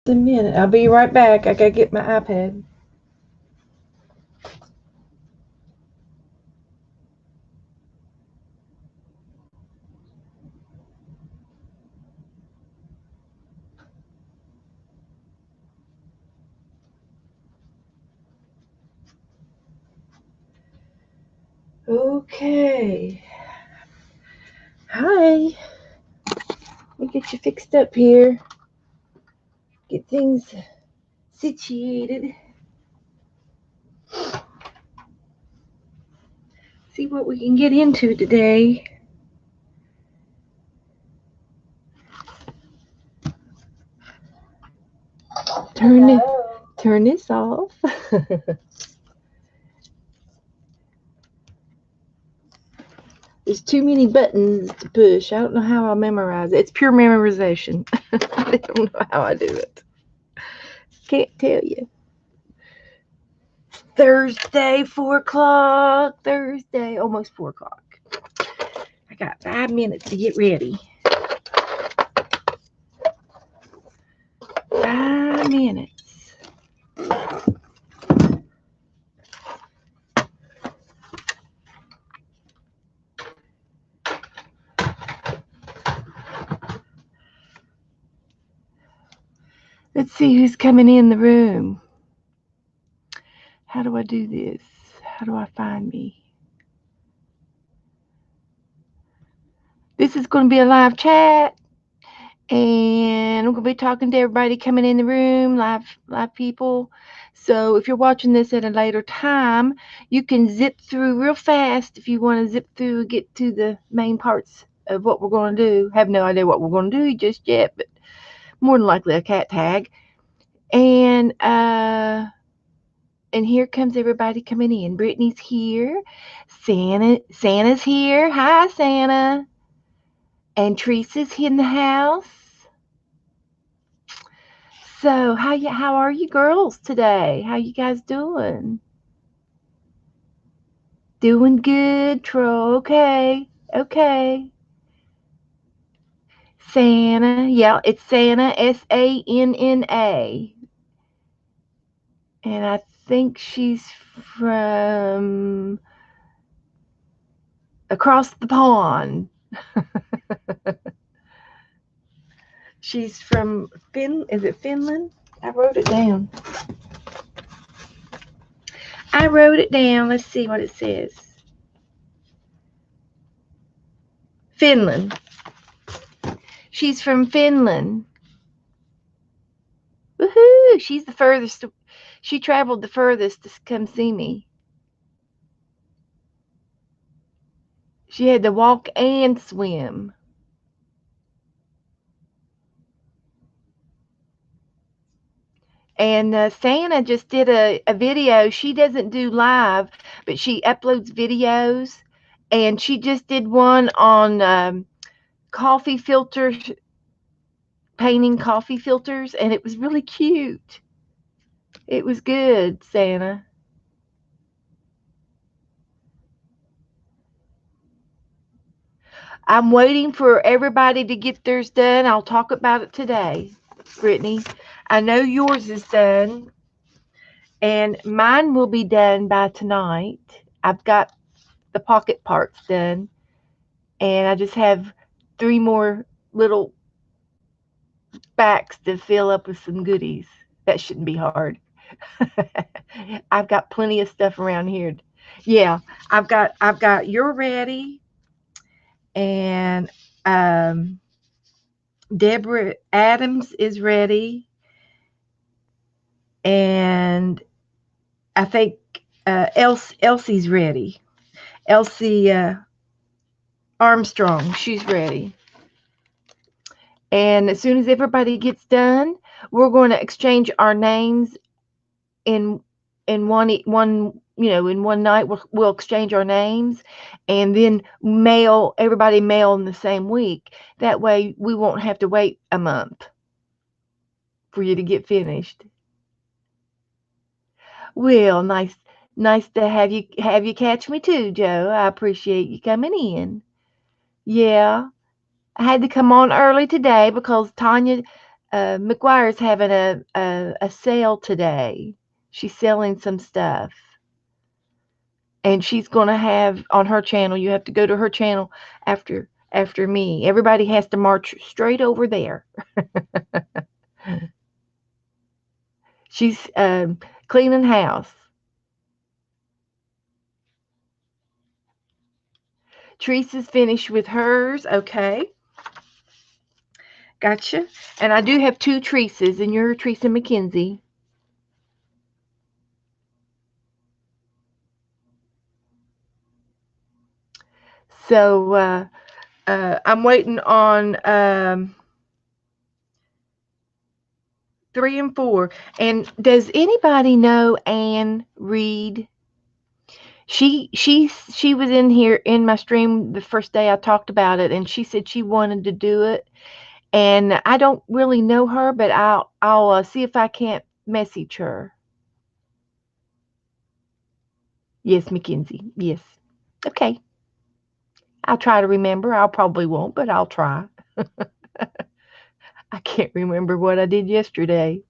A minute. I'll be right back. I gotta get my iPad. Okay. Hi. Let me get you fixed up here. Get things situated. See what we can get into today. Turn this off. There's too many buttons to push. I don't know how I memorize it. It's pure memorization. I don't know how I do it. Can't tell you. Thursday, 4 o'clock. Thursday, almost 4 o'clock. I got 5 minutes to get ready. 5 minutes. Let's see who's coming in the room. How do I do this? How do I find me? This is going to be a live chat, and I'm going to be talking to everybody coming in the room, live people. So if you're watching this at a later time, you can zip through real fast if you want to zip through and get to the main parts of what we're going to do. Have no idea what we're going to do just yet, but more than likely a cat tag. And here comes everybody coming in. Brittany's here. Santa's here. Hi, Santa. And Teresa's in the house. So how are you girls today? How you guys doing? Doing good, Tro. Okay. Santa. Yeah, it's Santa, Sanna. And I think she's from across the pond. She's from Is it Finland? I wrote it down. Let's see what it says. Finland. She's from Finland. Woohoo! She's the furthest. She traveled the furthest to come see me. She had to walk and swim. And Santa just did a video. She doesn't do live, but she uploads videos. And she just did one on coffee filters, painting coffee filters, and it was really cute. It was good, Santa. I'm waiting for everybody to get theirs done. I'll talk about it today, Brittany. I know yours is done, and mine will be done by tonight. I've got the pocket parts done, and I just have 3 more little backs to fill up with some goodies. That shouldn't be hard. I've got plenty of stuff around here. Yeah, I've got You're Ready, and Deborah Adams is ready, and I think Elsie's ready. Elsie Armstrong, she's ready. And as soon as everybody gets done, we're going to exchange our names in one in one night. We'll exchange our names, and then everybody mail in the same week. That way we won't have to wait a month for you to get finished. Well, nice to have you catch me too, Joe. I appreciate you coming in. Yeah, I had to come on early today because Tanya McGuire's having a sale today. She's selling some stuff. And she's going to have on her channel, you have to go to her channel after me. Everybody has to march straight over there. She's cleaning house. Teresa's finished with hers. Okay. Gotcha. And I do have two Teresas, and you're Teresa McKenzie. So I'm waiting on 3 and 4. And does anybody know Anne Reed? She was in here in my stream the first day I talked about it, and she said she wanted to do it. And I don't really know her, but I'll see if I can't message her. Yes, Mackenzie. Yes. Okay. I'll try to remember. I probably won't, but I'll try. I can't remember what I did yesterday.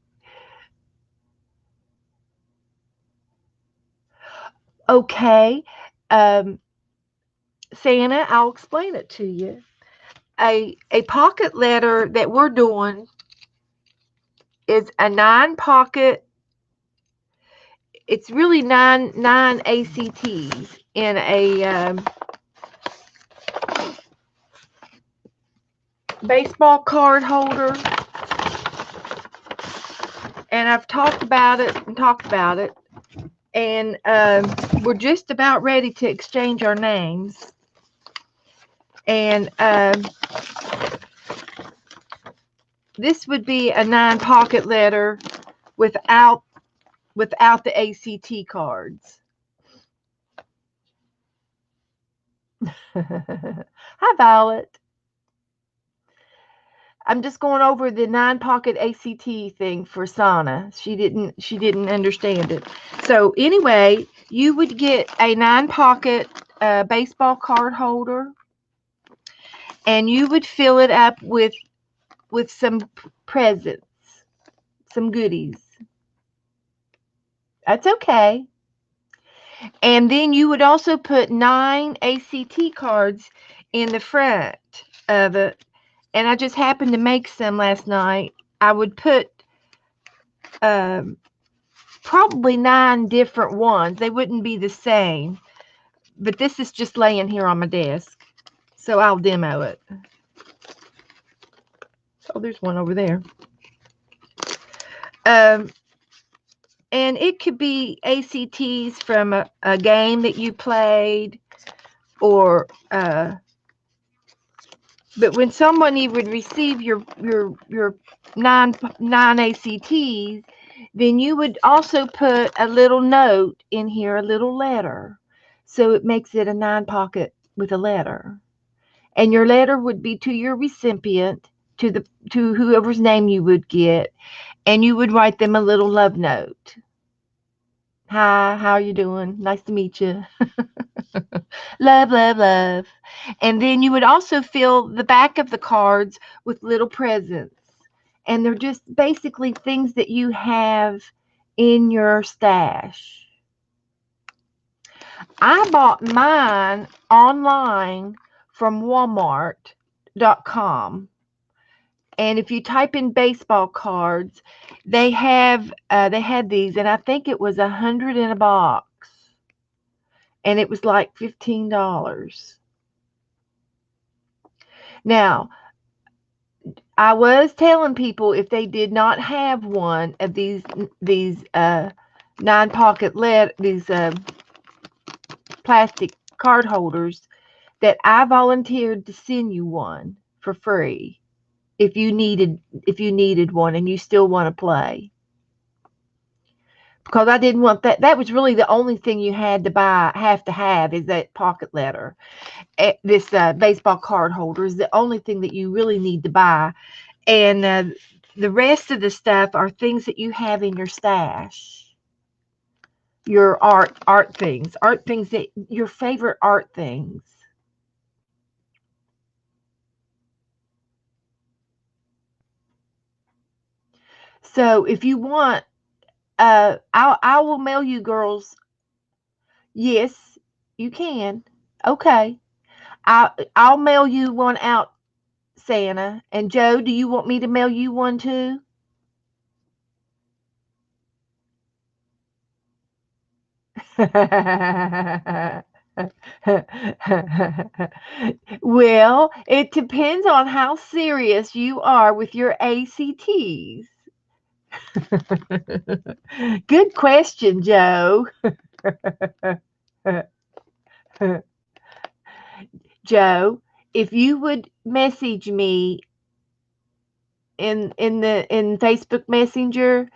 Okay. Um, Santa, I'll explain it to you. A pocket letter that we're doing is a 9 pocket. It's really nine ACTs in a baseball card holder. And I've talked about it and talked about it. And we're just about ready to exchange our names. And this would be a 9 pocket letter without the ACT cards. Hi, Violet. I'm just going over the 9 pocket ACT thing for Sana. She didn't understand it. So anyway, you would get a 9 pocket baseball card holder, and you would fill it up with some presents, some goodies. That's okay. And then you would also put 9 ACT cards in the front of it. And I just happened to make some last night. I would put probably 9 different ones. They wouldn't be the same. But this is just laying here on my desk. So I'll demo it. Oh, there's one over there. And it could be ACTs from a game that you played, or but when somebody would receive your nine ACTs, then you would also put a little note in here, a little letter, so it makes it a 9 pocket with a letter, and your letter would be to your recipient, to whoever's name you would get, and you would write them a little love note. Hi, how are you doing? Nice to meet you. Love, love, love. And then you would also fill the back of the cards with little presents. And they're just basically things that you have in your stash. I bought mine online from Walmart.com. And if you type in baseball cards, they had these, and I think it was 100 in a box. And it was like $15. Now, I was telling people if they did not have one of these 9 pocket these plastic card holders, that I volunteered to send you one for free if you needed one and you still want to play. Because I didn't want that. That was really the only thing you had to have is that pocket letter. This baseball card holder is the only thing that you really need to buy. And the rest of the stuff are things that you have in your stash. Your art things, your favorite art things. So if you want, I will mail you girls. Yes, you can. Okay. I'll mail you one out, Santa. And Joe, do you want me to mail you one too? Well, it depends on how serious you are with your ACTs. Good question, Joe. Joe, if you would message me in Facebook Messenger,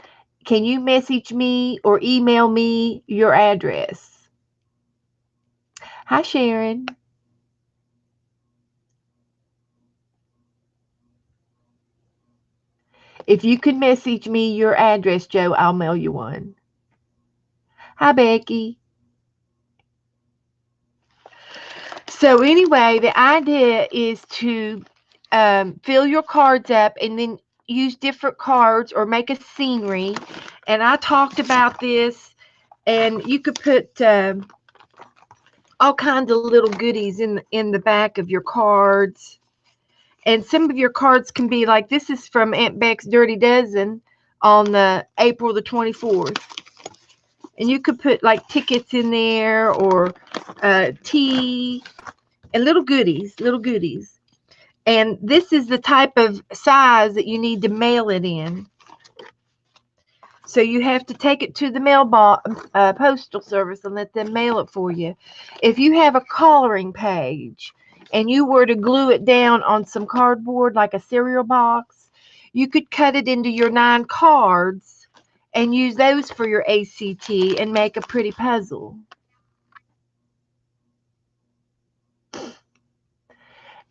can you message me or email me your address? Hi, Sharon. If you could message me your address, Joe, I'll mail you one. Hi, Becky. So anyway, the idea is to fill your cards up and then use different cards or make a scenery. And I talked about this, and you could put all kinds of little goodies in the back of your cards. And some of your cards can be like, this is from Aunt Beck's Dirty Dozen on the April the 24th. And you could put like tickets in there or tea and little goodies, little goodies. And this is the type of size that you need to mail it in. So you have to take it to the postal service and let them mail it for you. If you have a coloring page and you were to glue it down on some cardboard like a cereal box, you could cut it into your 9 cards and use those for your ACT and make a pretty puzzle.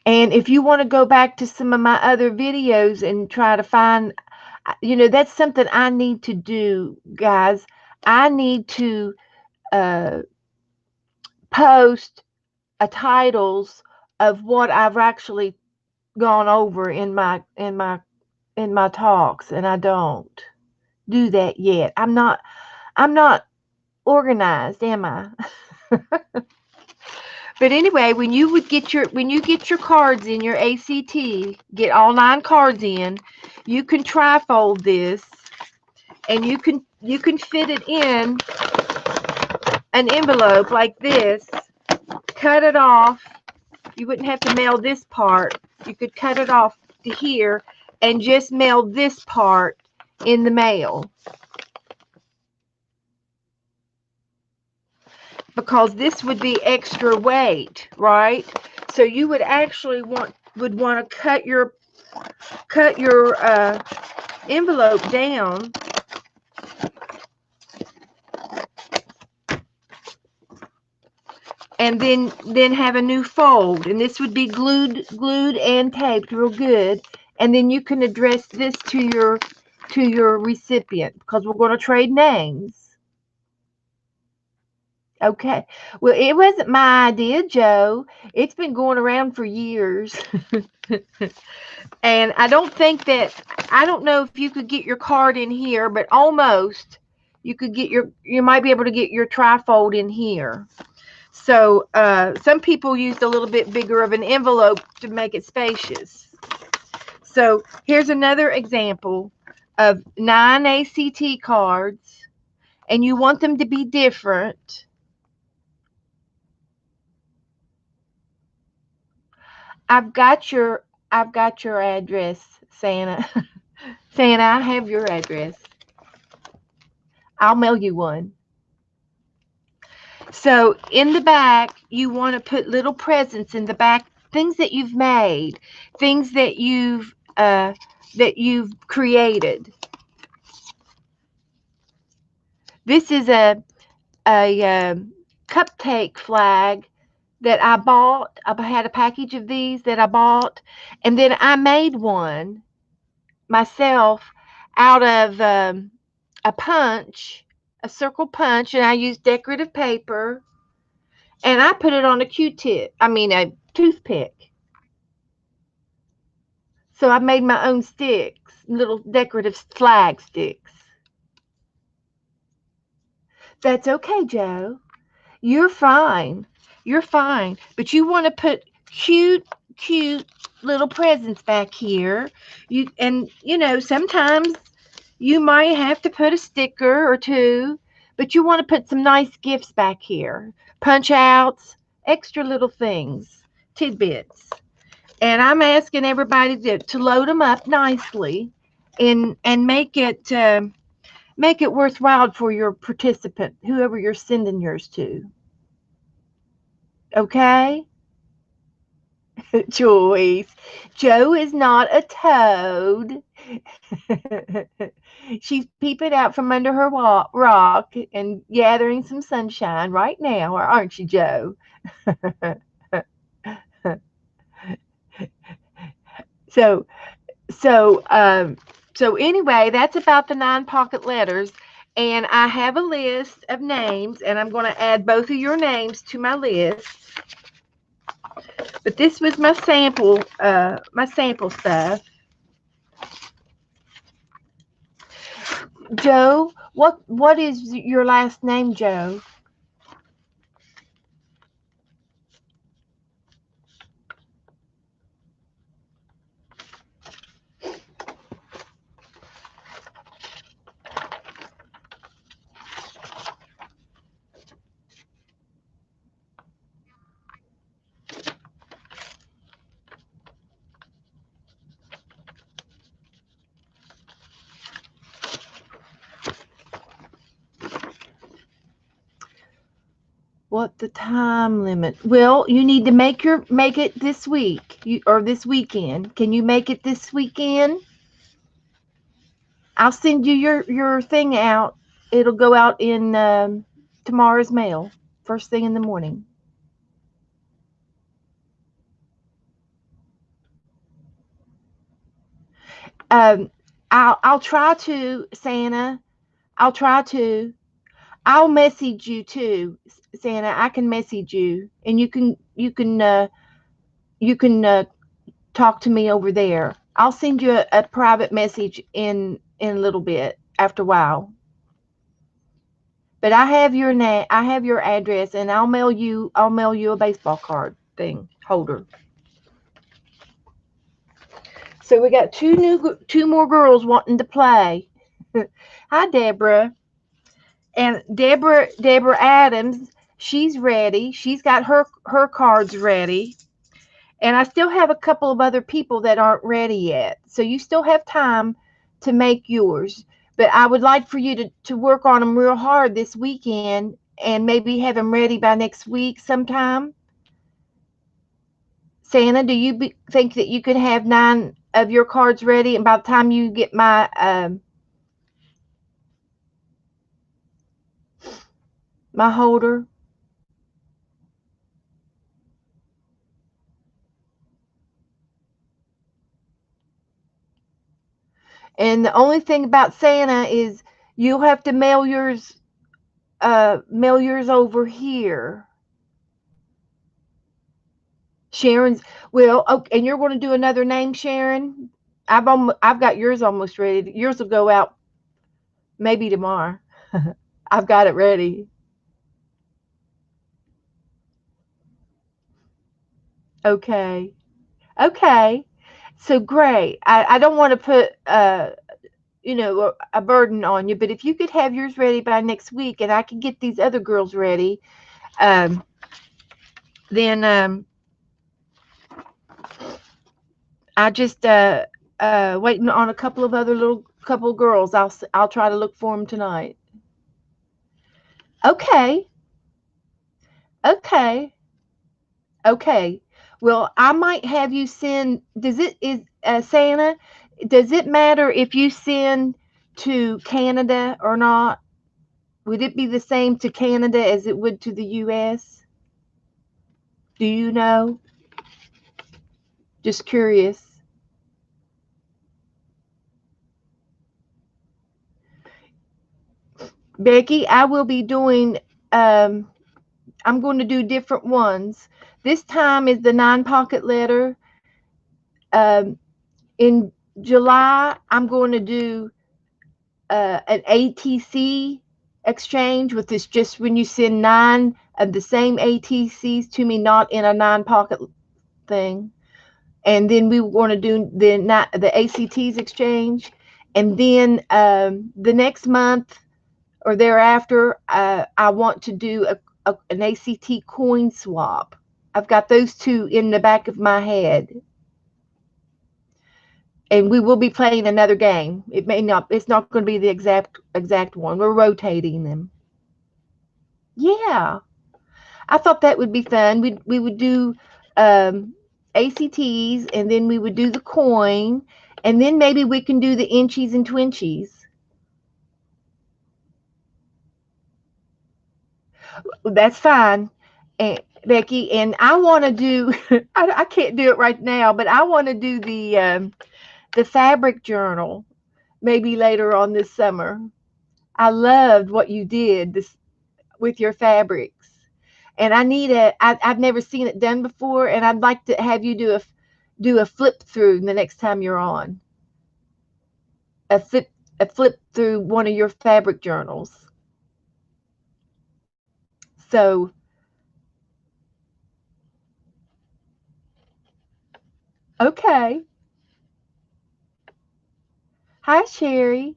And if you want to go back to some of my other videos and try to find, that's something I need to do, guys. I need to post titles of what I've actually gone over in my talks, and I don't do that yet. I'm not organized, am I? But anyway, when you get your cards in your ACT, get all 9 cards in, you can trifold this, and you can fit it in an envelope like this, cut it off. You wouldn't have to mail this part. You could cut it off to here and just mail this part in the mail. Because this would be extra weight, right? So you would actually want to cut your envelope down and then have a new fold, and this would be glued and taped real good, and then you can address this to your recipient, because we're going to trade names. Okay. Well, it wasn't my idea, Joe. It's been going around for years. And I don't know if you could get your card in here, but almost you might be able to get your trifold in here. So some people used a little bit bigger of an envelope to make it spacious. So here's another example of 9 ACT cards, and you want them to be different. I've got your address, Santa. Santa, I have your address. I'll mail you one. So in the back, you want to put little presents in the back, things that you've made, things that you've created. This is a cupcake flag that I bought. I had a package of these that I bought, and then I made one myself out of a punch, a circle punch, and I used decorative paper, and I put it on a Q-tip. I mean, a toothpick. So I made my own sticks, little decorative flag sticks. That's okay, Joe. You're fine. You're fine. But you want to put cute, cute little presents back here. Sometimes you might have to put a sticker or two, but you want to put some nice gifts back here. Punch outs, extra little things, tidbits. And I'm asking everybody to load them up nicely and make it worthwhile for your participant, whoever you're sending yours to. Okay? Joyce. Joe is not a toad. She's peeping out from under her rock and gathering some sunshine right now, aren't you, Joe? so, so, um, so anyway, that's about the 9 pocket letters. And I have a list of names, and I'm going to add both of your names to my list. But this was my sample stuff. Joe, what is your last name, Joe? What the time limit? Well, you need to make it this week, or this weekend. Can you make it this weekend? I'll send you your thing out. It'll go out in tomorrow's mail, first thing in the morning. Um, I'll try to, Santa. I'll try to. I'll message you too, Santa. I can message you, and you can talk to me over there. I'll send you a private message in a little bit after a while. But I have your name, I have your address, and I'll mail you a baseball card thing holder. So we got two more girls wanting to play. Hi, Deborah. And Deborah Adams, she's ready. She's got her cards ready. And I still have a couple of other people that aren't ready yet. So you still have time to make yours. But I would like for you to work on them real hard this weekend and maybe have them ready by next week sometime. Santa, do you think that you could have 9 of your cards ready, and by the time you get my holder? And the only thing about Santa is you'll have to mail yours over here. Sharon's well, okay, and you're going to do another name, Sharon. I've got yours almost ready. Yours will go out maybe tomorrow. I've got it ready. Okay. Okay. So great. I don't want to put a burden on you, but if you could have yours ready by next week, and I can get these other girls ready, um, then I just waiting on a couple of other little couple girls. I'll try to look for them tonight. Okay. Okay. Okay. Well, I might have you send. Does it is Santa? Does it matter if you send to Canada or not? Would it be the same to Canada as it would to the U.S.? Do you know? Just curious. Becky, I will be doing. I'm going to do different ones. This time is the 9 pocket letter. Um, In July, I'm going to do an ATC exchange, with this just when you send 9 of the same ATCs to me, not in a 9-pocket thing. And then we want to do the ACTs exchange. And then the next month or thereafter, I want to do an ACT coin swap. I've got those two in the back of my head. And we will be playing another game. It's not going to be the exact one. We're rotating them. Yeah. I thought that would be fun. We would do ACTs, and then we would do the coin, and then maybe we can do the inchies and twinchies. That's fine, and Becky. And I want to do. I can't do it right now, but I want to do the fabric journal maybe later on this summer. I loved what you did with your fabrics, and I've never seen it done before, and I'd like to have you do a flip through the next time you're on. A flip through one of your fabric journals. So, okay. Hi, Sherry.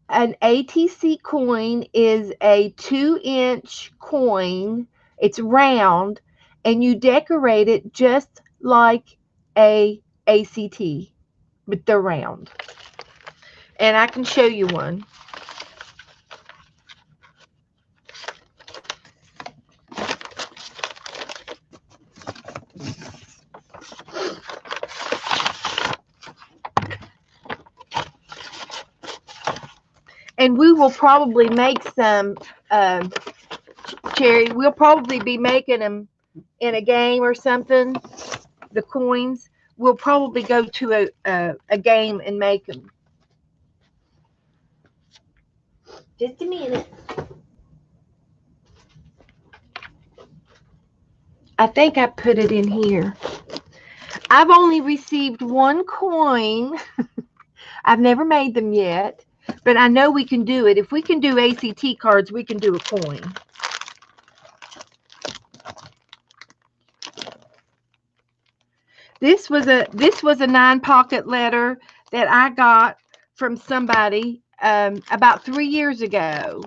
An ATC coin is a 2-inch coin. It's round, and you decorate it just like a ACT, but they're round. And I can show you one. And we will probably make some, Cherry. We'll probably be making them in a game or something. The coins. We'll probably go to a game and make them. Just a minute. I think I put it in here. I've only received one coin. I've never made them yet, but I know we can do it. If we can do ACT cards, we can do a coin. This was a 9-pocket letter that I got from somebody about 3 years ago,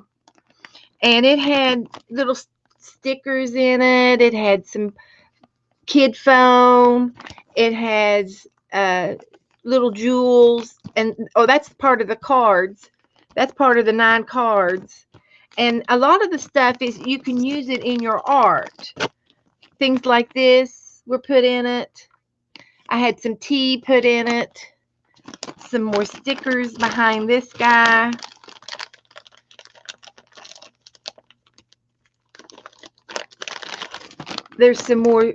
and it had little stickers in it. It had some kid foam. It has little jewels, and that's part of the cards. That's part of the 9 cards. And a lot of the stuff is you can use it in your art. Things like this were put in it. I had some tea put in it. Some more stickers behind this guy. There's some more,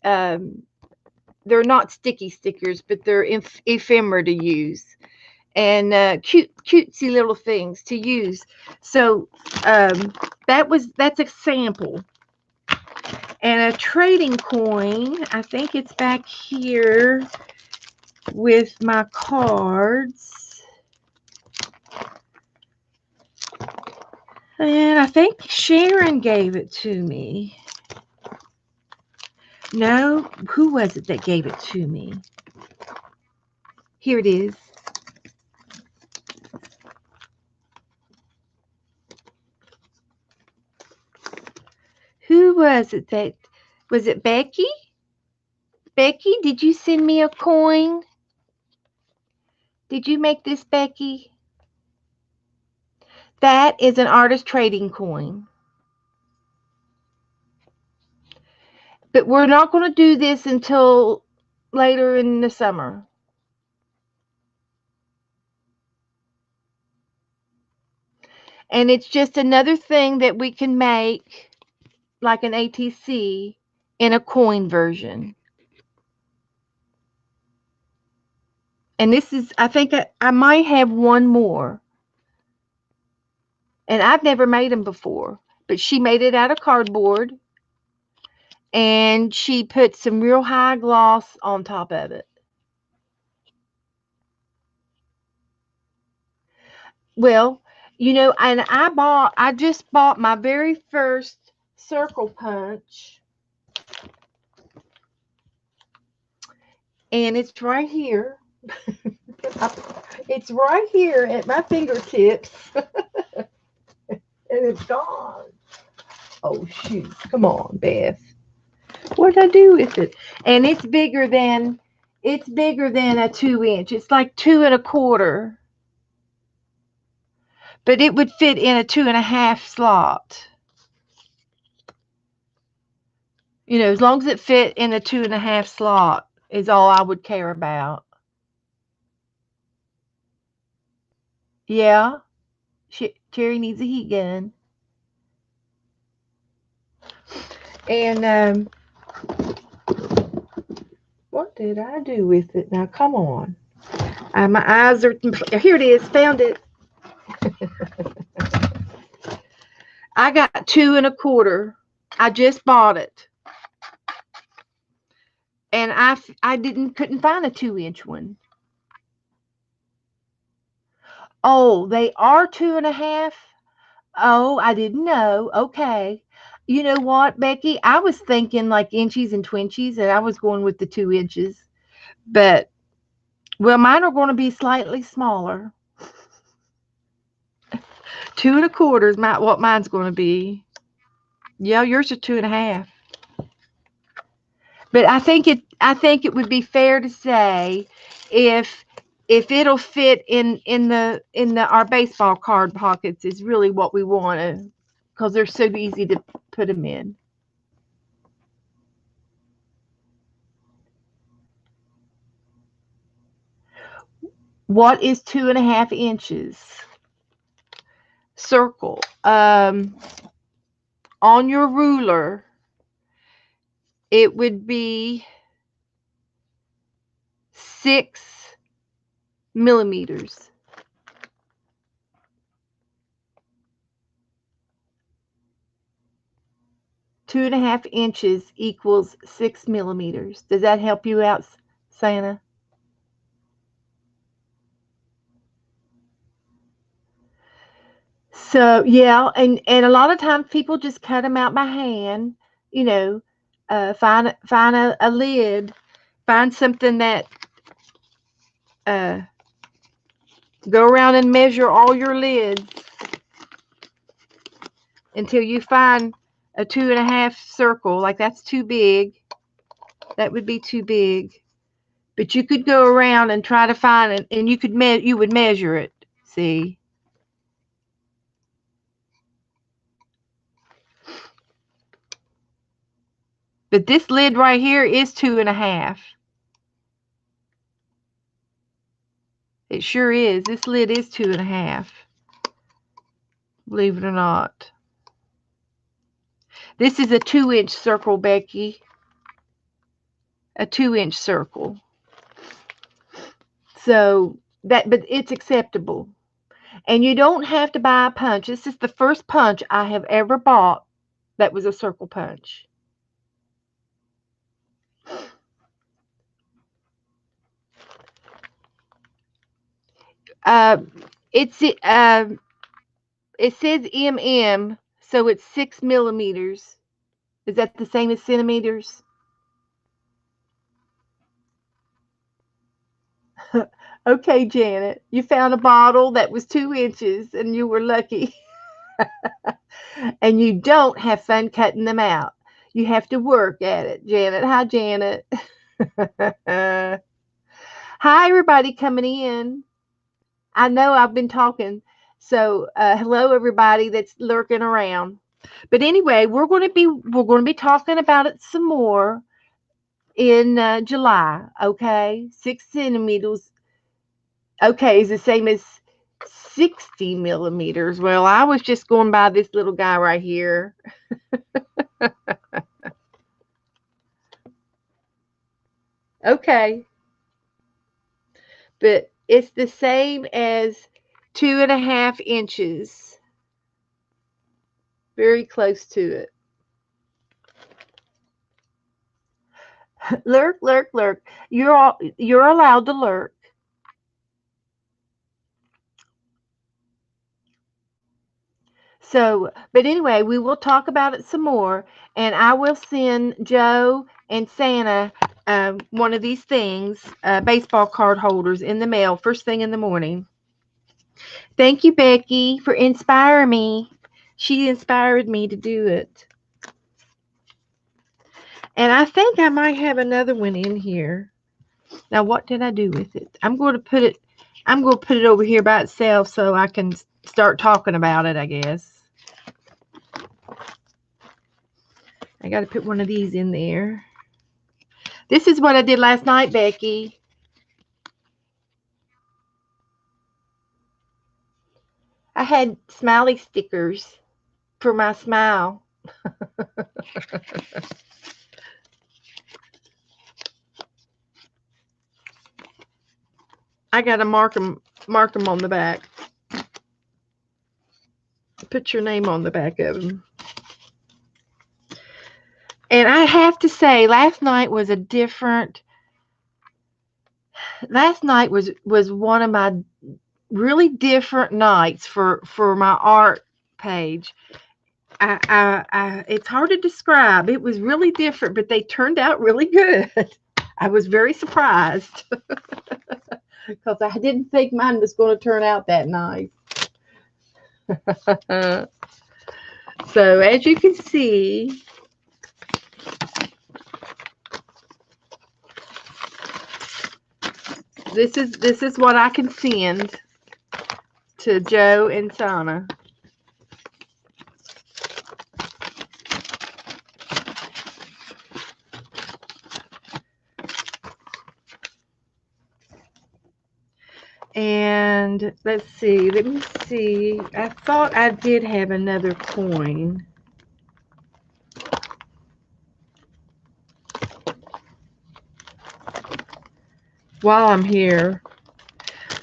they're not sticky stickers, but they're ephemera to use. And cutesy little things to use. So that's a sample. And a trading coin, I think it's back here with my cards. And I think Sharon gave it to me. No, who was it that gave it to me? Here it is. Who was it that, was it Becky? Becky, did you send me a coin? Did you make this, Becky? That is an artist trading coin. But we're not going to do this until later in the summer. And it's just another thing that we can make like an ATC in a coin version. And this is, I think I might have one more. And I've never made them before. But she made it out of cardboard. and she put some real high gloss on top of it. Well, and I just bought my very first circle punch, and it's right here. It's right here at my fingertips, and it's gone. Oh shoot! Come on, Beth. What did I do with it? And it's bigger than a 2 inch. It's like 2 1/4, but it would fit in a 2 1/2 slot. As long as it fit in a 2 1/2 slot is all I would care about. Yeah, Cherry needs a heat gun. And what did I do with it? Now, come on. My eyes are. Here it is. Found it. I got 2 1/4. I just bought it, and I couldn't find a 2 inch one. Oh, they are 2 1/2. Oh, I didn't know. Okay. You know what, Becky? I was thinking like inchies and twinchies, and I was going with the 2 inches. But, well, mine are going to be slightly smaller. 2 1/4 is what mine's going to be. Yeah, yours are 2 1/2. But I think it would be fair to say if it'll fit in the our baseball card pockets is really what we want to, because they're so easy to put them in. What is 2 1/2 inches? Circle. On your ruler, it would be 6 millimeters. 2 1/2 inches equals 6 millimeters. Does that help you out, Santa? So yeah, and a lot of times people just cut them out by hand. You know, find a lid, find something that uh, go around and measure all your lids until you find a 2 1/2 circle. Like that's too big. That would be too big. But you could go around and try to find it, and you would measure it. See. But this lid right here is 2 1/2. It sure is. This lid is 2 1/2. Believe it or not. This is a 2 inch circle, Becky. A 2 inch circle. So but it's acceptable. And you don't have to buy a punch. This is the first punch I have ever bought that was a circle punch. Uh, it's it says mm, so it's 6 millimeters. Is that the same as centimeters? Okay, Janet, you found a bottle that was 2 inches, and you were lucky. And you don't have fun cutting them out. You have to work at it, Janet. Hi, Janet. Hi, everybody coming in. I know I've been talking, so hello, everybody that's lurking around. But anyway, we're going to be talking about it some more in July. Okay, 6 centimeters. Okay, is the same as 60 millimeters. Well, I was just going by this little guy right here. Okay, but it's the same as 2 1/2 inches. Very close to it. Lurk, lurk, lurk. You're allowed to lurk. So, but anyway, we will talk about it some more, and I will send Joe and Santa one of these things, baseball card holders, in the mail first thing in the morning. Thank you, Becky, for inspiring me. She inspired me to do it. And I think I might have another one in here. Now, what did I do with it? I'm going to put it over here by itself so I can start talking about it, I guess. I got to put one of these in there. This is what I did last night, Becky. I had smiley stickers for my smile. I got to mark them on the back. Put your name on the back of them. And I have to say, last night was one of my really different nights for my art page. It's hard to describe. It was really different, but they turned out really good. I was very surprised because I didn't think mine was going to turn out that nice. So as you can see, this is what I can send to Joe and Sana. And let's see, let me see. I thought I did have another coin. While I'm here.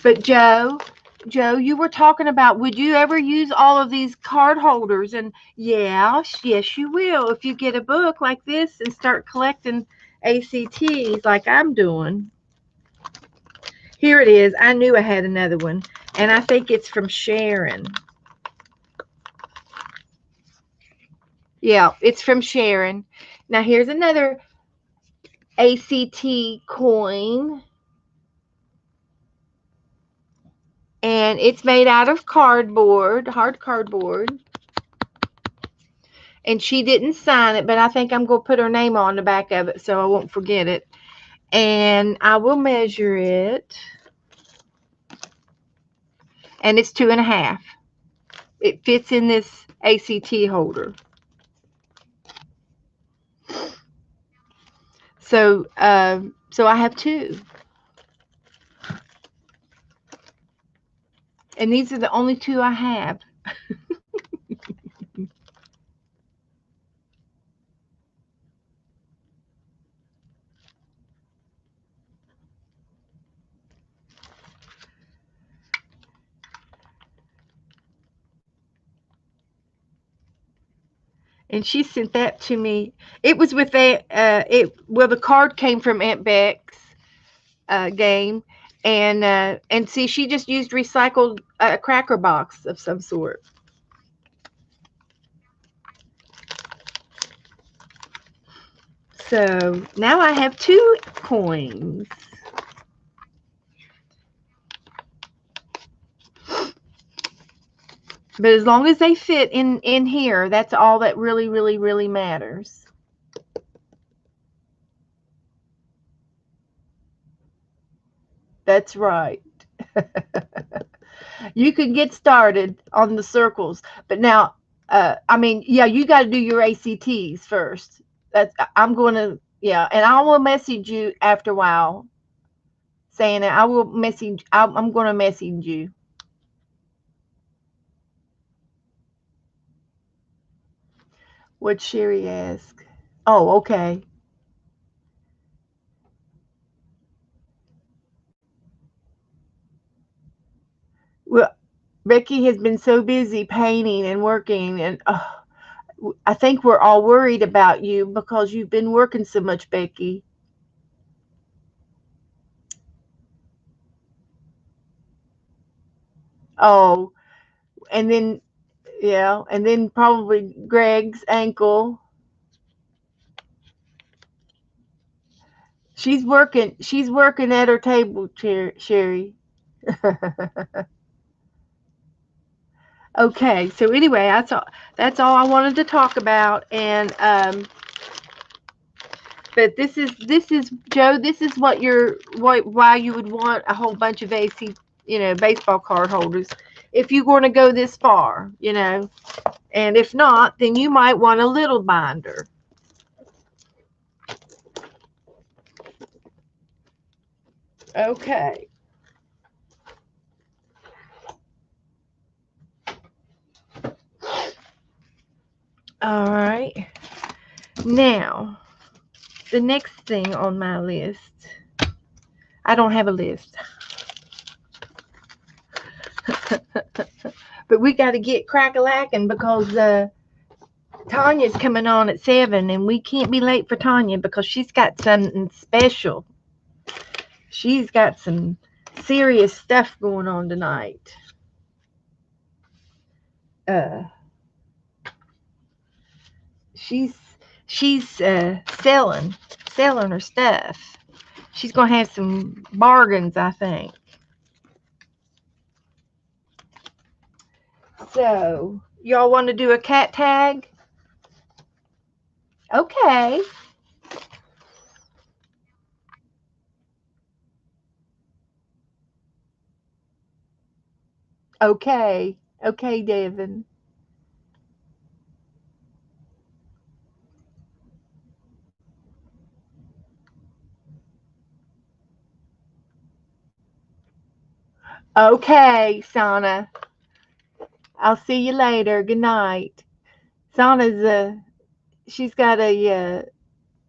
But Joe, you were talking about, would you ever use all of these card holders? And yes, you will if you get a book like this and start collecting ACTs like I'm doing. Here it is. I knew I had another one, and I think it's from Sharon. Yeah, it's from Sharon. Now here's another ACT coin. And it's made out of cardboard, hard cardboard. And she didn't sign it, but I think I'm going to put her name on the back of it so I won't forget it. And I will measure it. And it's 2.5. It fits in this ACT holder. So I have 2. And these are the only 2 I have. And she sent that to me. It was with the card came from Aunt Beck's game, and see, she just used recycled cracker box of some sort. So now I have 2 coins. But as long as they fit in here, that's all that really, really, really matters. That's right. You can get started on the circles, but now, I mean, yeah, you got to do your ACTs first. I'm going to, yeah, and I will message you after a while saying that I will message, I'm going to message you. What'd Sherry ask? Oh, okay. Well, Becky has been so busy painting and working, and I think we're all worried about you because you've been working so much, Becky. Oh, and then, yeah, and then probably Greg's ankle. She's working at her table, Sherry. Okay, so anyway, that's all I wanted to talk about. And but this is Joe, this is why you would want a whole bunch of AC, baseball card holders if you're going to go this far. And if not, then you might want a little binder. Okay. All right. Now, the next thing on my list, I don't have a list, but we got to get crack-a-lacking because Tanya's coming on at 7, and we can't be late for Tanya because she's got something special. She's got some serious stuff going on tonight. Uh, she's selling her stuff. She's gonna have some bargains, I think. So, y'all want to do a cat tag? Okay. Okay. Okay, Devin. Okay, Sana. I'll see you later. Good night. Sana's she's got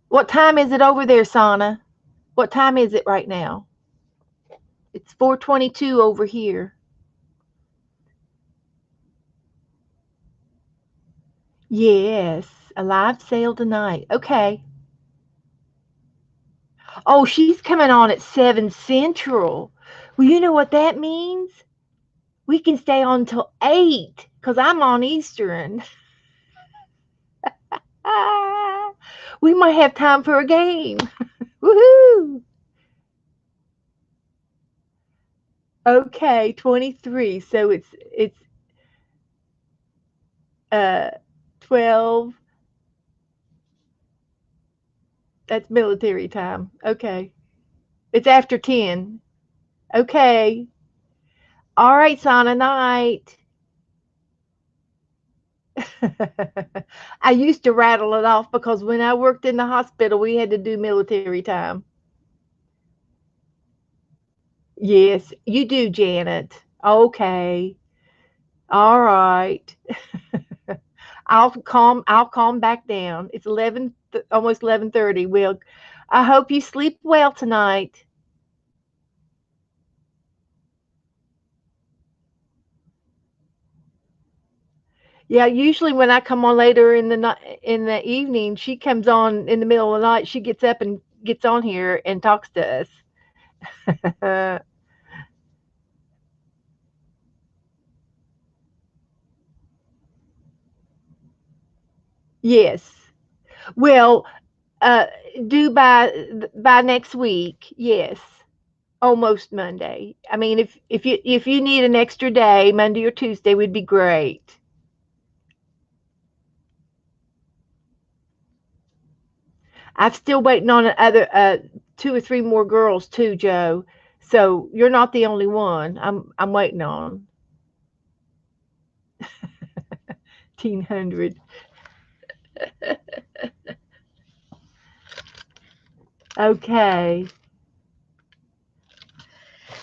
what time is it over there, Sana? What time is it right now? It's 4:22 over here. Yes, a live sale tonight. Okay. Oh, she's coming on at 7 Central. Well, you know what that means? We can stay on till 8 because I'm on Eastern. Ah, we might have time for a game. Woohoo! Okay, 23. So it's uh 12. That's military time. Okay. It's after 10. Okay. All right, Sana, night. I used to rattle it off because when I worked in the hospital, we had to do military time. Yes, you do, Janet. Okay. All right. I'll calm back down. It's 11, almost 11:30. Well, I hope you sleep well tonight. Yeah, usually when I come on later in the night, in the evening, she comes on in the middle of the night. She gets up and gets on here and talks to us. Yes. Well, uh, due by next week. Yes. Almost Monday. I mean, if you need an extra day, Monday or Tuesday would be great. I'm still waiting on other two or three more girls too, Joe. So you're not the only one. I'm waiting on 1,500. Okay.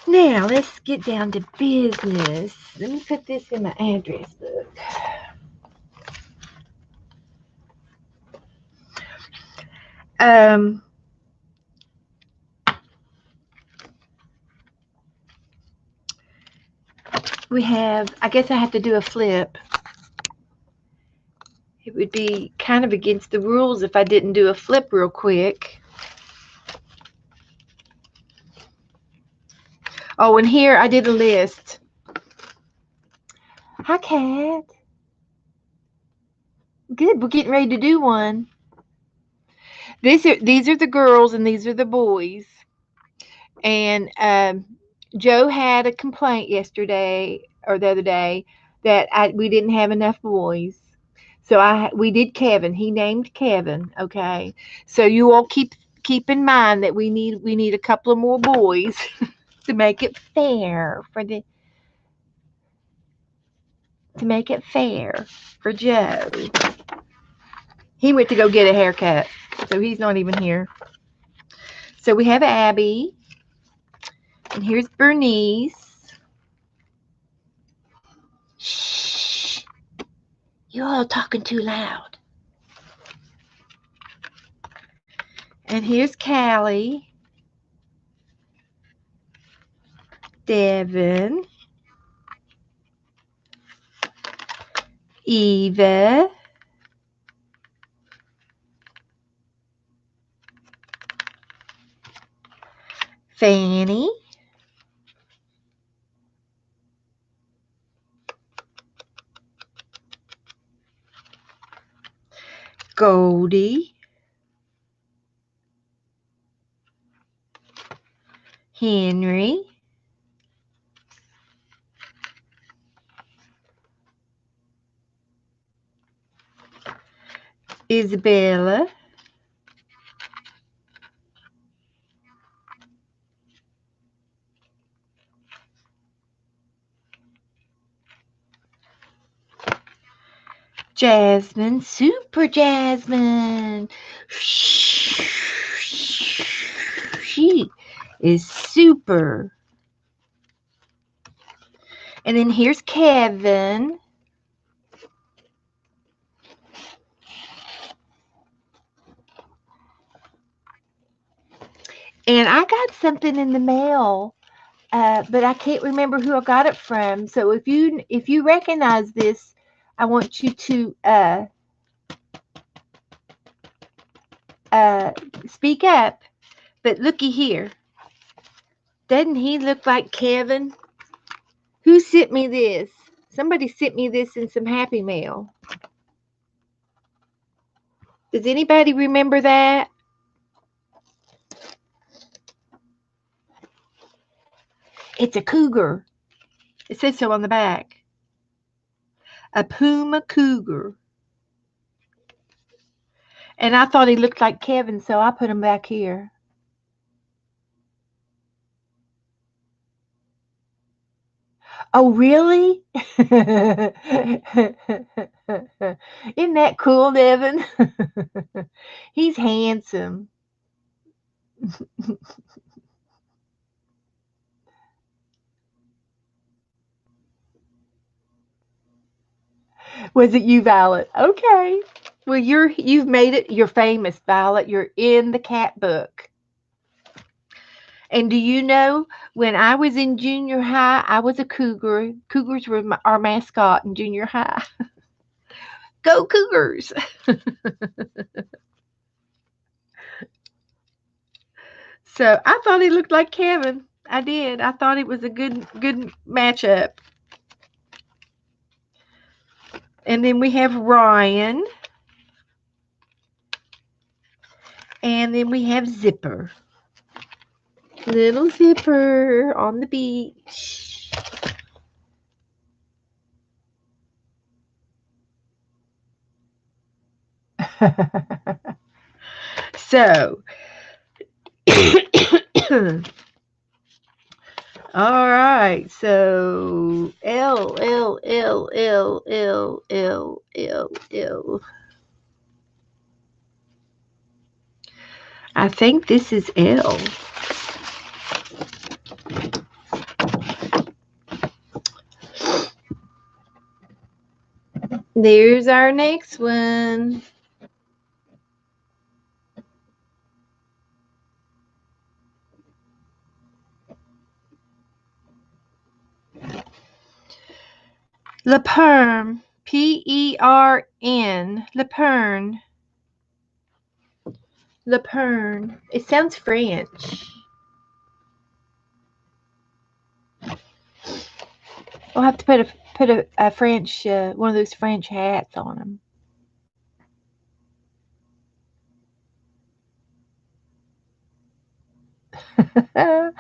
Now let's get down to business. Let me put this in my address book. Um, we have. I guess I have to do a flip. It would be kind of against the rules if I didn't do a flip real quick. Oh, and here I did a list. Hi, Cat. Good. We're getting ready to do one. These are the girls and these are the boys. And Joe had a complaint yesterday or the other day that we didn't have enough boys. So we did Kevin. He named Kevin. Okay. So you all keep in mind that we need a couple of more boys to make it fair for Joe. He went to go get a haircut, so he's not even here. So we have Abby, and here's Bernice. Shh, you all talking too loud. And here's Callie, Devin, Eva, Fanny, Goldie, Henry, Isabella, Jasmine, Super Jasmine. She is super. And then here's Kevin. And I got something in the mail, but I can't remember who I got it from. So if you recognize this, I want you to uh, speak up. But looky here, doesn't he look like Kevin? Who sent me this? Somebody sent me this in some Happy Mail. Does anybody remember that? It's a cougar. It says so on the back. A puma cougar. And I thought he looked like Kevin, so I put him back here. Oh, really? Isn't that cool, Devin? He's handsome. Was it you, Violet? Okay. Well, you've made it. You're famous, Violet. You're in the cat book. And do you know when I was in junior high, I was a cougar. Cougars were our mascot in junior high. Go Cougars! So I thought he looked like Kevin. I did. I thought it was a good matchup. And then we have Ryan. And then we have Zipper. Little Zipper on the beach. So, all right. So, L. I think this is L. There's our next one. Lepern. Pern. Lepern. Lepern. It sounds French. We'll have to put a French, one of those French hats on them.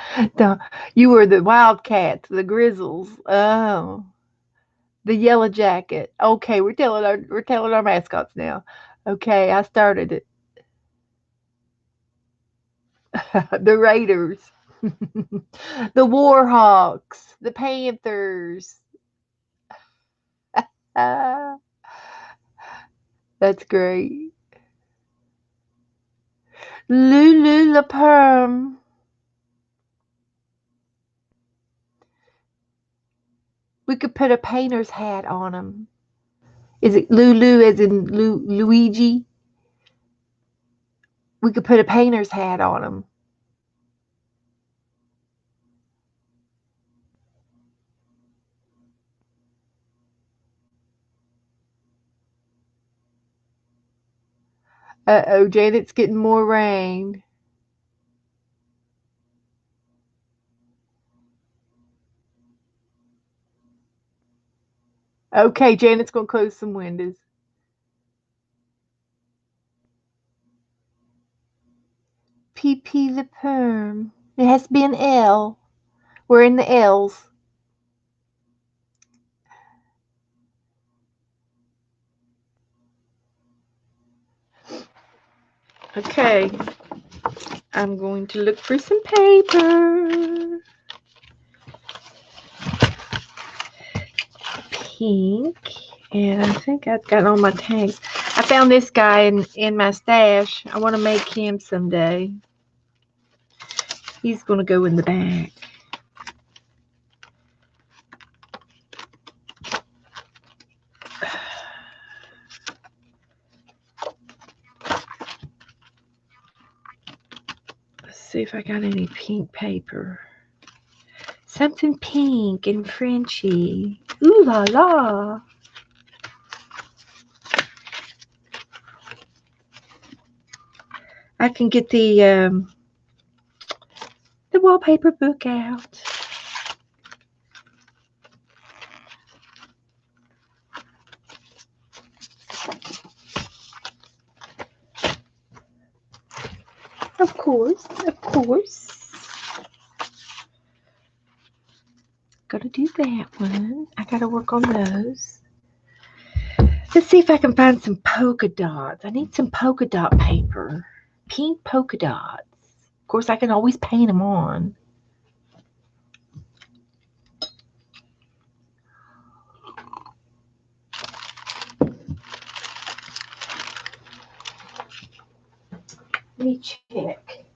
You were the Wildcats, the Grizzles. Oh, the Yellow Jacket. Okay, we're telling our mascots now. Okay, I started it. The Raiders, the Warhawks, the Panthers. Ah, that's great. Lulu La Perm. We could put a painter's hat on him. Is it Lulu as in Luigi? We could put a painter's hat on him. Uh-oh, Janet's getting more rain. Okay, Janet's going to close some windows. PP the perm. It has to be an L. We're in the L's. Okay. I'm going to look for some paper. Pink. And I think I've got all my tags. I found this guy in my stash. I want to make him someday. He's going to go in the bag. Let's see if I got any pink paper. Something pink and Frenchy. Ooh la la. I can get the wallpaper book out. Of course, of course. Gotta do that one. I gotta work on those. Let's see if I can find some polka dots. I need some polka dot paper. Pink polka dots. Of course, I can always paint them on. Let me check.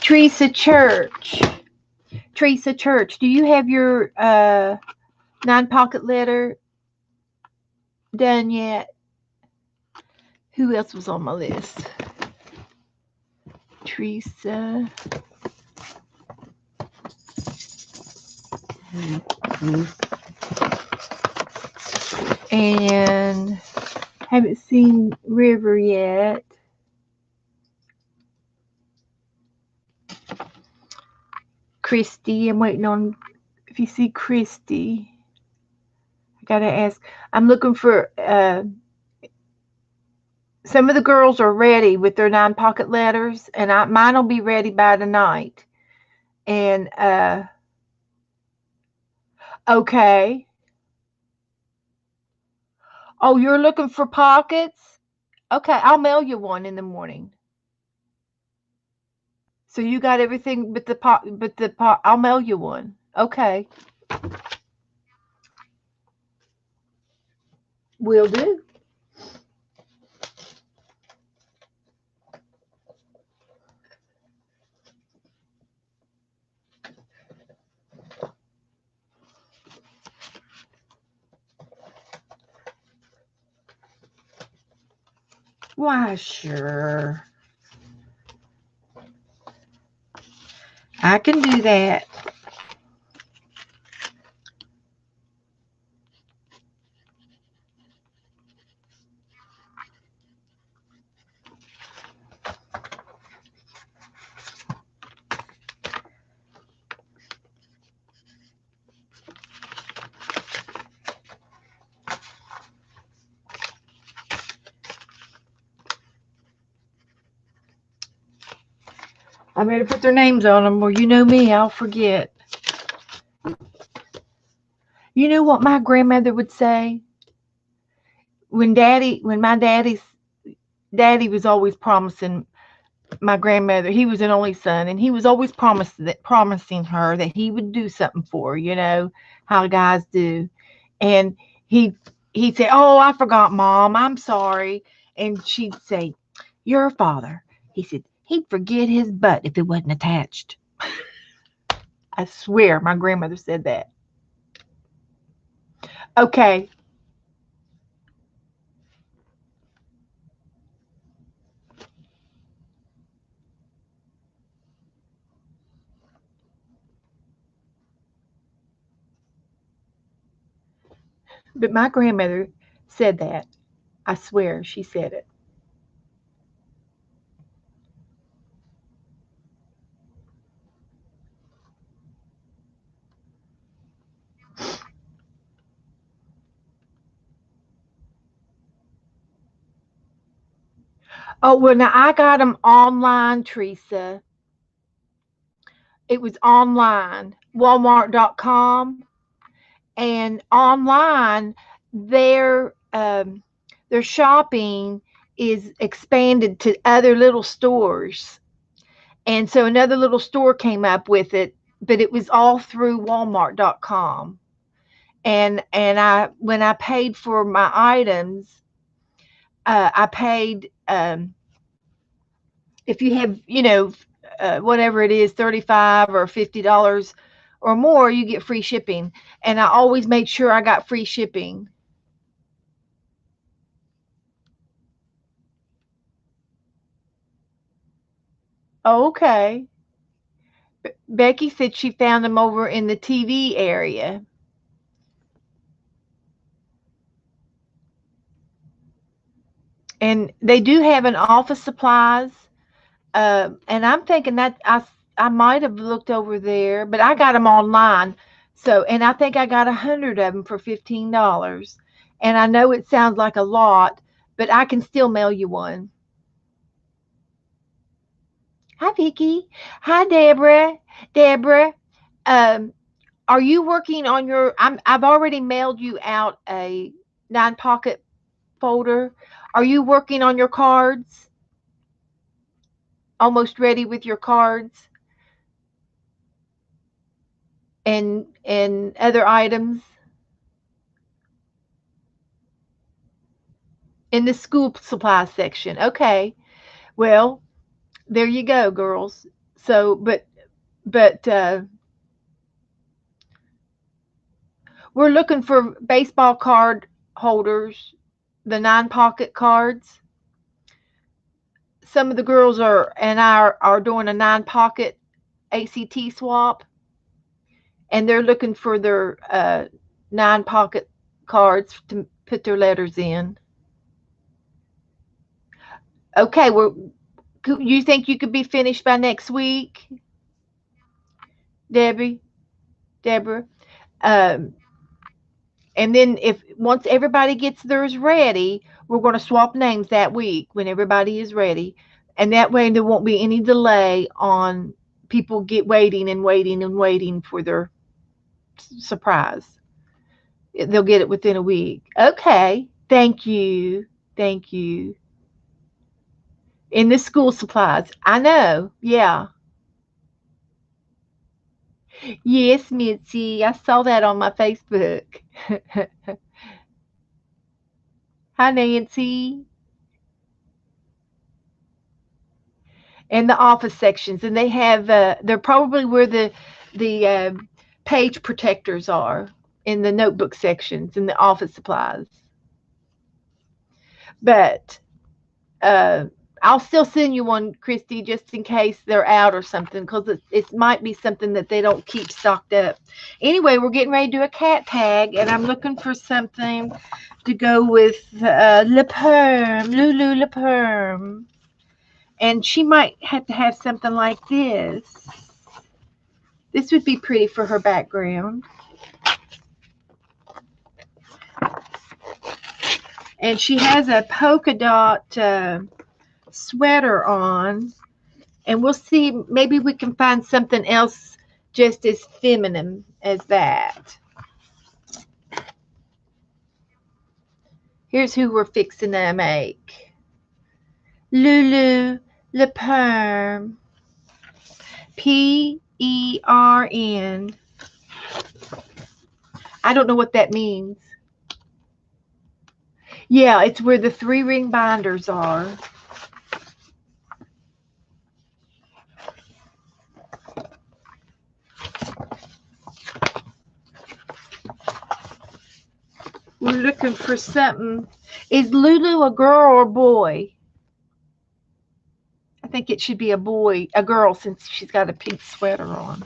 Teresa Church. Teresa Church, do you have your 9-pocket letter done yet? Who else was on my list? Teresa. And haven't seen River yet. Christy, I'm waiting on if you see Christy. I gotta ask. I'm looking for some of the girls are ready with their 9-pocket letters, and mine will be ready by tonight. And okay. Oh, you're looking for pockets? Okay, I'll mail you one in the morning. So you got everything but I'll mail you one. Okay. Will do. Why, sure. I can do that. I better put their names on them, or you know me, I'll forget. You know what my grandmother would say? When my daddy was always promising my grandmother, he was an only son, and he was always promising her that he would do something for her, how guys do. And he he'd say, "Oh, I forgot, Mom. I'm sorry." And she'd say, "Your father." He said he'd forget his butt if it wasn't attached. I swear my grandmother said that. Okay, but my grandmother said that. I swear she said it. Oh, well, now I got them online, Teresa. It was online, Walmart.com, and online their their shopping is expanded to other little stores. And so another little store came up with it, but it was all through Walmart.com. And I when I paid for my items, I paid if you have, whatever it is, 35 or $50 or more, you get free shipping. And I always made sure I got free shipping. Oh, okay. Becky said she found them over in the TV area. And they do have an office supplies. And I'm thinking that I might have looked over there, but I got them online. So, and I think I got 100 of them for $15. And I know it sounds like a lot, but I can still mail you one. Hi, Vicky. Hi, Deborah. Deborah, um, are you working on your? I've already mailed you out a 9 pocket folder. Are you working on your cards? Almost ready with your cards and other items in the school supply section. Okay. Well, there you go, girls. So, but we're looking for baseball card holders, the 9 pocket cards. Some of the girls are doing a 9 pocket ACT swap, and they're looking for their 9 pocket cards to put their letters in. Okay, you think you could be finished by next week, Debbie, Deborah? Um, and then if once everybody gets theirs ready, we're going to swap names that week when everybody is ready, and that way there won't be any delay on people get waiting and waiting and waiting for their surprise. They'll get it within a week. Okay. Thank you. Thank you. In the school supplies. I know. Yeah. Yes, Mitzi. I saw that on my Facebook. Hi, Nancy. And the office sections, and they have they're probably where the page protectors are in the notebook sections in the office supplies. But I'll still send you one, Christy, just in case they're out or something, because it might be something that they don't keep stocked up. Anyway, we're getting ready to do a cat tag, and I'm looking for something to go with Le Perm, Lulu Le Perm. And she might have to have something like this. This would be pretty for her background. And she has a polka dot sweater on. And we'll see, maybe we can find something else just as feminine as that. Here's who we're fixing to make. Lulu Le Perm. P-E-R-N. I don't know what that means. Yeah, it's where the 3-ring binders are. We're looking for something. Is Lulu a girl or boy? I think it should be a girl, since she's got a pink sweater on.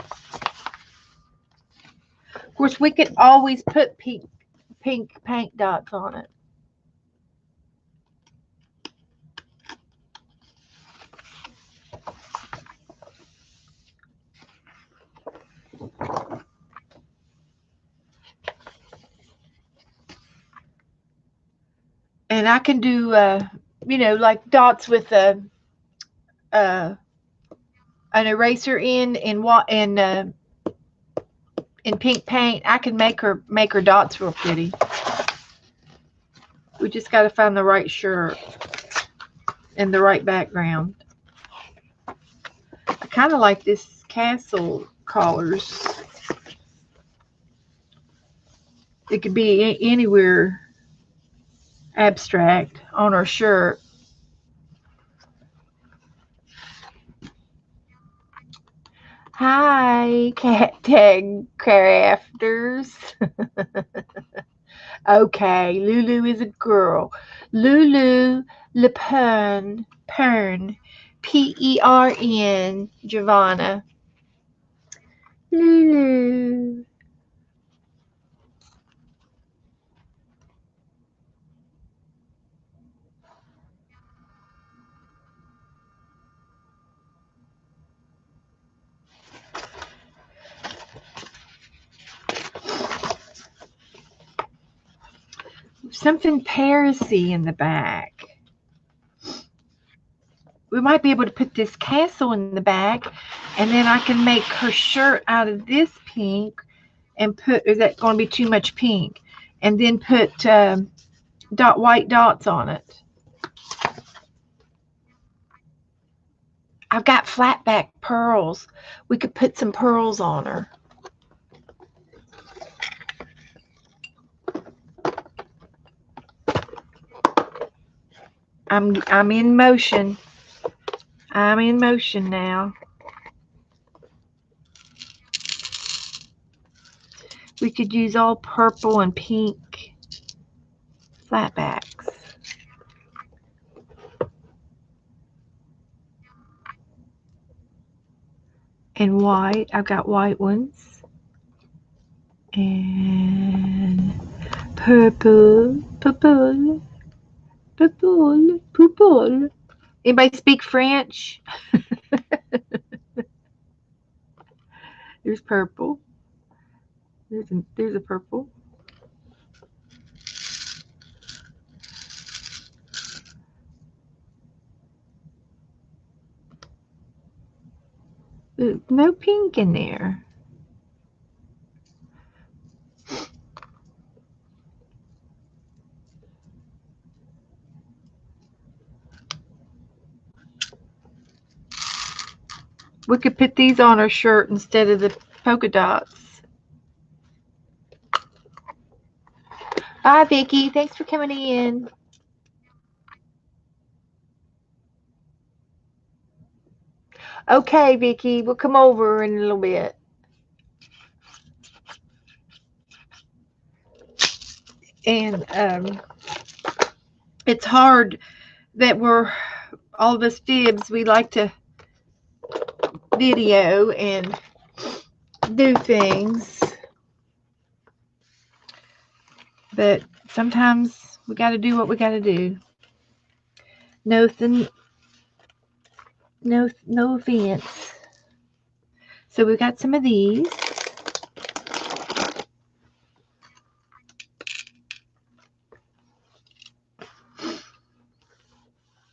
Of course, we could always put pink paint dots on it. And I can do, like dots with an eraser in pink paint. I can make her dots real pretty. We just got to find the right shirt and the right background. I kind of like this castle collars. It could be anywhere abstract on her shirt. Hi, cat tag crafters. Okay, Lulu is a girl. Lulu Le Pern, P-E-R-N, Giovanna. Lulu. Something Parisy in the back. We might be able to put this castle in the back, and then I can make her shirt out of this pink and put, is that going to be too much pink? And then put white dots on it. I've got flat back pearls. We could put some pearls on her. I'm in motion. I'm in motion now. We could use all purple and pink flatbacks. And white. I've got white ones. And purple. Anybody speak French? There's purple. There's a purple. There's no pink in there. We could put these on our shirt instead of the polka dots. Bye, Vicki. Thanks for coming in. Okay, Vicki. We'll come over in a little bit. And it's hard that we're all of us fibs, we like to video and do things, but sometimes we got to do what we got to do. No offense. So we got some of these.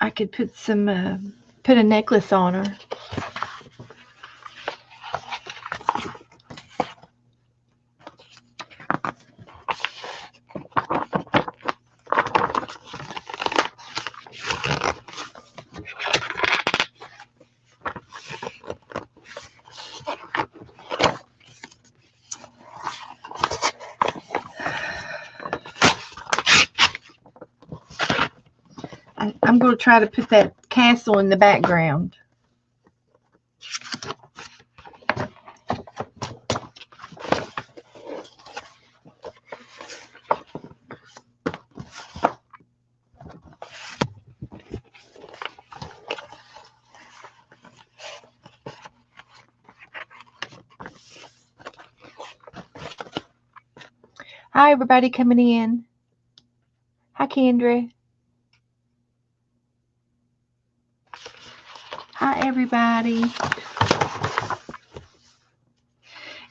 I could put put a necklace on her. I'm going to try to put that castle in the background. Hi, everybody coming in. Hi, Kendra. Hi, everybody.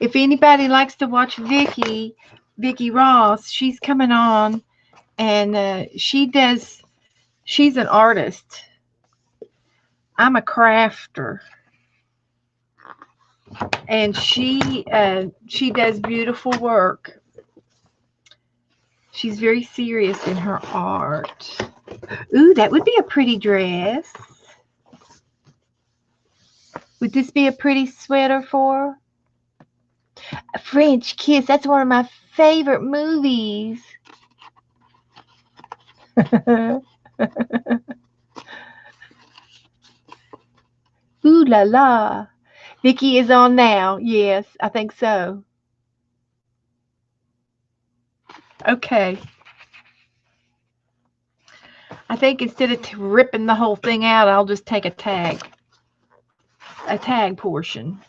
If anybody likes to watch Vicki Ross, she's coming on, and she's an artist. I'm a crafter, and she does beautiful work. She's very serious in her art. Ooh, that would be a pretty dress. Would this be a pretty sweater for her? A French Kiss, that's one of my favorite movies. Ooh la la. Vicki is on now. Yes, I think so. Okay. I think instead of ripping the whole thing out, I'll just take a tag portion.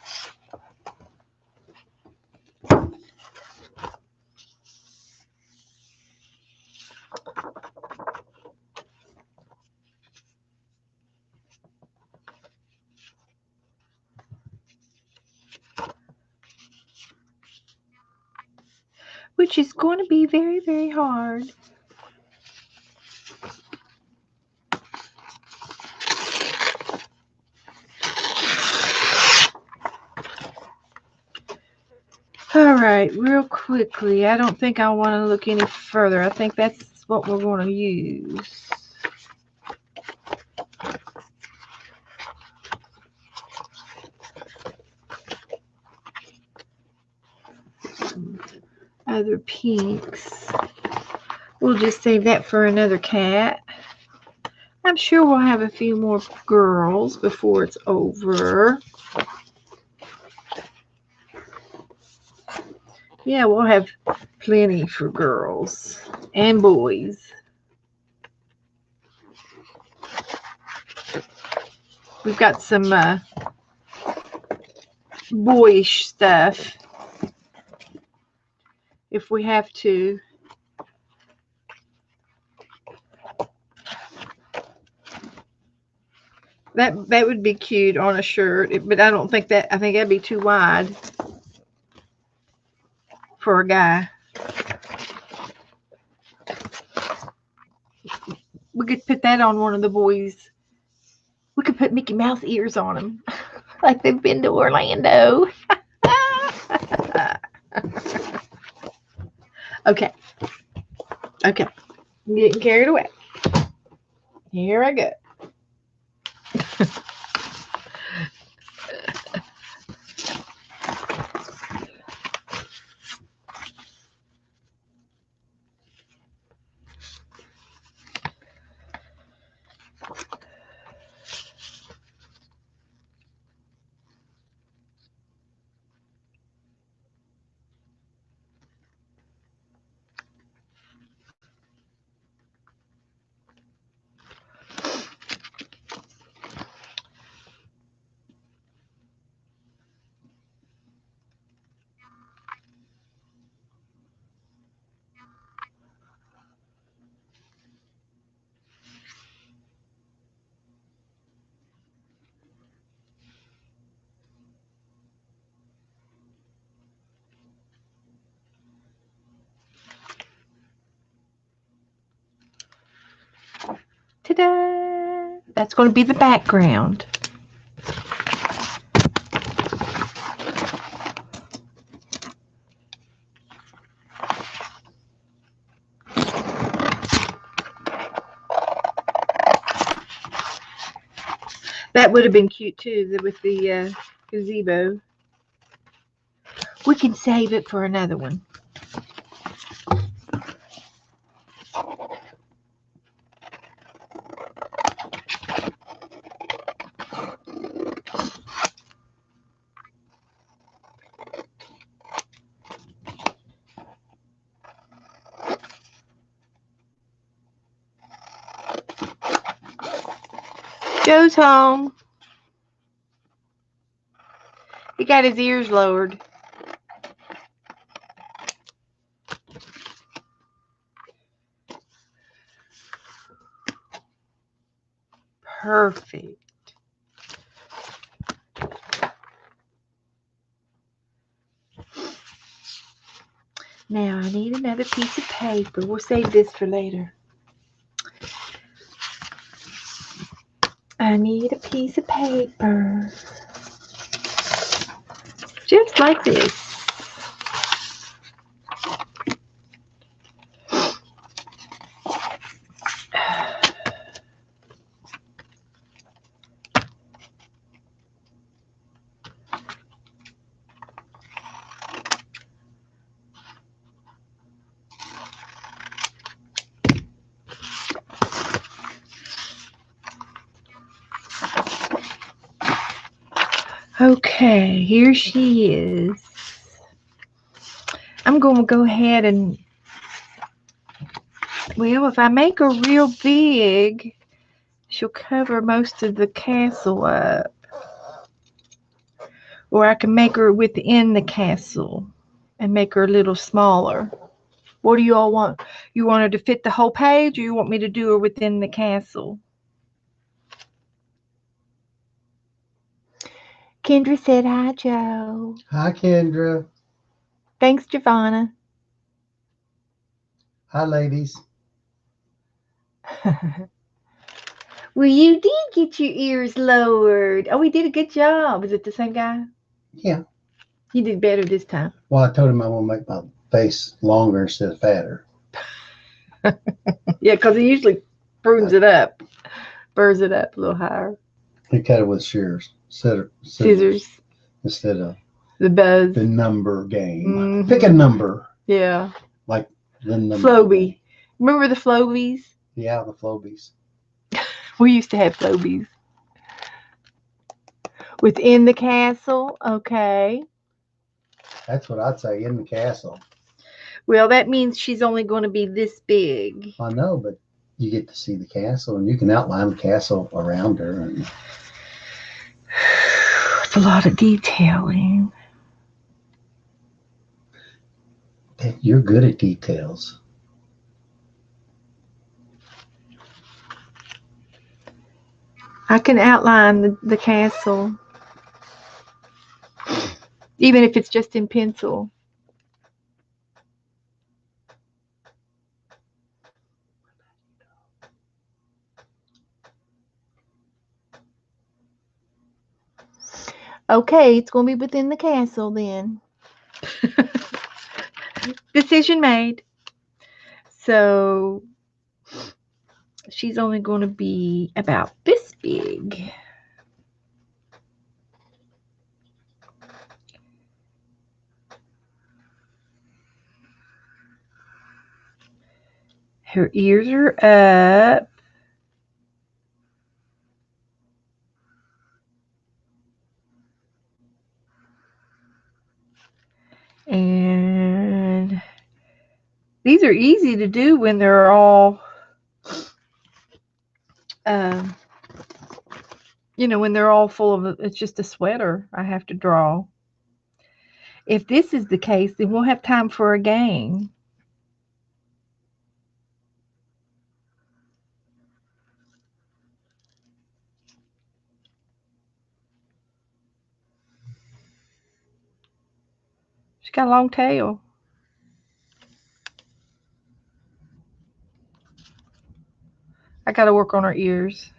Which is going to be very, very hard. All right, real quickly, I don't think I want to look any further. I think that's what we're going to use. Other pinks. We'll just save that for another cat. I'm sure we'll have a few more girls before it's over. Yeah, we'll have plenty for girls and boys. We've got some boyish stuff if we have to. That would be cute on a shirt, but I don't think that, I think that'd be too wide for a guy. We could put that on one of the boys. We could put Mickey Mouse ears on them, like they've been to Orlando. Okay. I'm getting carried away. Here I go. That's going to be the background. That would have been cute too, with the gazebo. We can save it for another one. Joe's home. He got his ears lowered. Perfect. Now I need another piece of paper. We'll save this for later. I need a piece of paper. Just like this. Okay, here she is. I'm going to go ahead and, well, if I make her real big, she'll cover most of the castle up. Or I can make her within the castle and make her a little smaller. What do you all want? You want her to fit the whole page, or you want me to do her within the castle? Kendra said hi, Joe. Hi, Kendra. Thanks, Giovanna. Hi, ladies. Well, you did get your ears lowered. Oh, he did a good job. Is it the same guy? Yeah. He did better this time. Well, I told him I want to make my face longer instead of fatter. Yeah, because he usually prunes it up, burrs it up a little higher. He cut it with shears, Scissors. instead of The buzz. the number game. Mm-hmm. Pick a number. Yeah. Like the number. Floby. Remember the Flobies? Yeah, the Flobies. We used to have Flobies. Within the castle? Okay. That's what I'd say, in the castle. Well, that means she's only going to be this big. I know, but you get to see the castle, and you can outline the castle around her. And It's a lot of detailing. you're good at details. I can outline the castle, even if it's just in pencil. Okay, it's going to be within the castle then. Decision made. So she's only going to be about this big. Her ears are up. And these are easy to do when they're all, when they're all full of, it's just a sweater I have to draw. If this is the case, then we'll have time for a game. She's got a long tail. I got to work on her ears.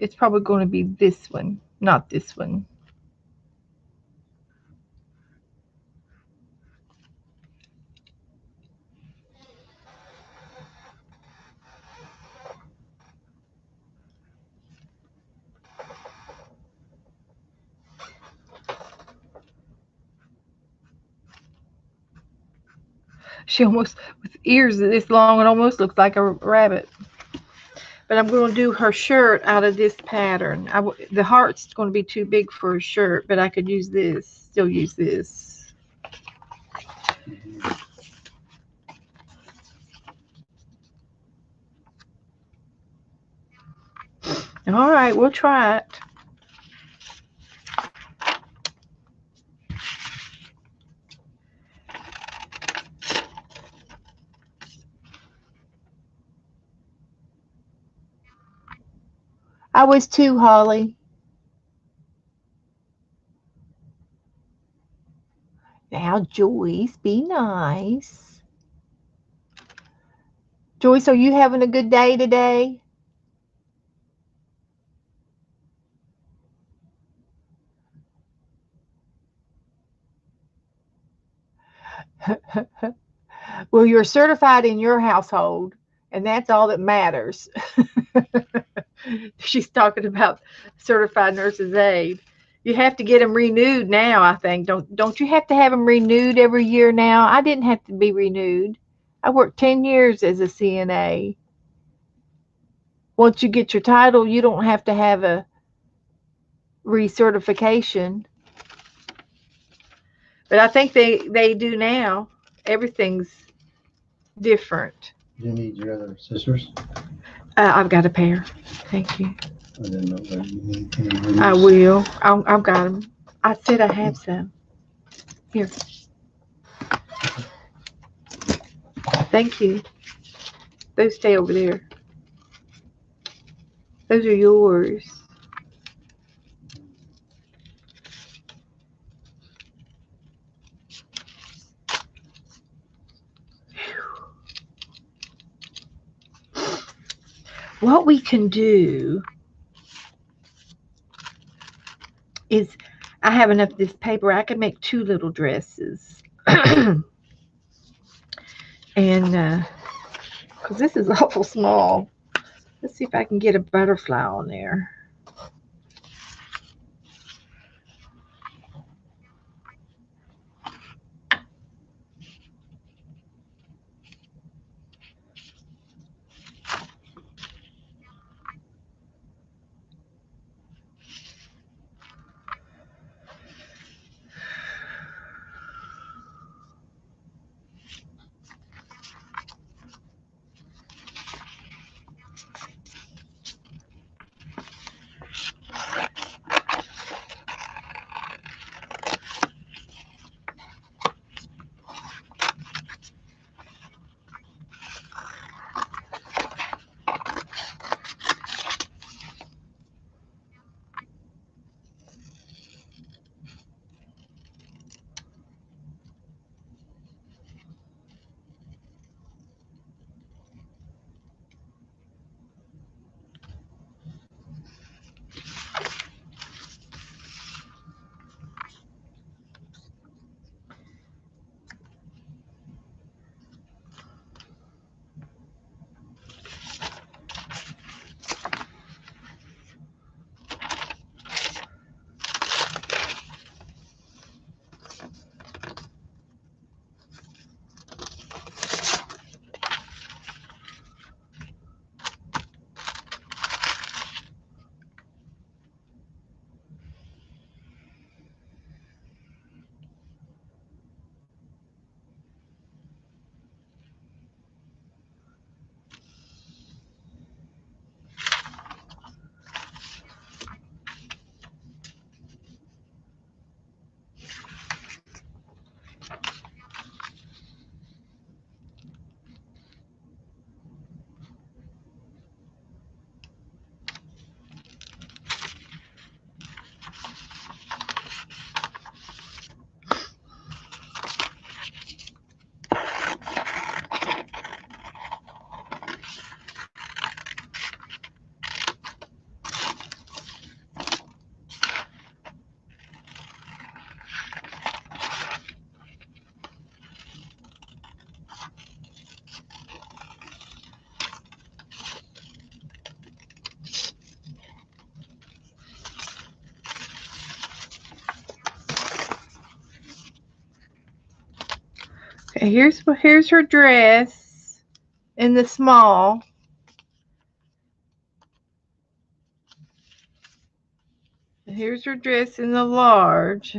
It's probably going to be this one, not this one. She almost, with ears this long, it almost looks like a rabbit. But I'm going to do her shirt out of this pattern. The heart's going to be too big for a shirt, but I could use this, still use this. All right, we'll try it. I was too, Holly. Now, Joyce, be nice. Joyce, are you having a good day today? Well, you're certified in your household, and that's all that matters. She's talking about certified nurse's aide. You have to get them renewed now, I think. Don't you have to have them renewed every year now? I didn't have to be renewed. I worked 10 years as a CNA. Once you get your title, you don't have to have a recertification. But I think they do now. Everything's different. Do you need your other scissors? I've got a pair. Thank you. I didn't know whether you need any. I will. I've got them. I said I have some. Here. Thank you. Those stay over there. Those are yours. What we can do is, I have enough of this paper. I can make 2 little dresses. And because this is awful small. Let's see if I can get a butterfly on there. Okay, here's her dress in the small. Here's her dress in the large.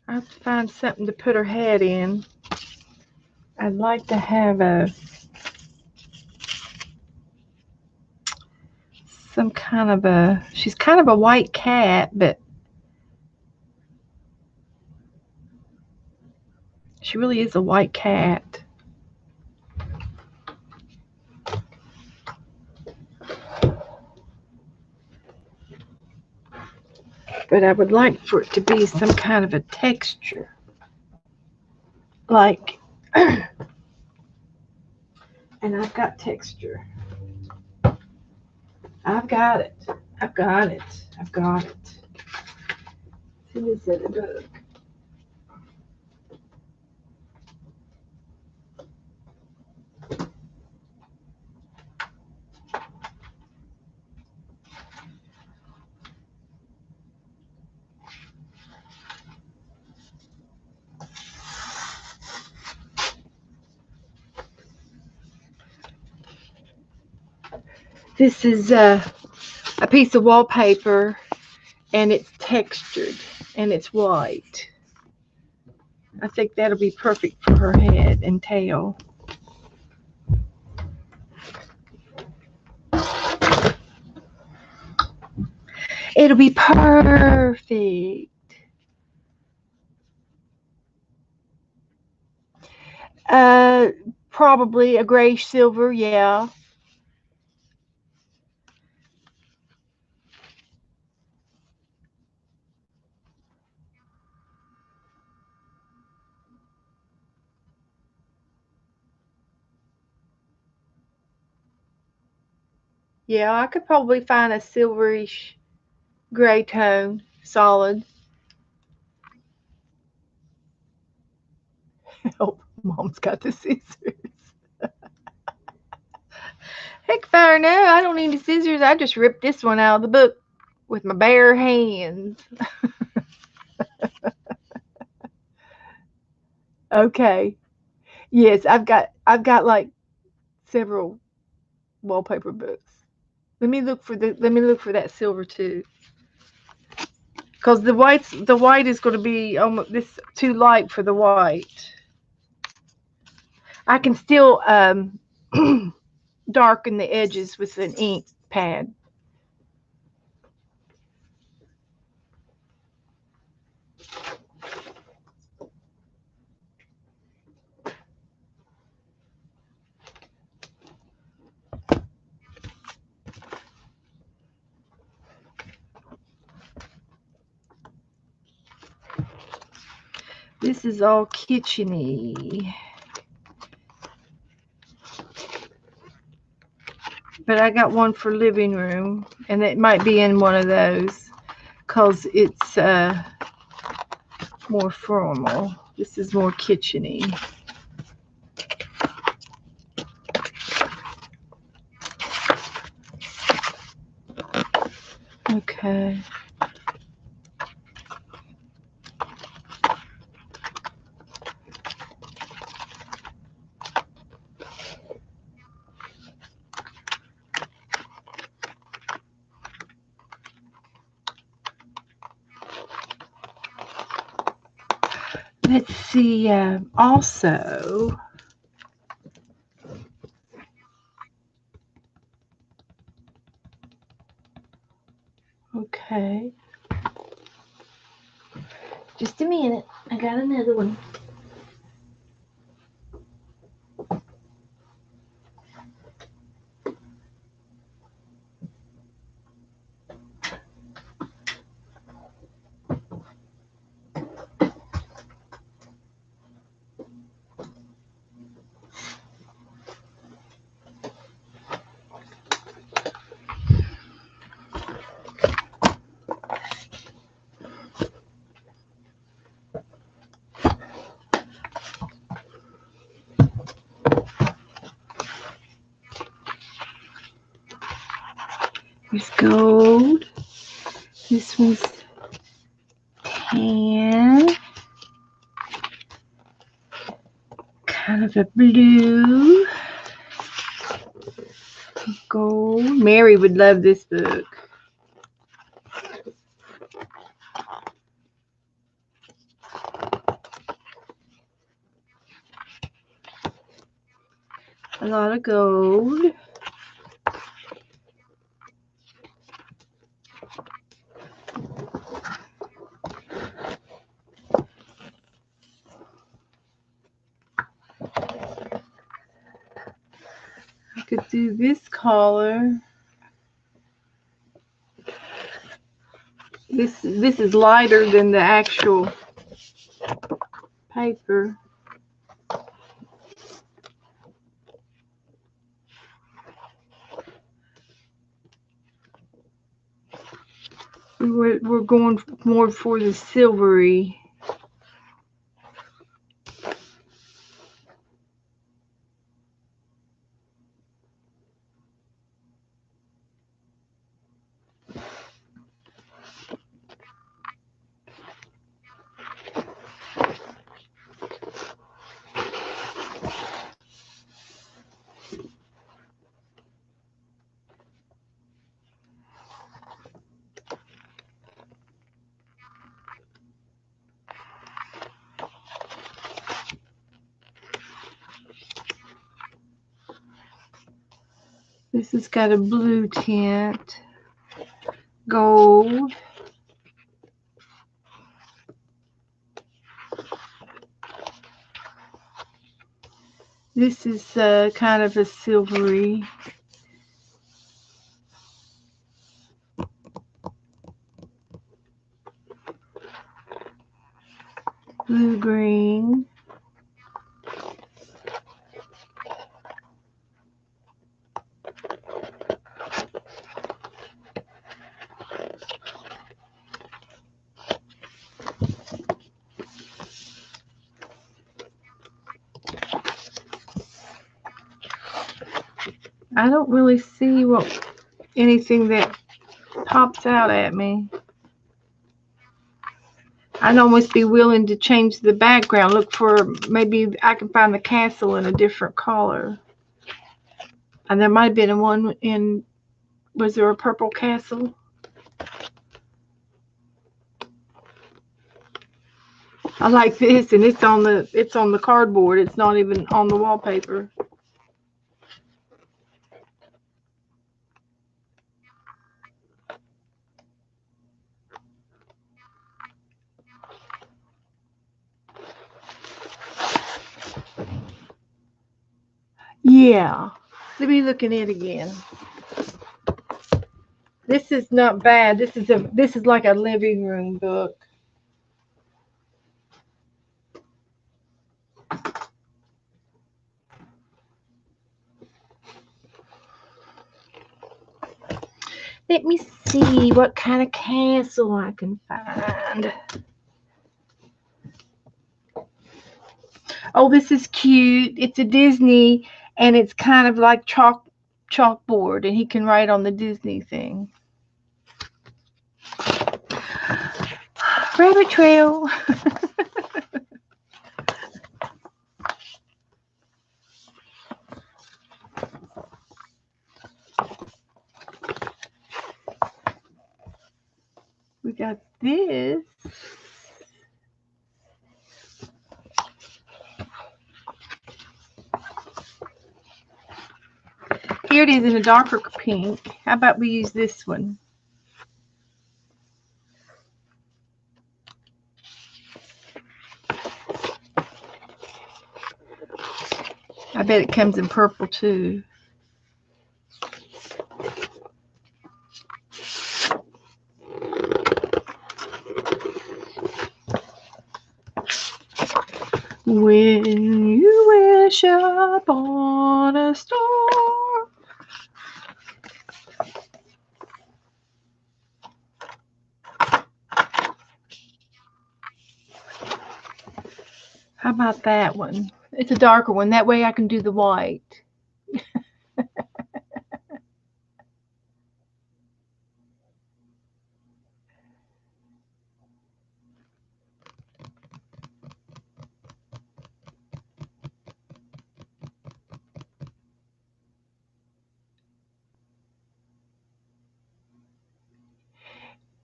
I have to find something to put her head in. I'd like to have some kind of she's kind of a white cat, but she really is a white cat. But I would like for it to be some kind of a texture. Like, and I've got texture. I've got it. I've got it. I've got it. See this in the book. This is a piece of wallpaper, and it's textured, and it's white. I think that'll be perfect for her head and tail. It'll be perfect. Uh, Probably a grayish silver, yeah. Yeah, I could probably find a silverish gray tone, solid. Oh, Mom's got the scissors. Heck, fire no, I don't need the scissors. I just ripped this one out of the book with my bare hands. Okay. Yes, I've got like several wallpaper books. Let me look for that silver too. Because the white is going to be almost this too light for the white. I can still darken the edges with an ink pad. This is all kitcheny. But I got one for living room, and it might be in one of those because it's more formal. This is more kitcheny. Okay. Let's see. Also, okay. Just a minute. I got another one. Here's gold. This one's tan. kind of a blue, gold. Mary would love this book. A lot of gold. I could do this color. This is lighter than the actual paper. We're going more for the silvery. This has got a blue tint. Gold. This is kind of a silvery. Blue-green. I don't really see anything that pops out at me. I'd almost be willing to change the background. Look for, maybe I can find the castle in a different color. And there might have been one in, was there a purple castle? I like this, and it's on the cardboard. It's not even on the wallpaper. Yeah. Let me look at it again. This is not bad. This is like a living room book. Let me see what kind of castle I can find. Oh, this is cute. It's a Disney, and it's kind of like chalkboard, and he can write on the Disney thing. Rabbit trail. We got this. Here it is in a darker pink. How about we use this one? I bet it comes in purple too. When you wish upon a star. How about that one? It's a darker one. That way I can do the white.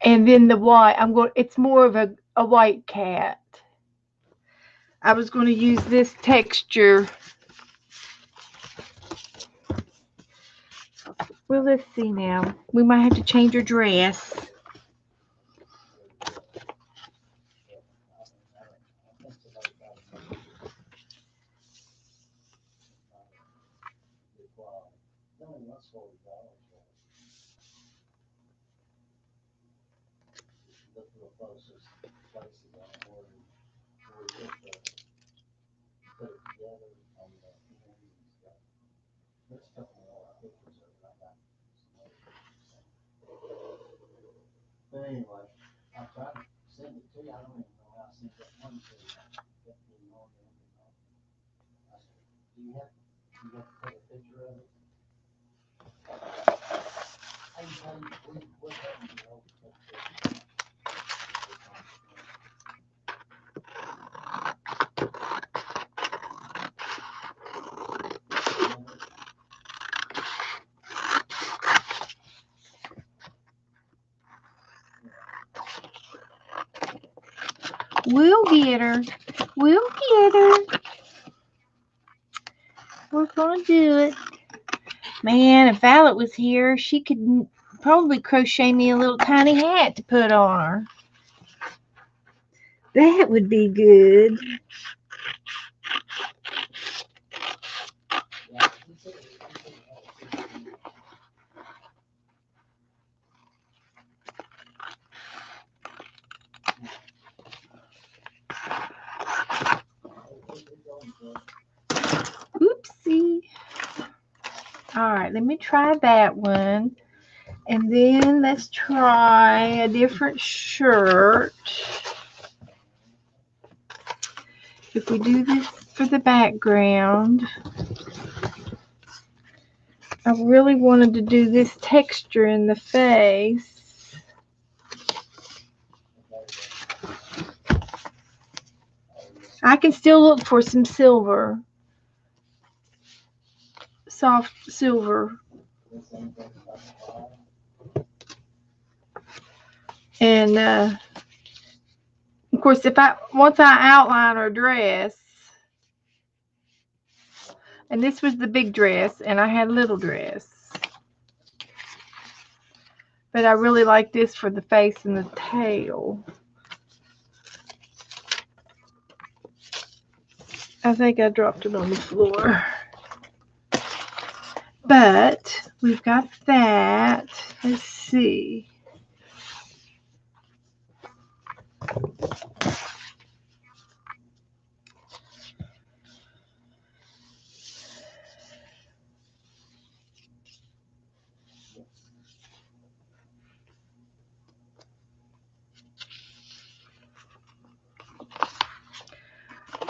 And then the white, it's more of a white cat. I was going to use this texture. Well, let's see now. We might have to change her dress. We'll get her. We'll get her. We're going to do it. Man, if Violet was here, she could probably crochet me a little tiny hat to put on her. That would be good. Oopsie. All right, let me try that one. And then let's try a different shirt. If we do this for the background, I really wanted to do this texture in the face. I can still look for some silver. Soft silver. And of course, once I outline her dress, and this was the big dress, and I had a little dress, but I really like this for the face and the tail. I think I dropped it on the floor. But we've got that. Let's see.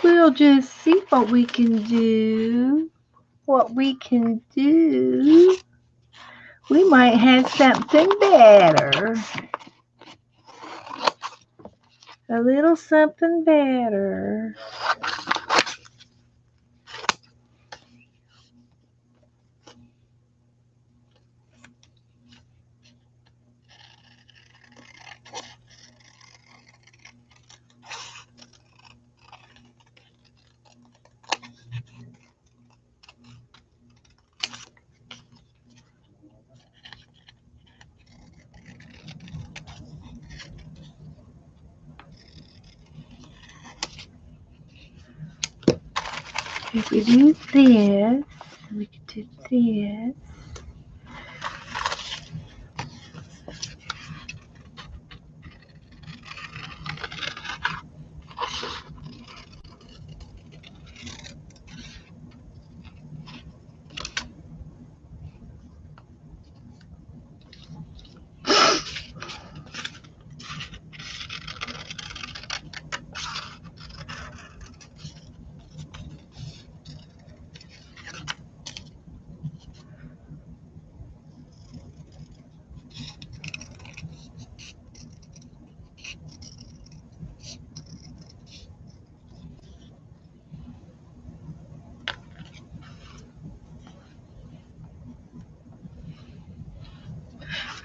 We'll just see what we can do. What we can do. We might have something better. A little something better. If we do this, we can do this.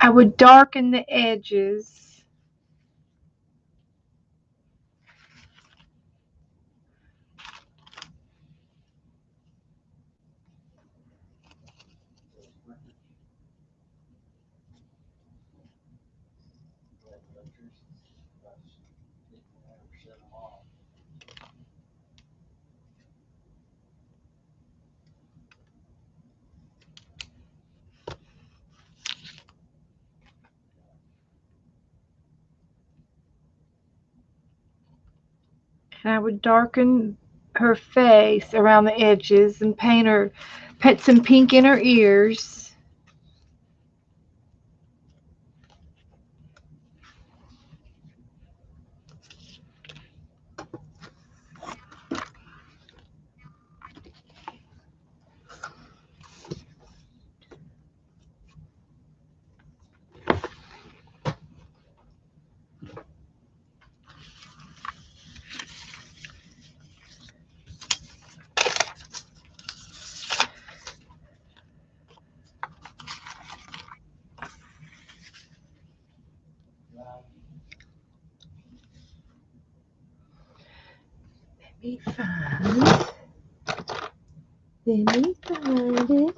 I would darken the edges. And I would darken her face around the edges and put some pink in her ears. Let me find it.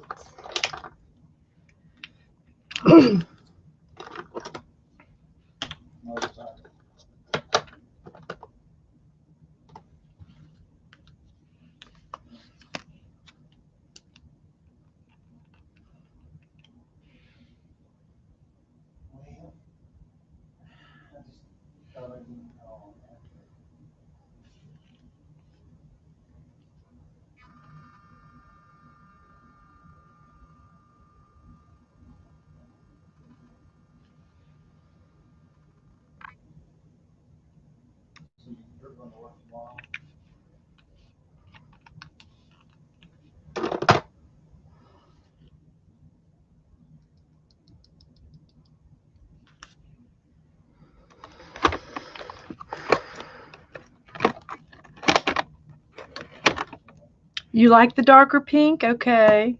You like the darker pink? Okay.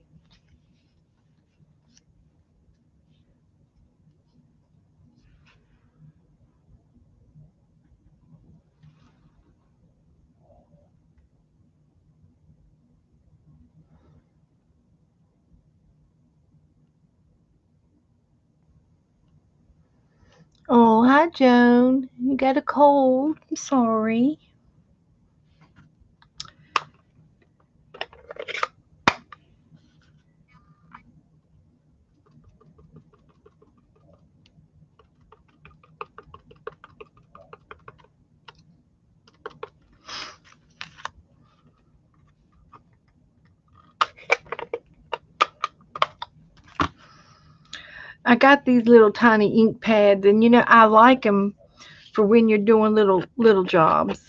Oh, hi, Joan. You got a cold. I'm sorry. I got these little tiny ink pads, and I like them for when you're doing little jobs.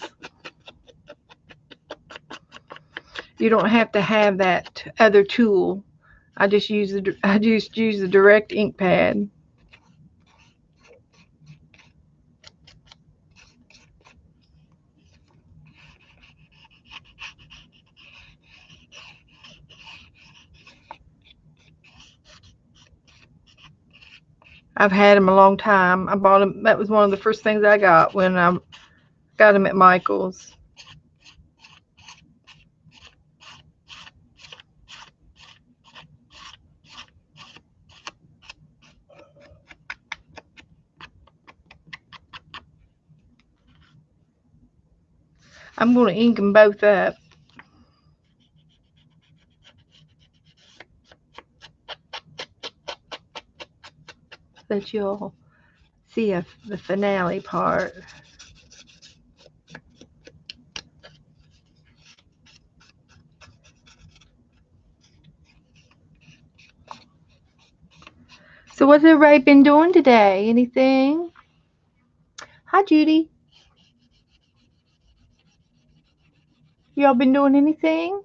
You don't have to have that other tool. I just use the direct ink pad. I've had them a long time. I bought them. That was one of the first things I got when I got them at Michael's. I'm going to ink them both up so that you'll see the finale part. So what's everybody been doing today? Anything? Hi, Judy. Y'all been doing anything?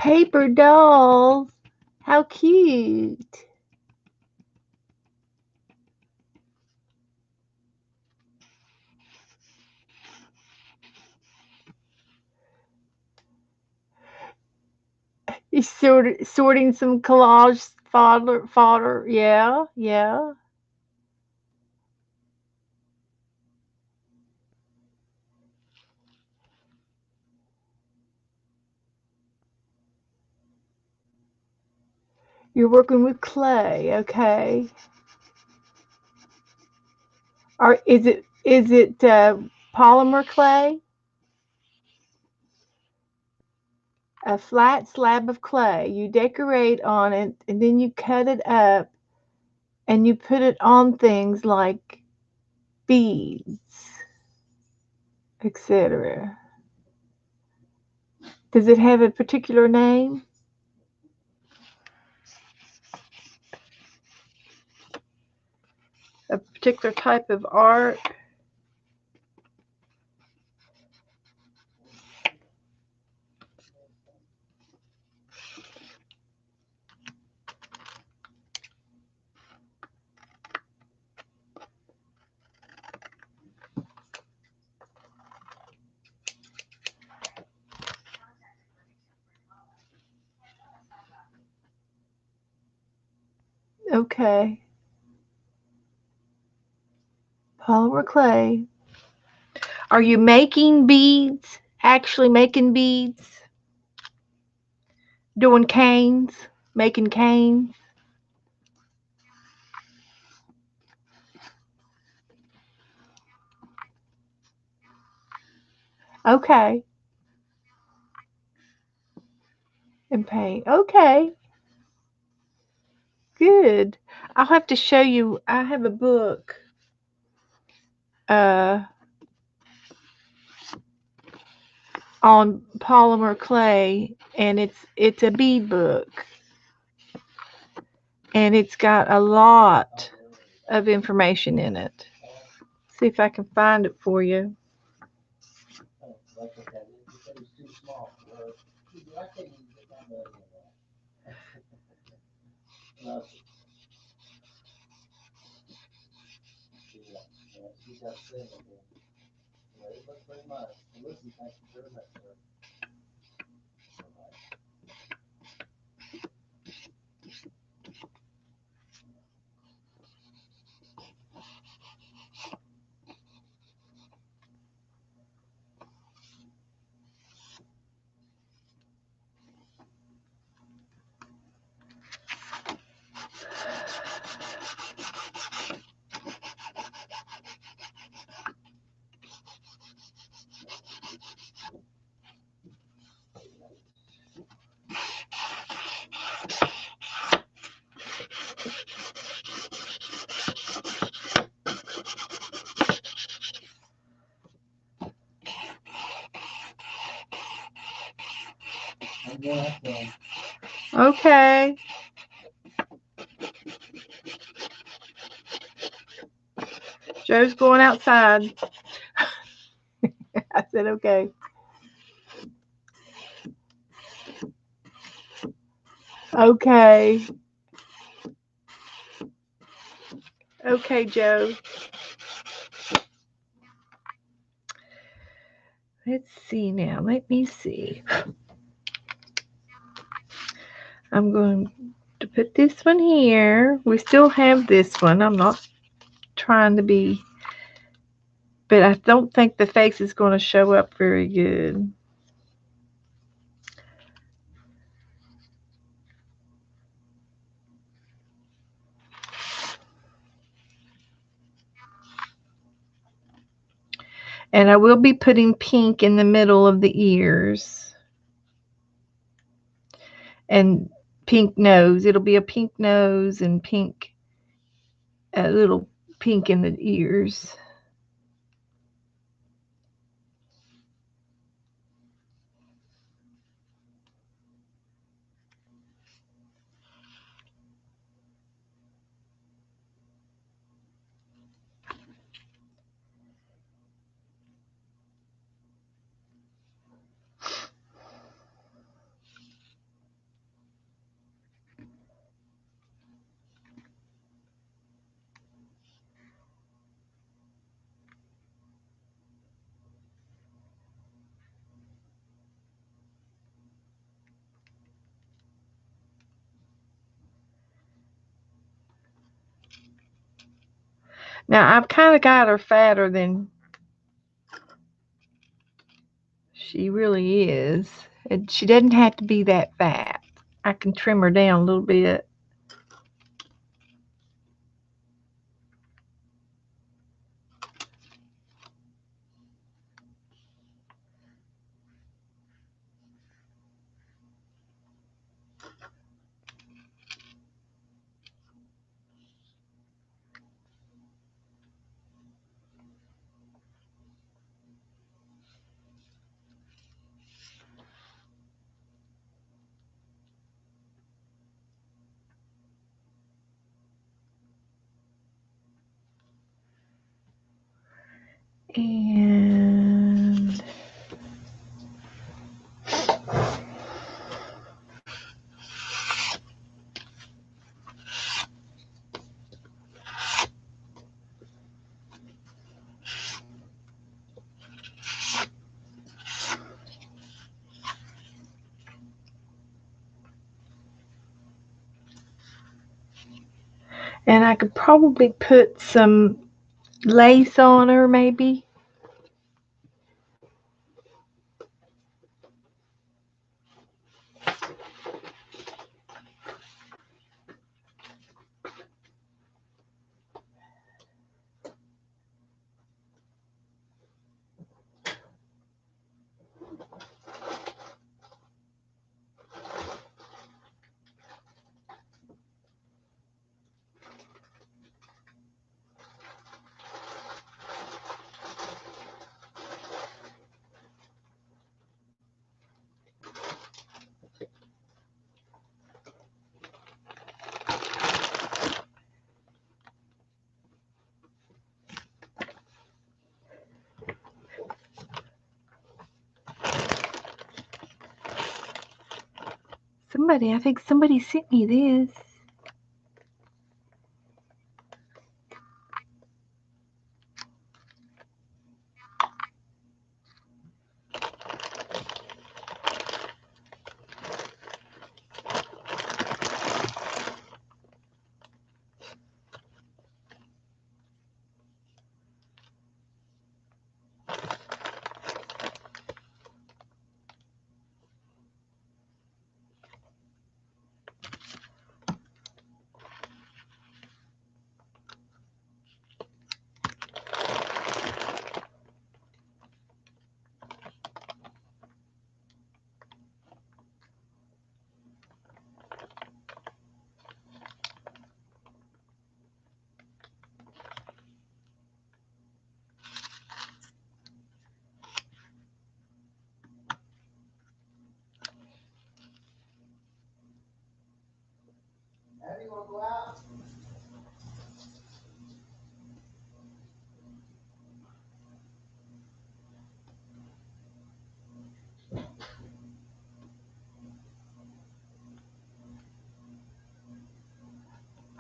paper dolls. How cute. You sorting some collage fodder. Yeah, yeah. You're working with clay, okay. Or is it polymer clay? A flat slab of clay. You decorate on it and then you cut it up and you put it on things like beads, etc. Does it have a particular name? A particular type of art? Okay. Polymer clay. Are you making beads? Actually making beads? Doing canes? Making canes? Okay. And paint. Okay. Good. I'll have to show you. I have a book uh, on polymer clay, and it's a bead book, and it's got a lot of information in it. See if I can find it for you. Okay. Joe's going outside. I said okay. Okay. Okay, Joe. Let's see now. Let me see. I'm going to put this one here. We still have this one. I'm not trying to be, but I don't think the face is going to show up very good. And I will be putting pink in the middle of the ears. And pink nose. It'll be a pink nose and pink, a little pink in the ears. Now, I've kind of got her fatter than she really is. She doesn't have to be that fat. I can trim her down a little bit. And I could probably put some lace on her, maybe. I think somebody sent me this.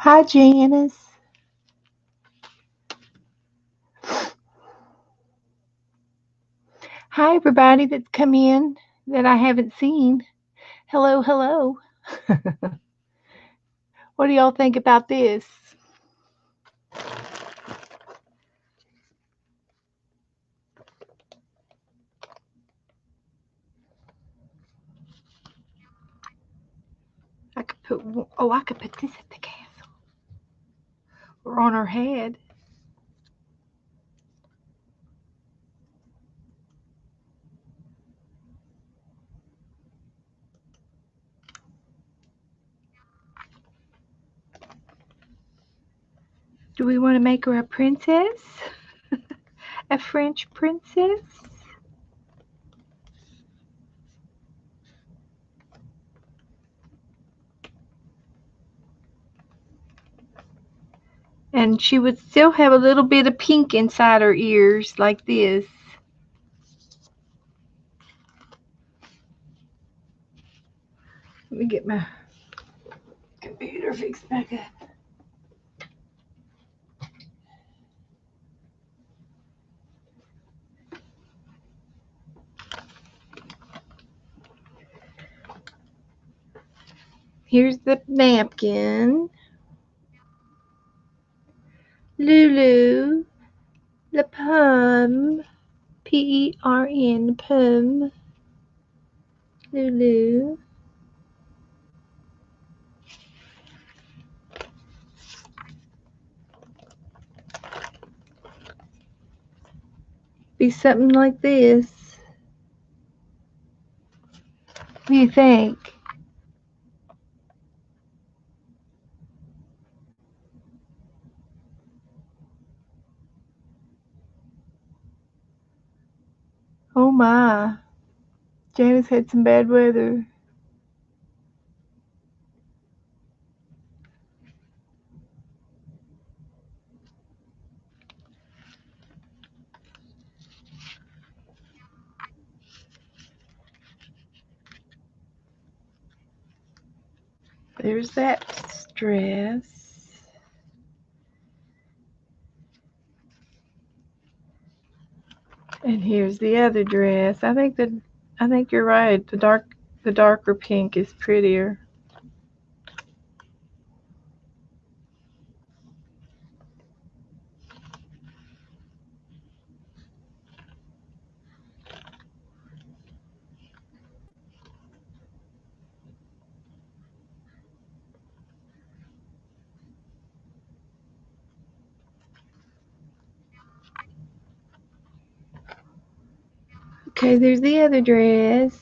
Hi, Janice. Hi, everybody that's come in that I haven't seen. Hello, hello. What do y'all think about this? I could put this at the castle or on her head. Do we want to make her a princess? A French princess? And she would still have a little bit of pink inside her ears, like this. Let me get my computer fixed back up. Here's the napkin. Lulu, la pomme, P-E-R-N, pomme, Lulu. Be something like this. What do you think? Oh my. Janice had some bad weather. There's that dress. And here's the other dress. I think you're right. The darker pink is prettier. Okay, there's the other dress.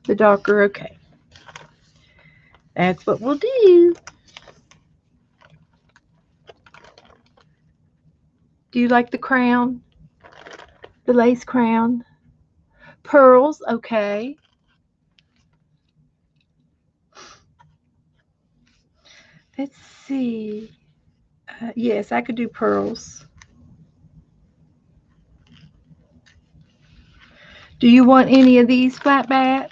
The darker, okay. That's what we'll do. Do you like the crown? The lace crown? Pearls, okay. Let's see. Yes, I could do pearls. Do you want any of these flat back?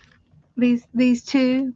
These two?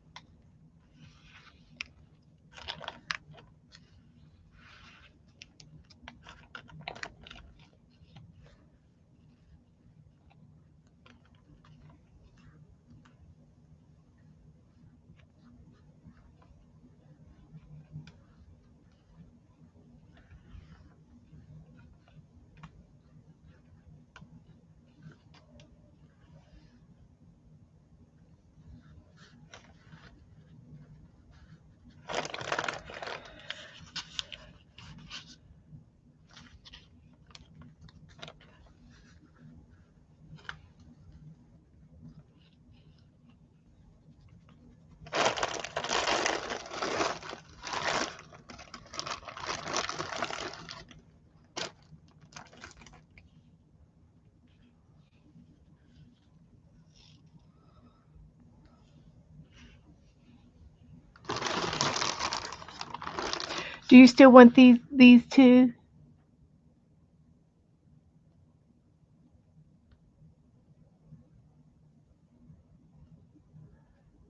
Do you still want these two?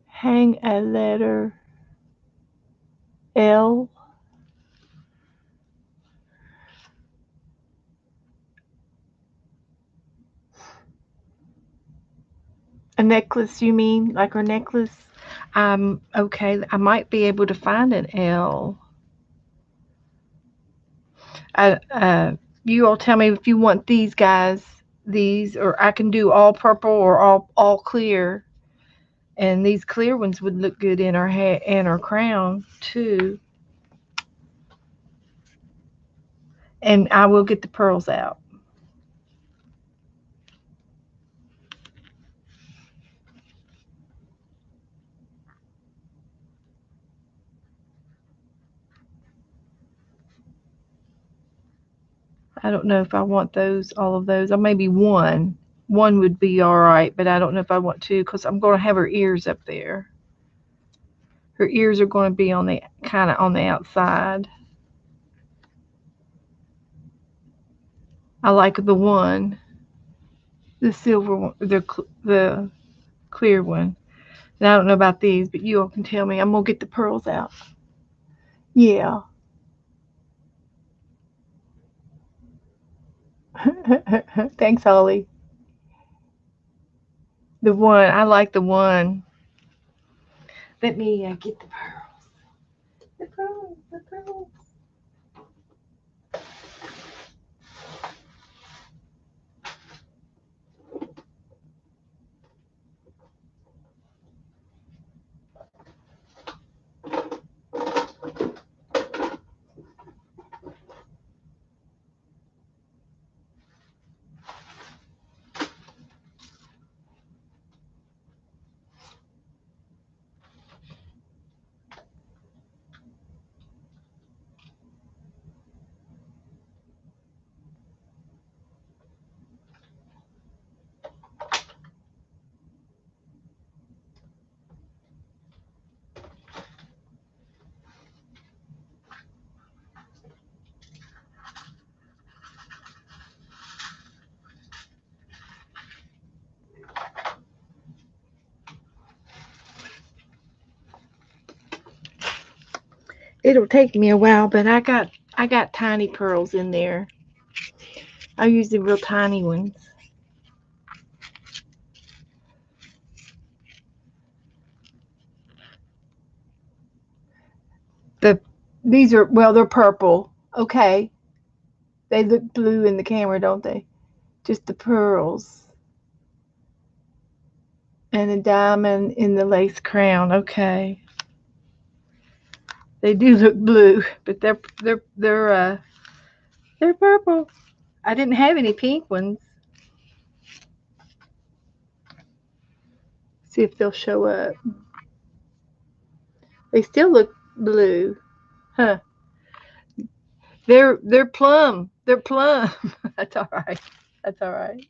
Hang a letter L. A necklace, you mean? Like her necklace? Okay, I might be able to find an L. You all tell me if you want these guys, these, or I can do all purple or all clear. And these clear ones would look good in her hair and her crown too. And I will get the pearls out. I don't know if I want those, all of those. Or maybe one. One would be all right, but I don't know if I want two because I'm going to have her ears up there. Her ears are going to be on the kind of on the outside. I like the one, the silver one, the clear one. And I don't know about these, but you all can tell me. I'm gonna get the pearls out. Yeah. Thanks, Holly. The one. I like the one. Let me get the pearls. The pearls. The pearls. It'll take me a while, but I got tiny pearls in there. I use the real tiny ones. The these are well, they're purple. Okay, they look blue in the camera, don't they? Just the pearls and a diamond in the lace crown. Okay, they do look blue, but they're purple. I didn't have any pink ones. See if they'll show up. They still look blue, huh? They're plum. They're plum. That's all right. That's all right.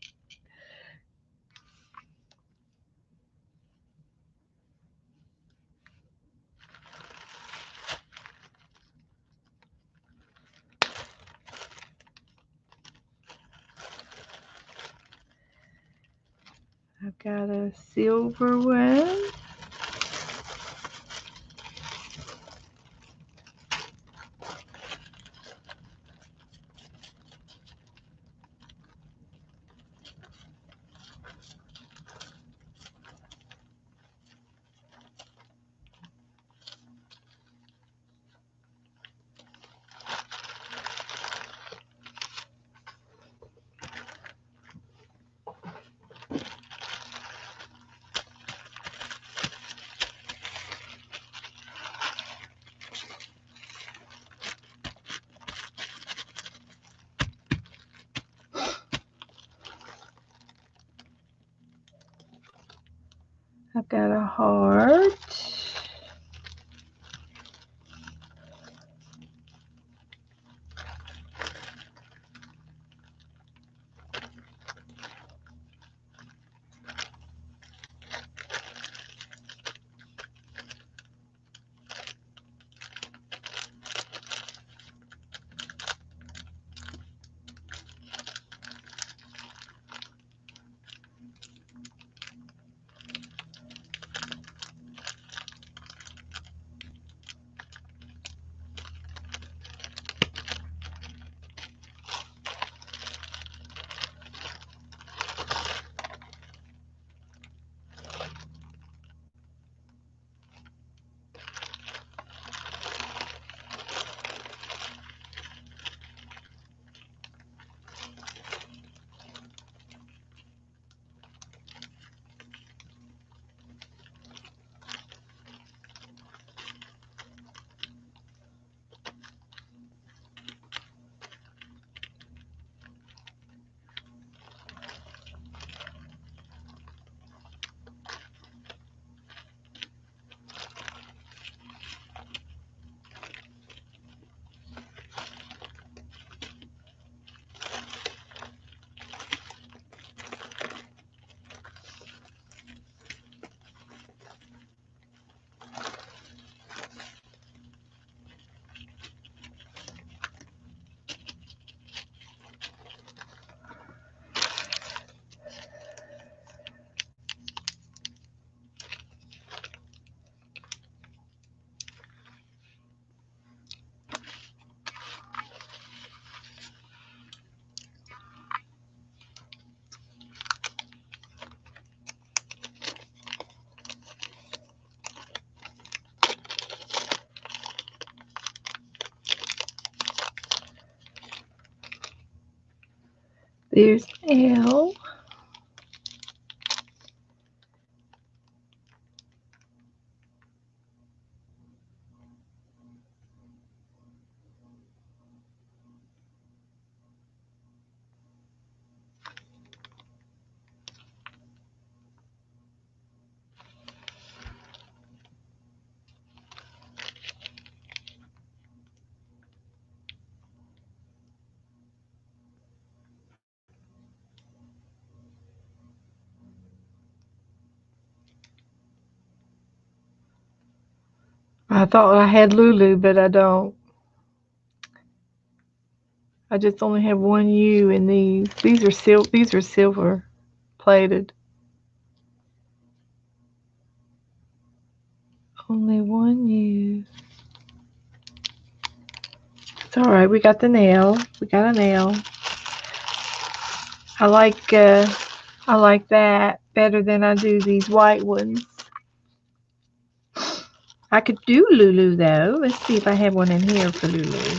I've got a silver one. I've got a heart. There's L. I thought I had Lulu, but I don't. I just only have one U in these. These are silver plated. Only one U. It's all right. We got the nail. We got a nail. I like that better than I do these white ones. I could do Lulu though. Let's see if I have one in here for Lulu.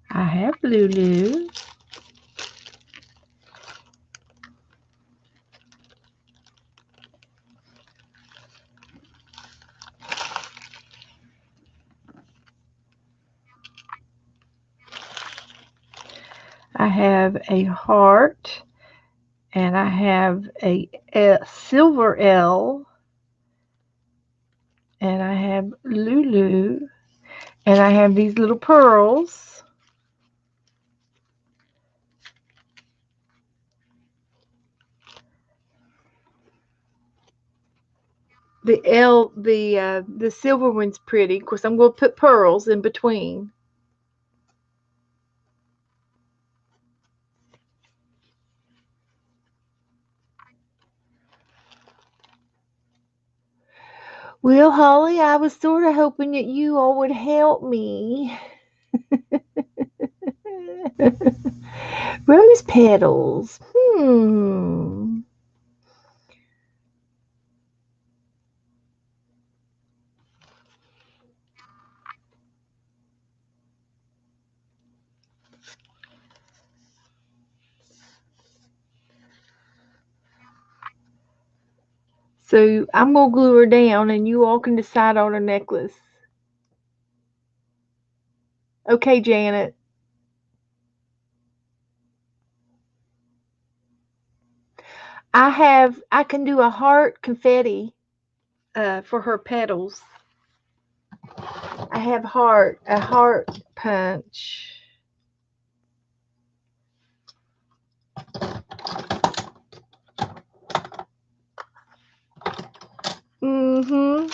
I have Lulu. I have a heart, and I have a silver L, and I have Lulu, and I have these little pearls. The silver one's pretty. Of course, I'm going to put pearls in between. Well, Holly, I was sort of hoping that you all would help me. Rose petals. So I'm going to glue her down and you all can decide on a necklace. Okay, Janet. I can do a heart confetti for her petals. I have a heart punch. Mm-hmm.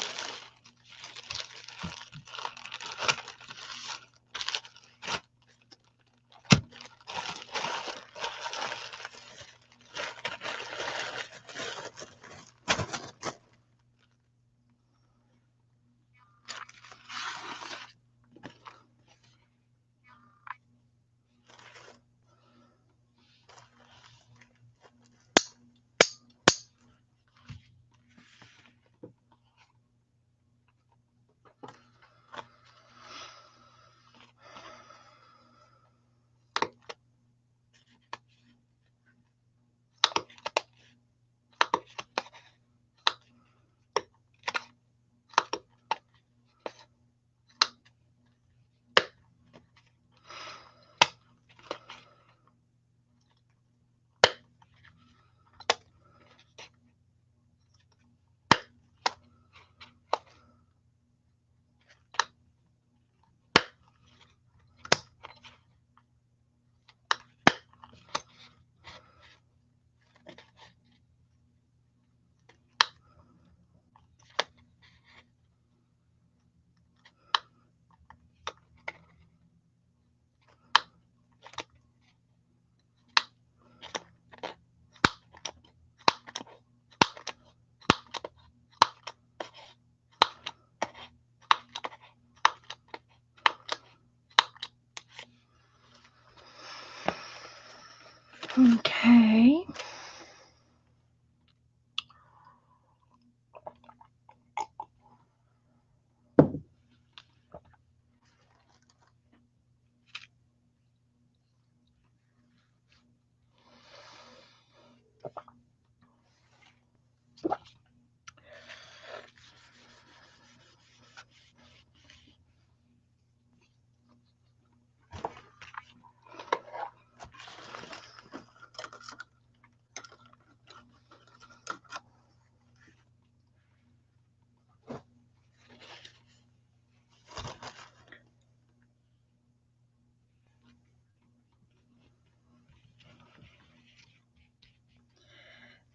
Okay.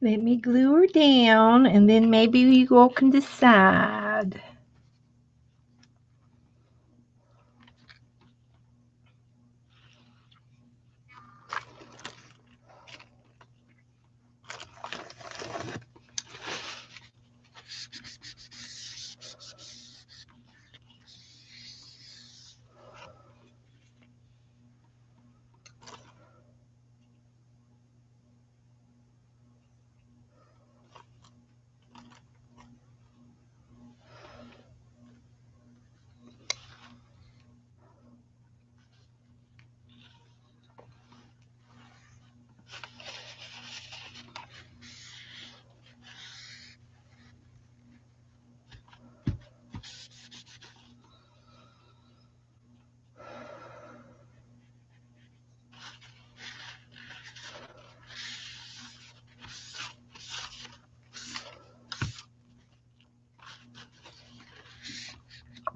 Let me glue her down, and then maybe you all can decide.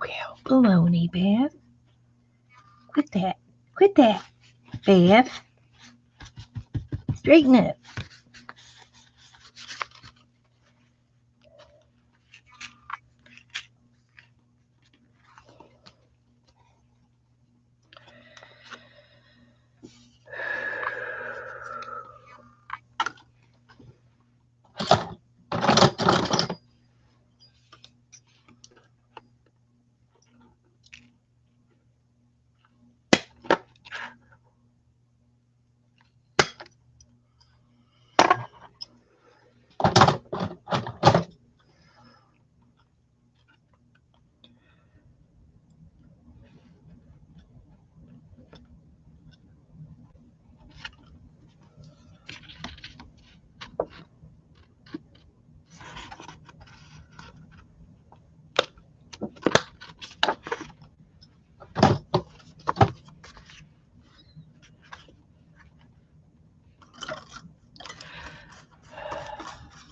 Well, baloney, Beth. Quit that. Quit that, Beth. Straighten up.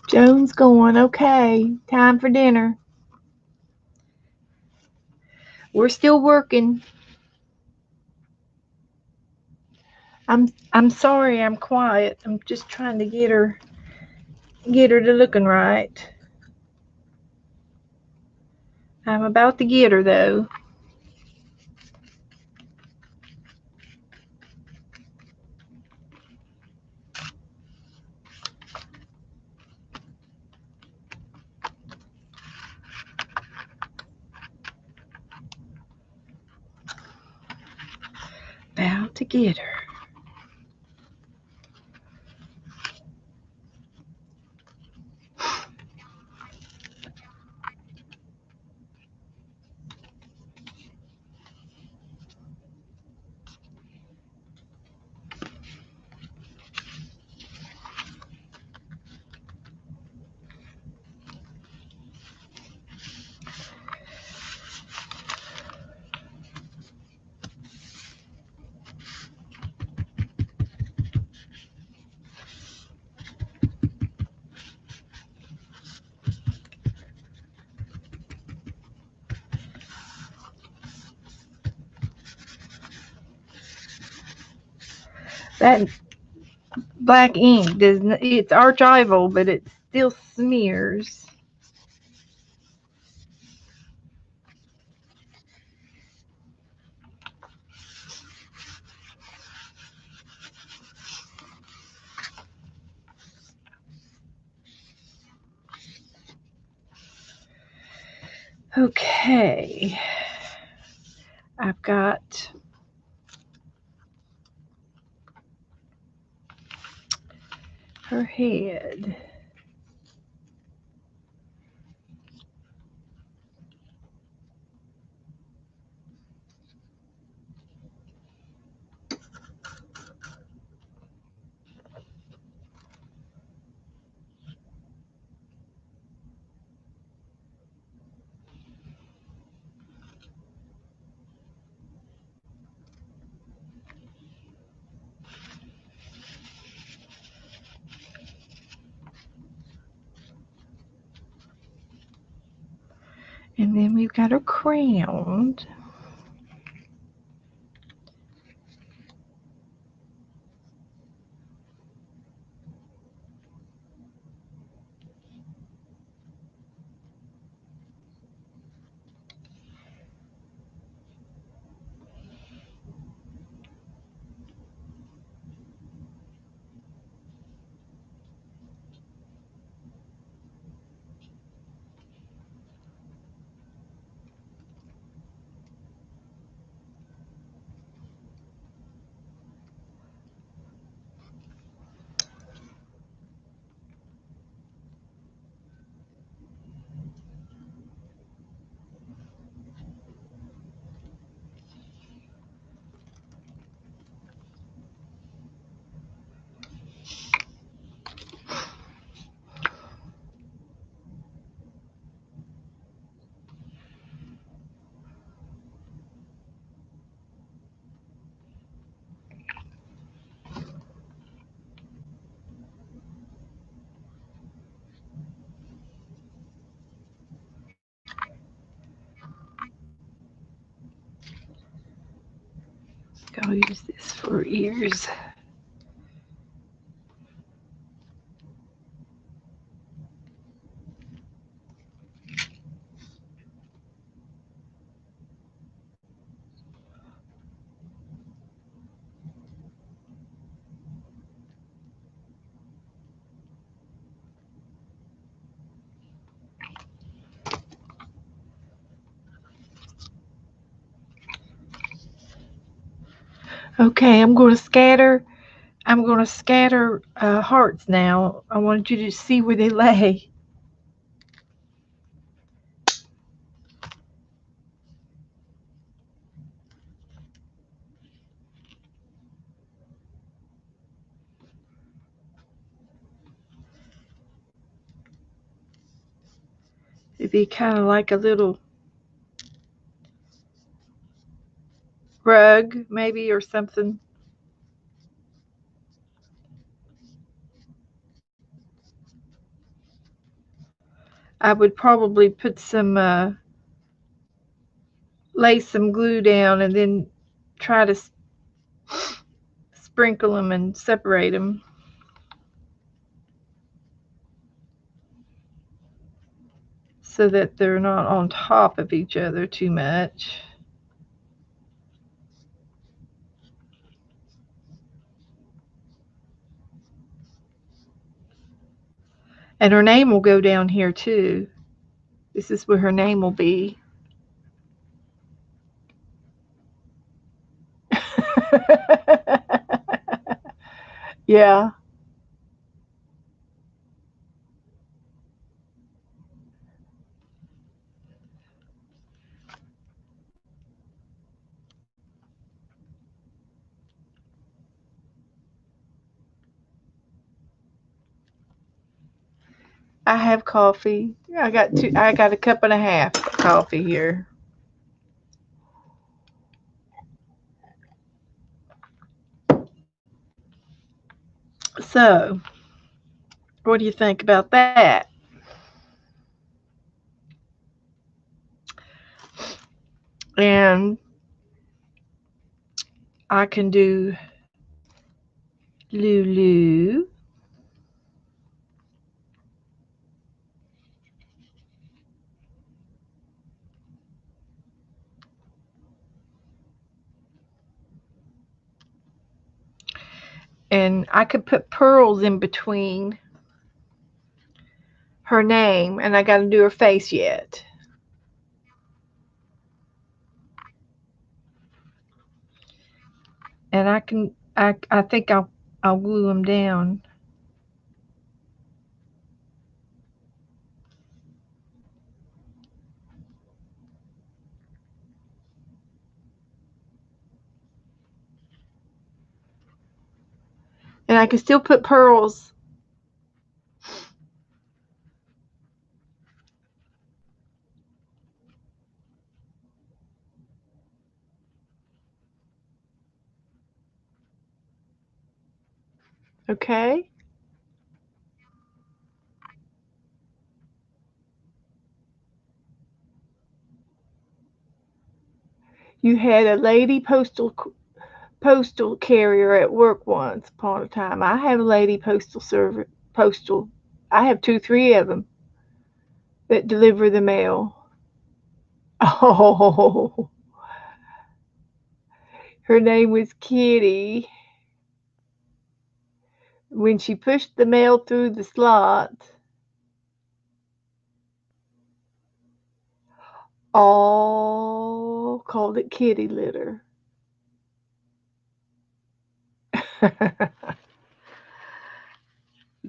Joan's going. Okay, time for dinner. We're still working. I'm sorry I'm quiet. I'm just trying to get her to looking right. I'm about to get her though. About to get her. That black ink doesn't. It's archival, but it still smears. Okay, I've got her head. And then we've got her crowned. I'll use this for ears. Okay, I'm going to scatter hearts now. I want you to see where they lay. It'd be kind of like a little rug, maybe, or something. I would probably put lay some glue down and then try to sprinkle them and separate them so that they're not on top of each other too much. And her name will go down here too. This is where her name will be. Yeah. I have coffee. I got a cup and a half of coffee here. So, what do you think about that? And I can do Lulu. And I could put pearls in between her name, and I got to do her face yet. And I think I'll glue them down. And I can still put pearls. Okay. You had a lady postal carrier at work once upon a time. I have a lady postal. I have two, three of them that deliver the mail. Oh, her name was Kitty. When she pushed the mail through the slot, all called it kitty litter.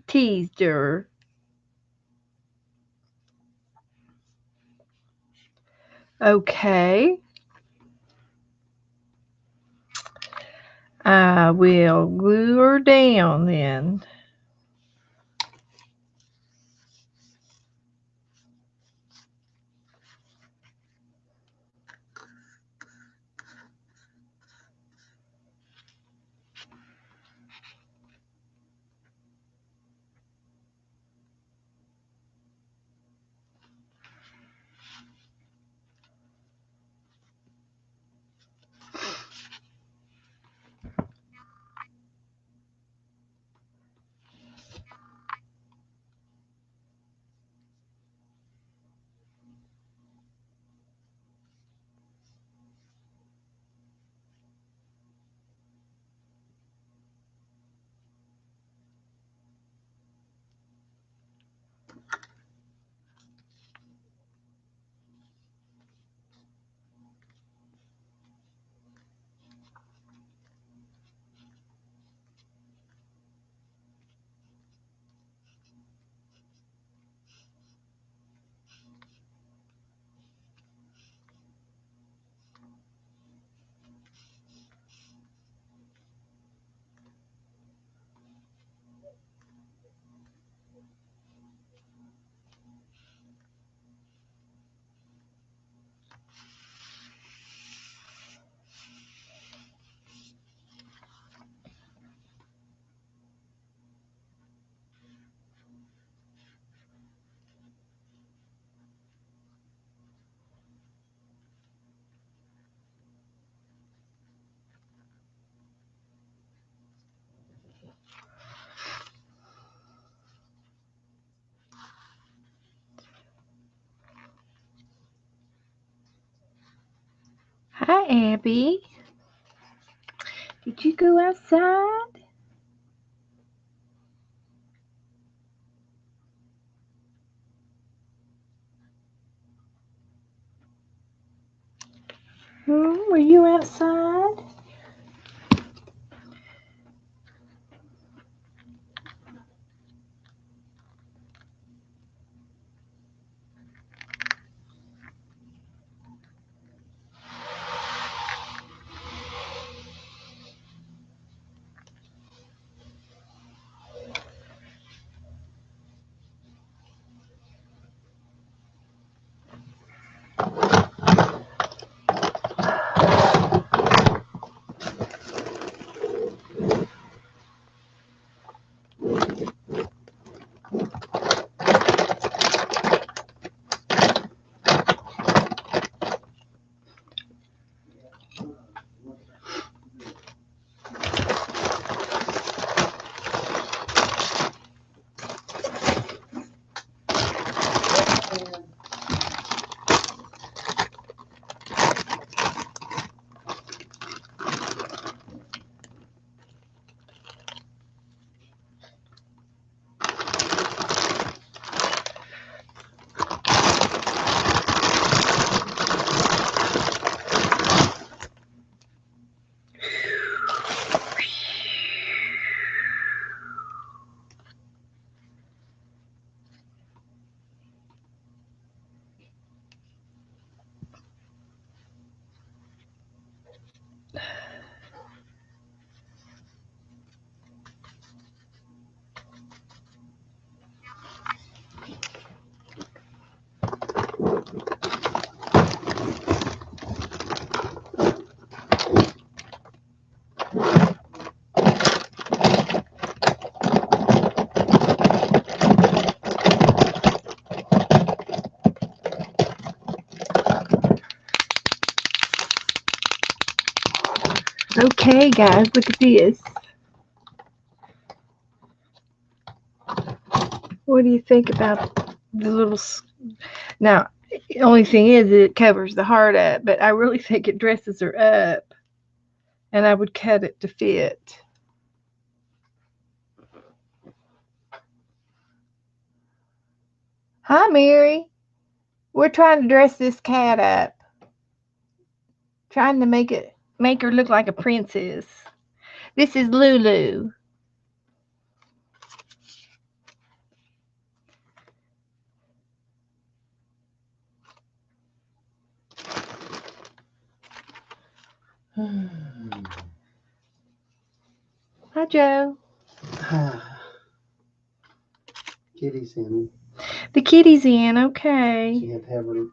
Teased her. Okay. I will glue her down then. Hi, Abby. Did you go outside? Were you outside? Okay, guys, look at this. What do you think about the little? Now, the only thing is it covers the heart up, but I really think it dresses her up, and I would cut it to fit. Hi, Mary. We're trying to dress this cat up, trying to make her look like a princess. This is Lulu. Hi, Joe. Kitty's in. The kitty's in. Okay. She had to have her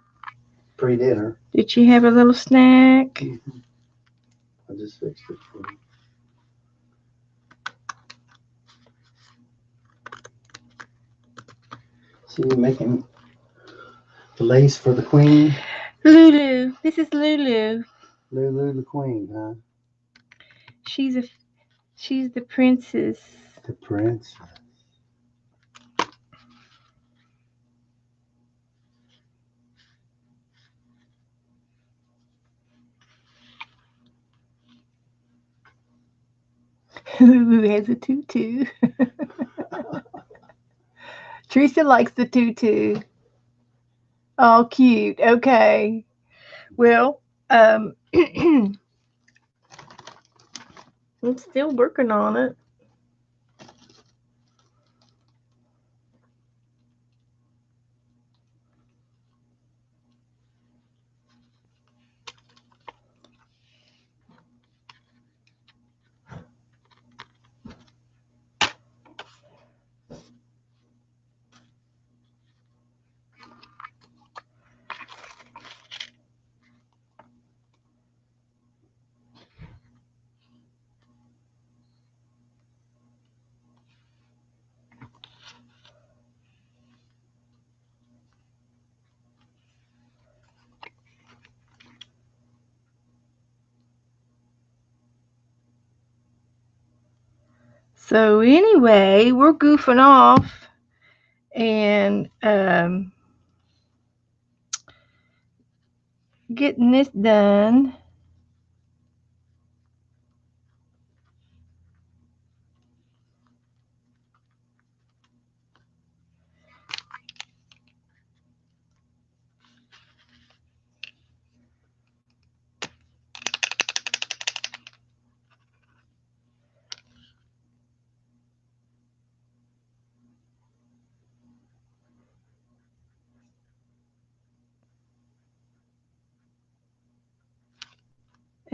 pre-dinner. Did she have a little snack? Mm-hmm. I just fixed it for her. So you're making the lace for the queen? Lulu. This is Lulu. Lulu the queen, huh? She's the princess. The princess. Lulu has a tutu. Teresa likes the tutu. Oh, cute. Okay. Well, I'm still working on it. So anyway, we're goofing off and getting this done.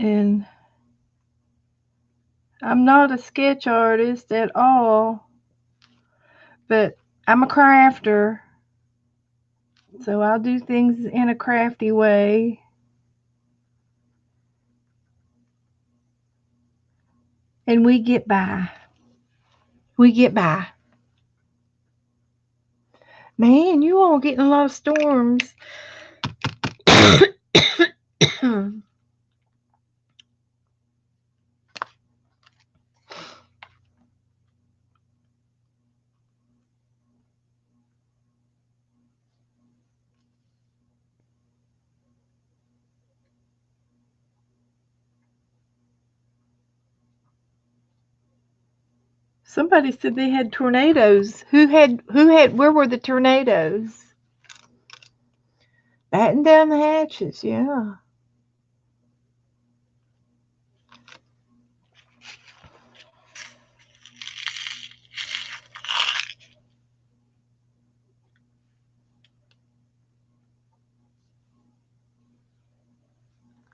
And I'm not a sketch artist at all, but I'm a crafter. So I'll do things in a crafty way. And we get by. We get by. Man, you all getting a lot of storms. Somebody said they had tornadoes. Where were the tornadoes? Batten down the hatches, yeah.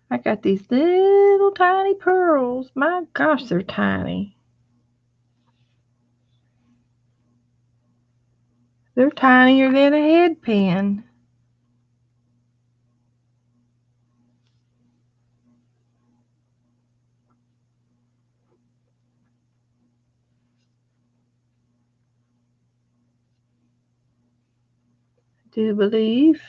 I got these little tiny pearls. My gosh, they're tiny. They're tinier than a head pin. Do you believe?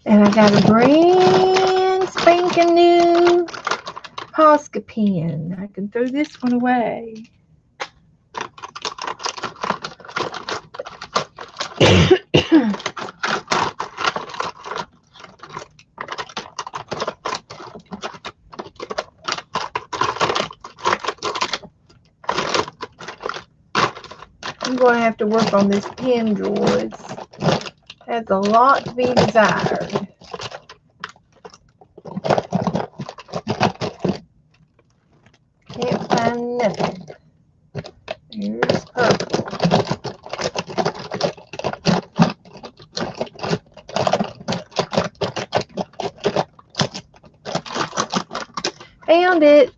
And I got a brand spanking new Posca pen. I can throw this one away. I'm going to have to work on this pen drawer. It has a lot to be desired. Can't find nothing. Here's purple. Found it.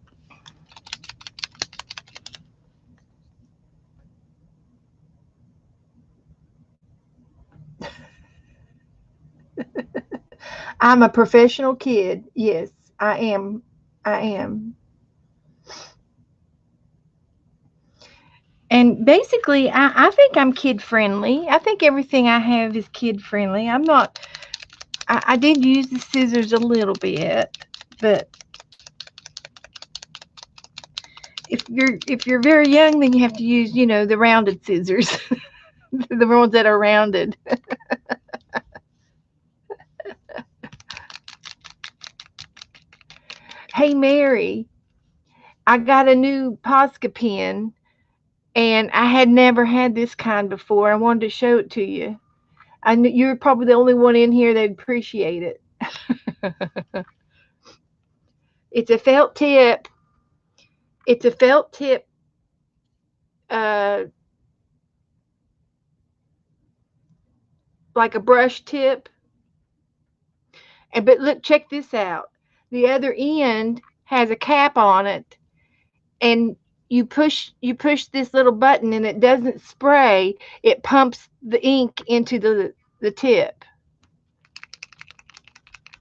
I'm a professional kid. Yes, I am. I am. And basically, I think I'm kid friendly. I think everything I have is kid friendly. I'm not. I did use the scissors a little bit, but if you're very young, then you have to use the rounded scissors, the ones that are rounded. Hey Mary, I got a new Posca pen, and I had never had this kind before. I wanted to show it to you. I knew you're probably the only one in here that'd appreciate it. It's a felt tip. It's a felt tip. Uh, like a brush tip. And but look, check this out. The other end has a cap on it, and you push this little button, and it doesn't spray. It pumps the ink into the tip.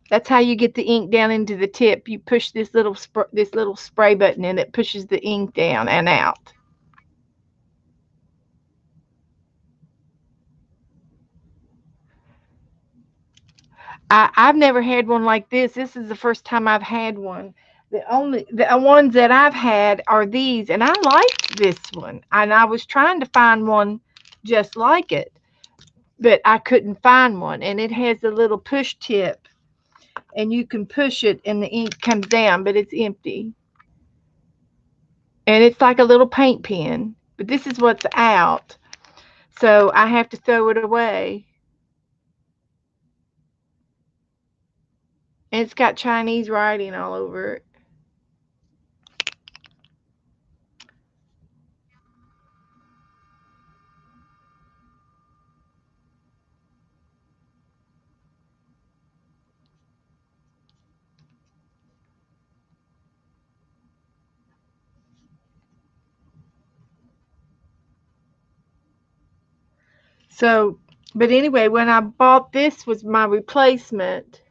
That's how you get the ink down into the tip. You push this little spray button, and it pushes the ink down and out. I've never had one like this. This is the first time I've had one. The ones that I've had are these, and I liked this one. And I was trying to find one just like it, but I couldn't find one. And it has a little push tip. and you can push it and the ink comes down, but it's empty. And it's like a little paint pen. But this is what's out. So I have to throw it away. And it's got Chinese writing all over it. So, but anyway, when I bought this was my replacement,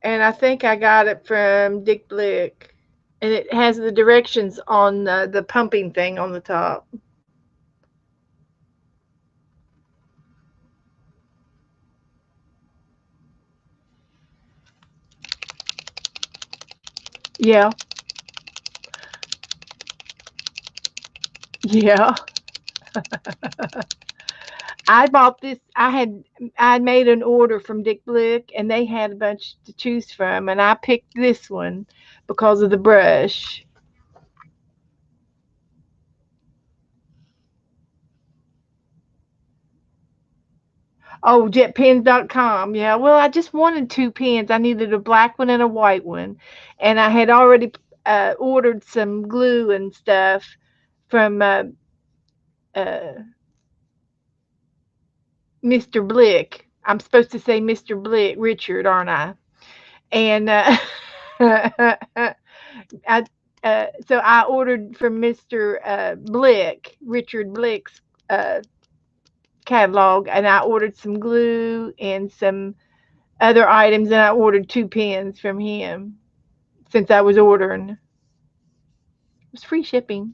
and I think I got it from Dick Blick, and it has the directions on the pumping thing on the top. Yeah, yeah. I bought this. I made an order from Dick Blick, and they had a bunch to choose from, and I picked this one because of the brush. Oh, jetpens.com. Yeah. Well, I just wanted two pens. I needed a black one and a white one, and I had already ordered some glue and stuff from uh, Mr. Blick. I'm supposed to say Mr. Blick, Richard, aren't I? And I, so I ordered from Mr. Blick, Richard Blick's catalog, and I ordered some glue and some other items, and I ordered two pens from him since I was ordering. It was free shipping.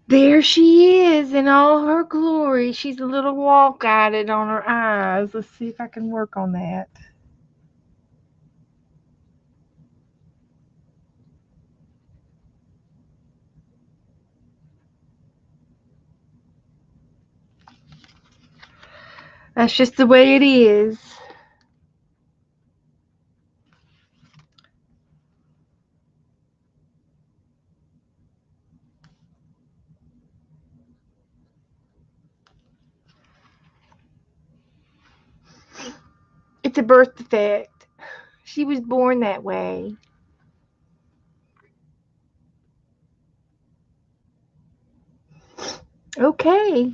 There she is in all her glory. She's a little walk at it on her eyes. Let's see if I can work on that. That's just the way it is. It's a birth defect. She was born that way. Okay.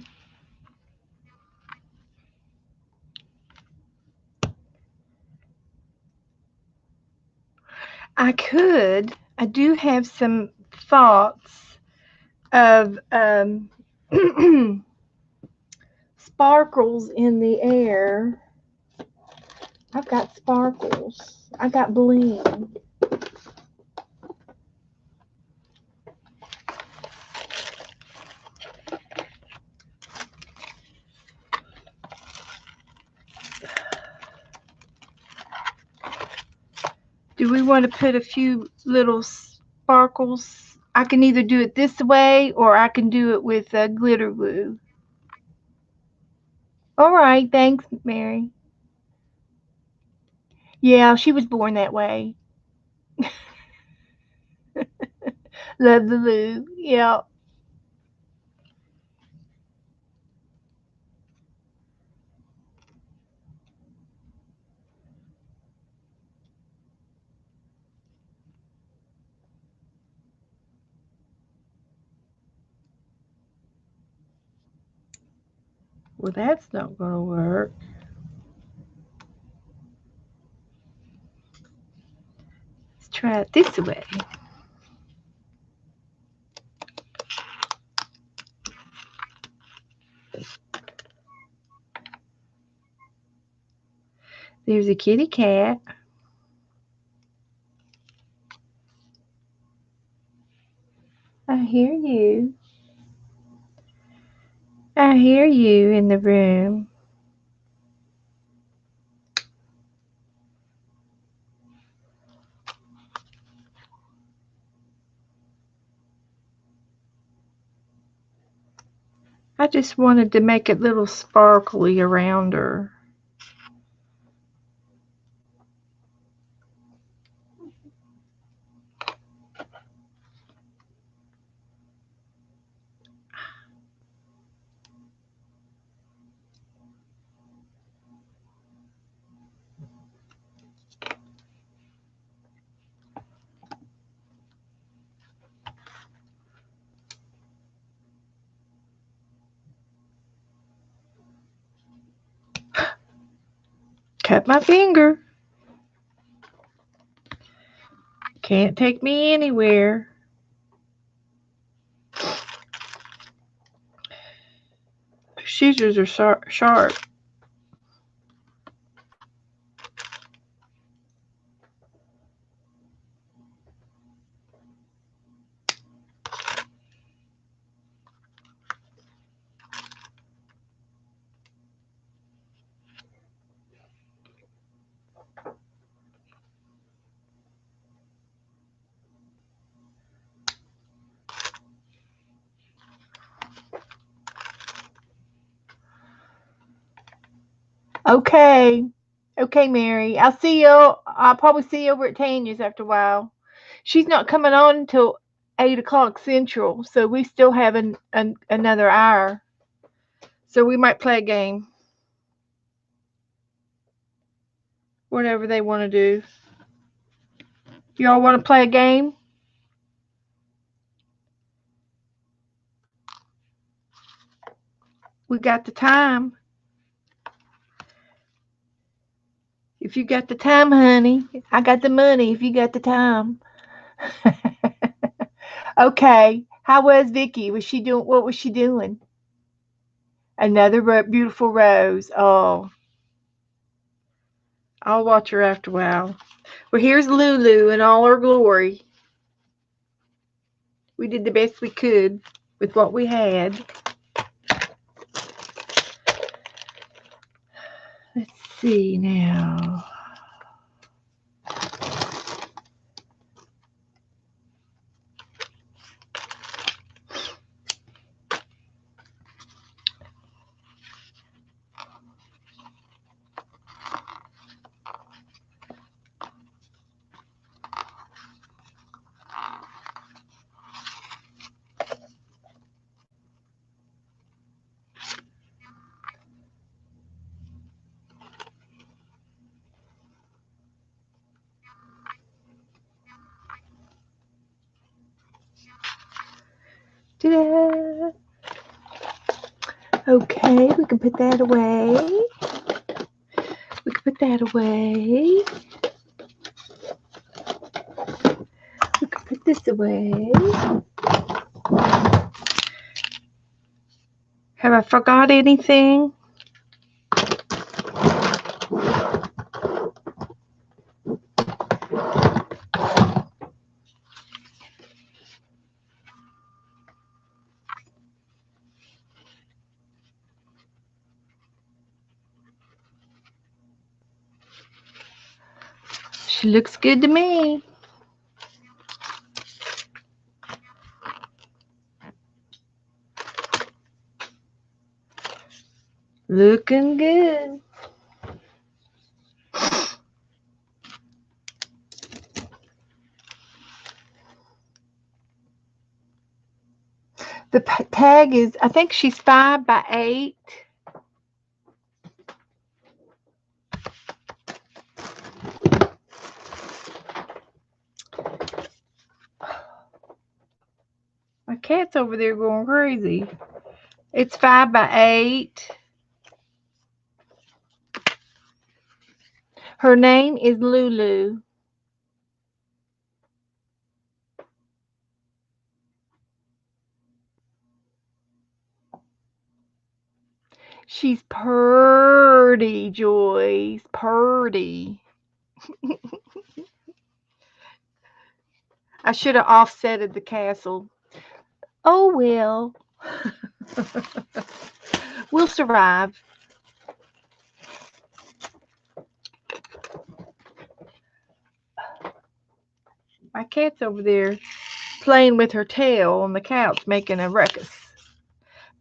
I could. I do have some thoughts of sparkles in the air. I've got sparkles. I got bling. Do we want to put a few little sparkles? I can either do it this way or I can do it with glitter glue. All right, thanks, Mary. Yeah, she was born that way. Love the Lou. Yeah. Well, that's not going to work. Let's try it this way. There's a kitty cat. I hear you. I hear you in the room. I just wanted to make it a little sparkly around her. Cut my finger. Can't take me anywhere. Scissors are sharp. Okay. Okay, Mary. I'll probably see you over at Tanya's after a while. She's not coming on until 8 o'clock Central, so we still have another hour. So we might play a game. Whatever they want to do. Y'all want to play a game? We got the time. If you got the time, honey, I got the money if you got the time. Okay. How was Vicky? Was she doing what was she doing? Another beautiful rose. Oh, I'll watch her after a while. Well, here's Lulu in all her glory. We did the best we could with what we had. Let's see now. Ta-da! Okay, we can put that away. We can put that away. We can put this away. Have I forgot anything? She looks good to me. Looking good. The tag is, I think she's 5 by 8. My cat's over there going crazy. It's 5 by 8. Her name is Lulu. She's purty, Joyce. Purty. I should have offsetted the castle. Oh well. We'll survive. My cat's over there playing with her tail on the couch, making a ruckus.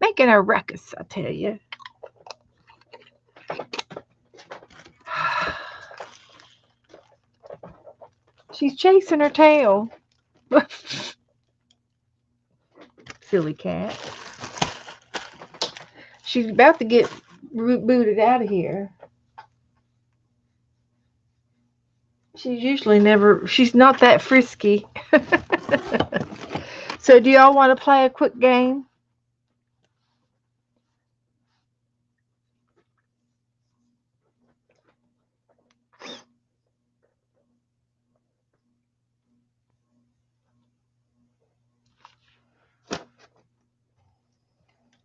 Making a ruckus, I tell you. She's chasing her tail. Silly cat. She's about to get booted out of here. She's not that frisky. So, do y'all want to play a quick game?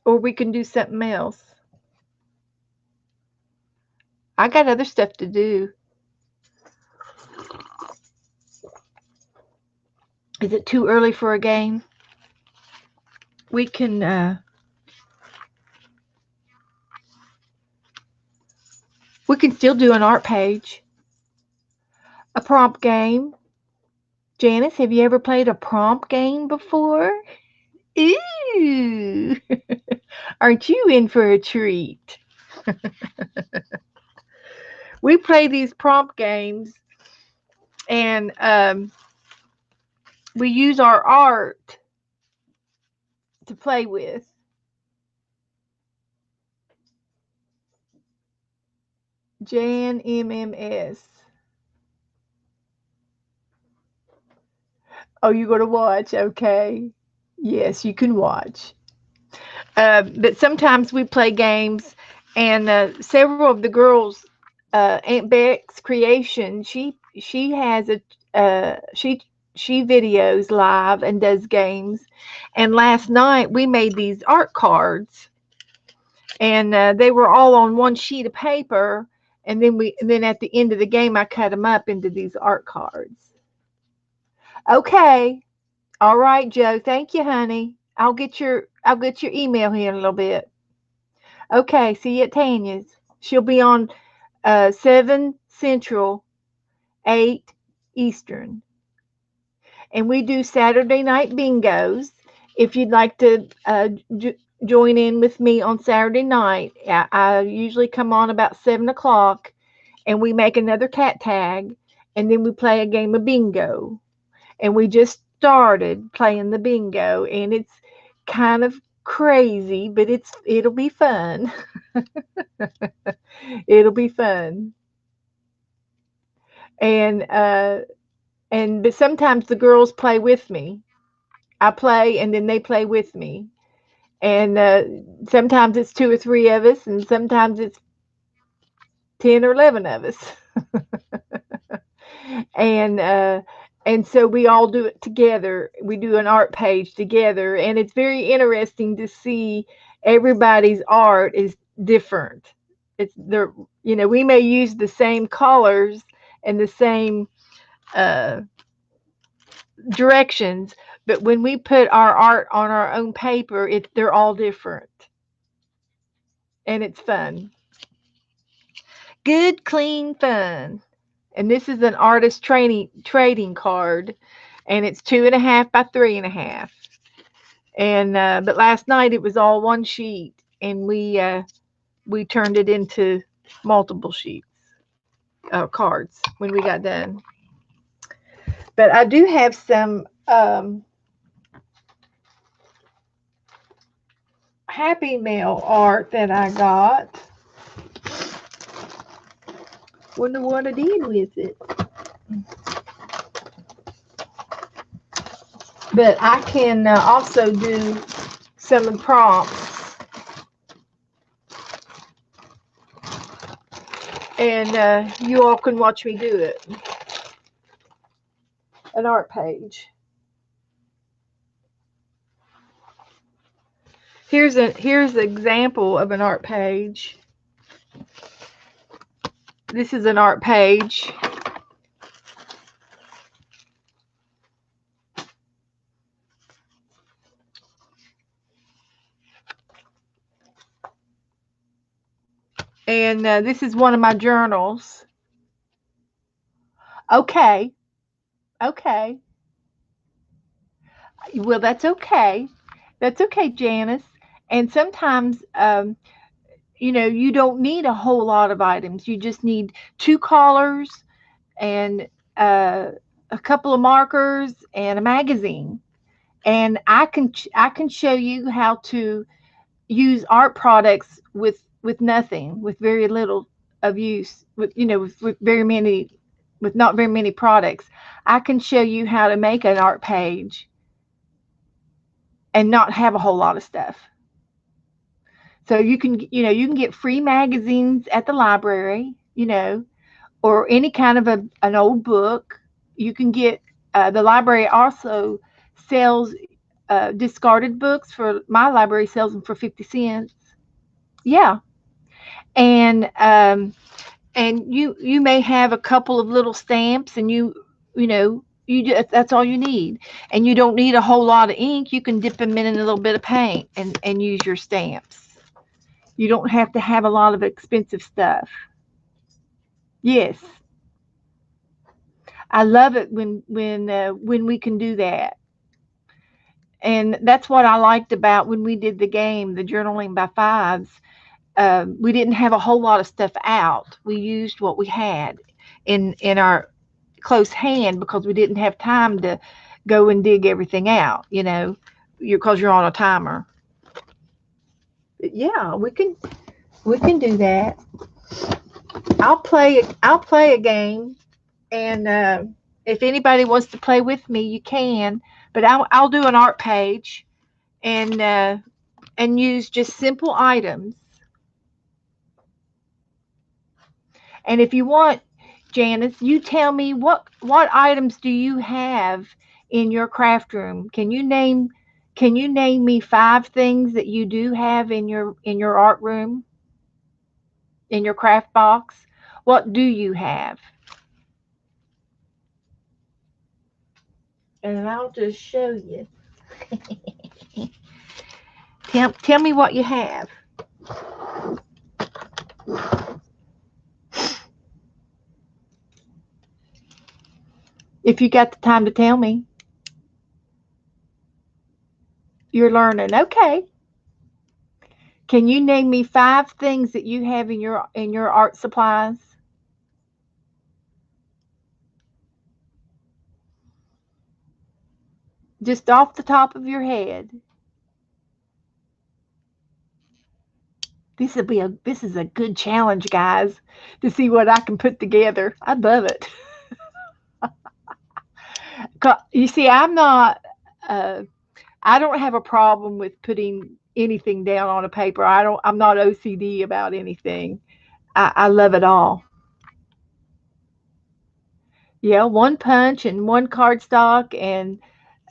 Or we can do something else. I got other stuff to do. Is it too early for a game? We can still do an art page. A prompt game. Janice, have you ever played a prompt game before? Ooh. Aren't you in for a treat? We play these prompt games and we use our art to play with. Jan MMS. Oh, you're going to watch? Okay. Yes, you can watch. But sometimes we play games, and several of the girls, Aunt Beck's creation, she has a she videos live and does games. And last night we made these art cards, and they were all on one sheet of paper. And then at the end of the game, I cut them up into these art cards. Okay, all right, Joe. Thank you, honey. I'll get your email here in a little bit. Okay, see you at Tanya's. She'll be on 7 Central, 8 Eastern. And we do Saturday night bingos. If you'd like to join in with me on Saturday night, I usually come on about 7 o'clock and we make another cat tag and then we play a game of bingo. And we just started playing the bingo and it's kind of crazy, but it'll be fun. It'll be fun. And but sometimes the girls play with me. I play and then they play with me. And sometimes it's 2 or 3 of us and sometimes it's 10 or 11 of us. and so we all do it together. We do an art page together and it's very interesting to see everybody's art is different. It's the we may use the same colors and the same uh, directions, but when we put our art on our own paper, they're all different, and it's fun. Good, clean fun. And this is an artist training trading card, and it's 2.5 by 3.5. And but last night it was all one sheet, and we turned it into multiple sheets, cards when we got done. But I do have some Happy Mail art that I got. Wonder what I did with it. But I can also do some prompts. and you all can watch me do it. An art page. Here's an example of an art page. This is an art page. And this is one of my journals. Okay, okay. Well, that's okay. That's okay, Janice. And sometimes, you don't need a whole lot of items. You just need two collars and uh, a couple of markers and a magazine. And I can show you how to use art products with nothing, with very little of use, with not very many products. I can show you how to make an art page and not have a whole lot of stuff. So you can get free magazines at the library, or any kind of an old book. You can get the library also sells discarded books. For my library sells them for 50 cents. Yeah, and you may have a couple of little stamps, and that's all you need, and you don't need a whole lot of ink. You can dip them in a little bit of paint and use your stamps. You don't have to have a lot of expensive stuff. Yes, I love it when we can do that. And that's what I liked about when we did the game, the journaling by fives. We didn't have a whole lot of stuff out. We used what we had in our close hand because we didn't have time to go and dig everything out. Because you're on a timer. But yeah, we can do that. I'll play a game, and if anybody wants to play with me, you can. But I'll do an art page and use just simple items. And if you want, Janice, you tell me what items do you have in your craft room? Can you name me 5 things that you do have in your art room, in your craft box? What do you have? And I'll just show you. Tell me what you have. If you got the time to tell me. You're learning. Okay. Can you name me 5 things that you have in your art supplies? Just off the top of your head. This is a good challenge, guys, to see what I can put together. I love it. You see, uh, I don't have a problem with putting anything down on a paper. I'm not OCD about anything. I love it all. Yeah, one punch and one cardstock and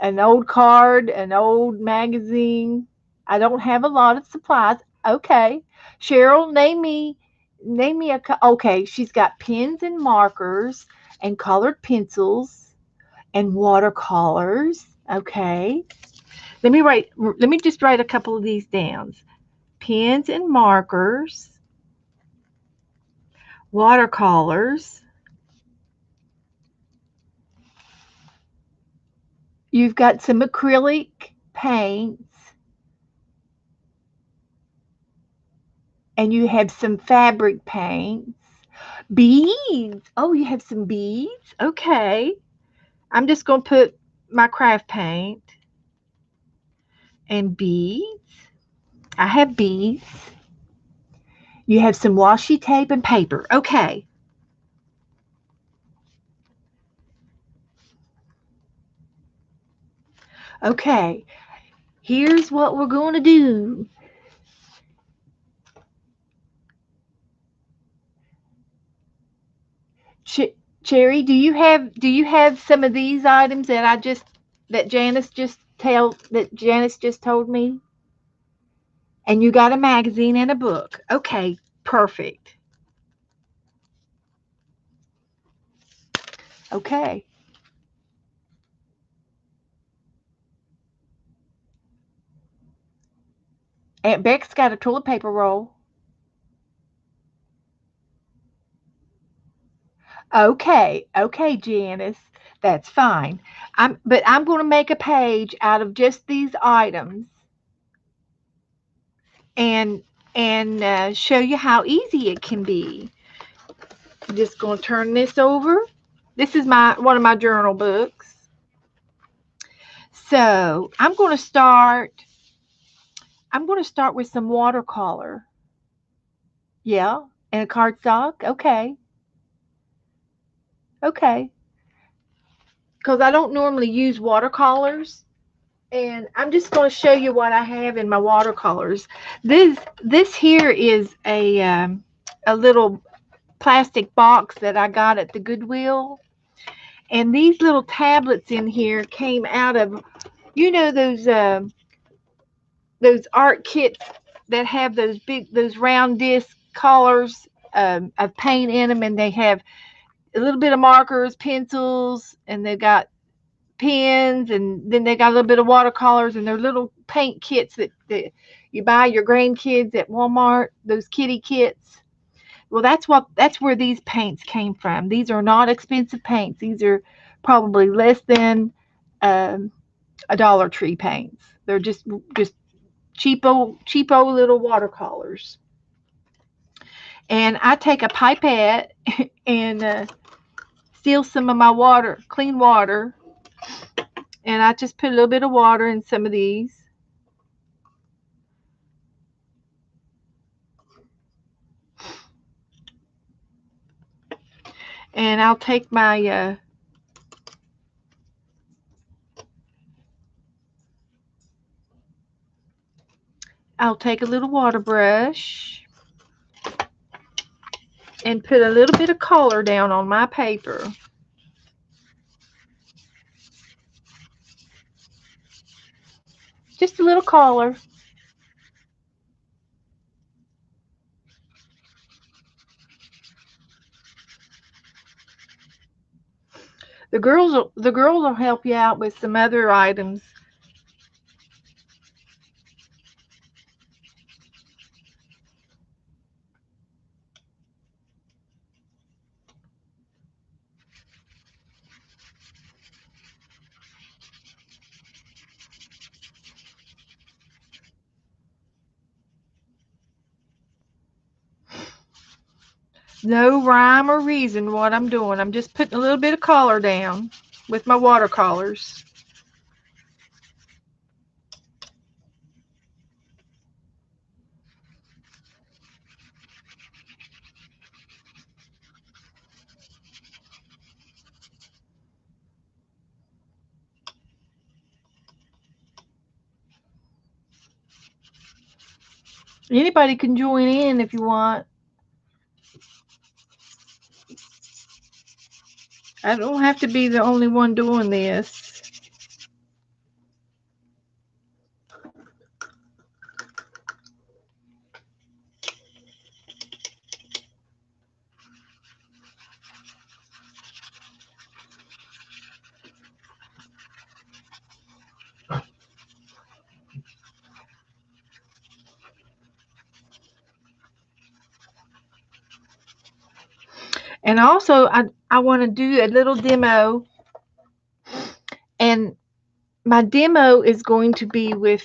an old card, an old magazine. I don't have a lot of supplies. Okay. Cheryl, name me okay, she's got pens and markers and colored pencils and watercolors. Okay. Let me just write a couple of these down. Pens and markers, watercolors. You've got some acrylic paints, and you have some fabric paints. Beads. Oh, you have some beads? Okay. I'm just going to put my craft paint and beads. I have beads. You have some washi tape and paper. Okay. Okay. Here's what we're going to do. Cherry, do you have some of these items that Janice just told me? And you got a magazine and a book. Okay, perfect. Okay. Aunt Beck's got a toilet paper roll. Okay, Janice. That's fine. I'm going to make a page out of just these items and show you how easy it can be. I'm just going to turn this over. This is my one of my journal books. So I'm going to start with some watercolor. Yeah, and a cardstock. Okay. Because I don't normally use watercolors, and I'm just going to show you what I have in my watercolors. This here is a little plastic box that I got at the Goodwill, and these little tablets in here came out of those art kits that have those round disc colors of paint in them, and they have a little bit of markers, pencils, and they've got pens, and then they got a little bit of watercolors, and they're little paint kits that you buy your grandkids at Walmart, those kitty kits. Well, that's where these paints came from. These are not expensive paints. These are probably less than um, a Dollar Tree paints. They're just cheapo little watercolors. And I take a pipette and steal some of my water, clean water, and I just put a little bit of water in some of these. And I'll take a little water brush and put a little bit of color down on my paper. Just a little color. The girls will help you out with some other items. No rhyme or reason what I'm doing. I'm just putting a little bit of color down with my watercolors. Anybody can join in if you want. I don't have to be the only one doing this. And also, I want to do a little demo, and my demo is going to be with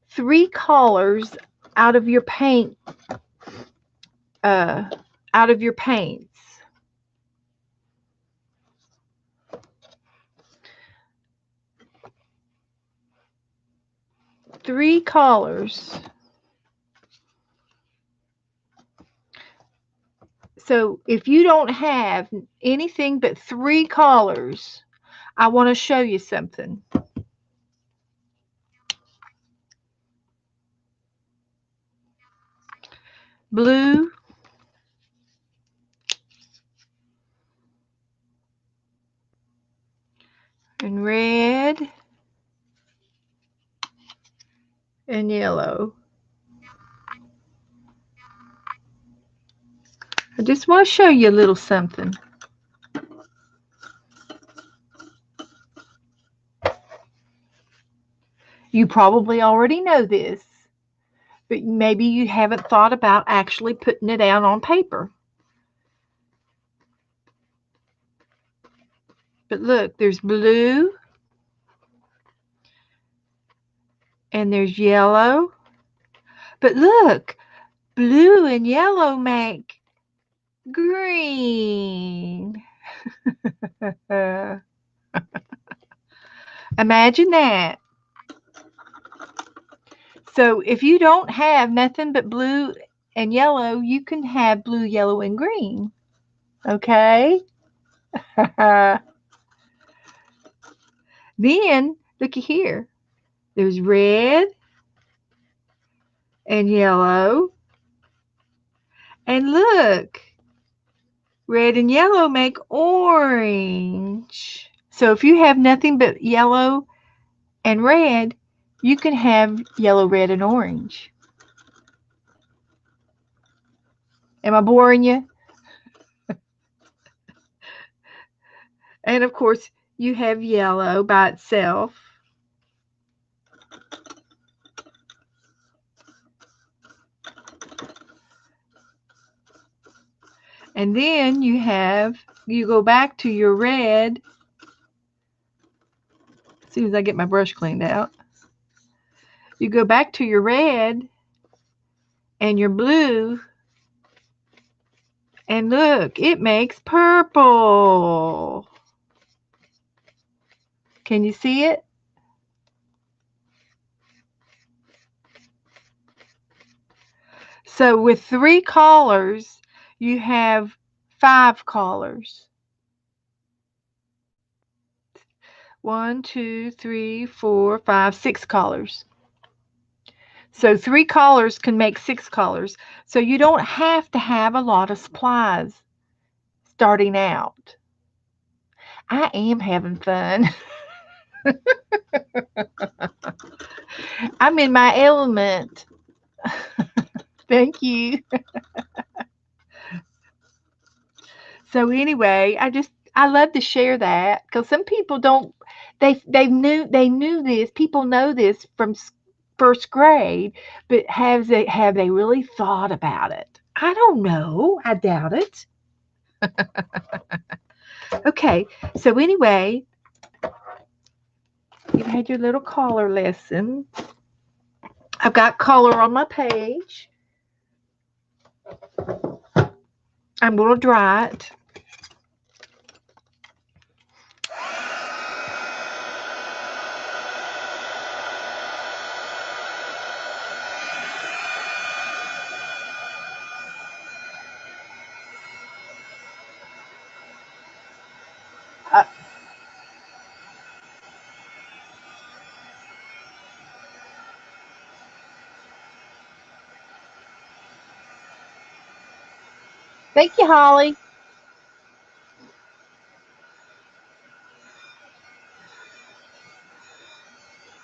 three colors out of your paint, uh, out of your paints. Three colors. So if you don't have anything but three colors, I want to show you something. Blue, and yellow. I just want to show you a little something. You probably already know this, but maybe you haven't thought about actually putting it down on paper. But look, there's blue and there's yellow. But look, blue and yellow make green. Imagine that. So if you don't have nothing but blue and yellow, you can have blue, yellow, and green. Okay? Then, looky here. There's red and yellow. And look, red and yellow make orange. So if you have nothing but yellow and red, you can have yellow, red, and orange. Am I boring you? And of course, you have yellow by itself. And then you go back to your red. As soon as I get my brush cleaned out, you go back to your red and your blue. And look, it makes purple. Can you see it? So with 3 colors, you have 5 colors. 1, 2, 3, 4, 5, 6 colors. So 3 colors can make 6 colors. So you don't have to have a lot of supplies starting out. I am having fun. I'm in my element. Thank you. So anyway, I love to share that because some people don't they knew this. People know this from first grade, but have they really thought about it? I don't know. I doubt it. Okay. So anyway, you've had your little color lesson. I've got color on my page. I'm going to dry it. Uh, Thank you, Holly.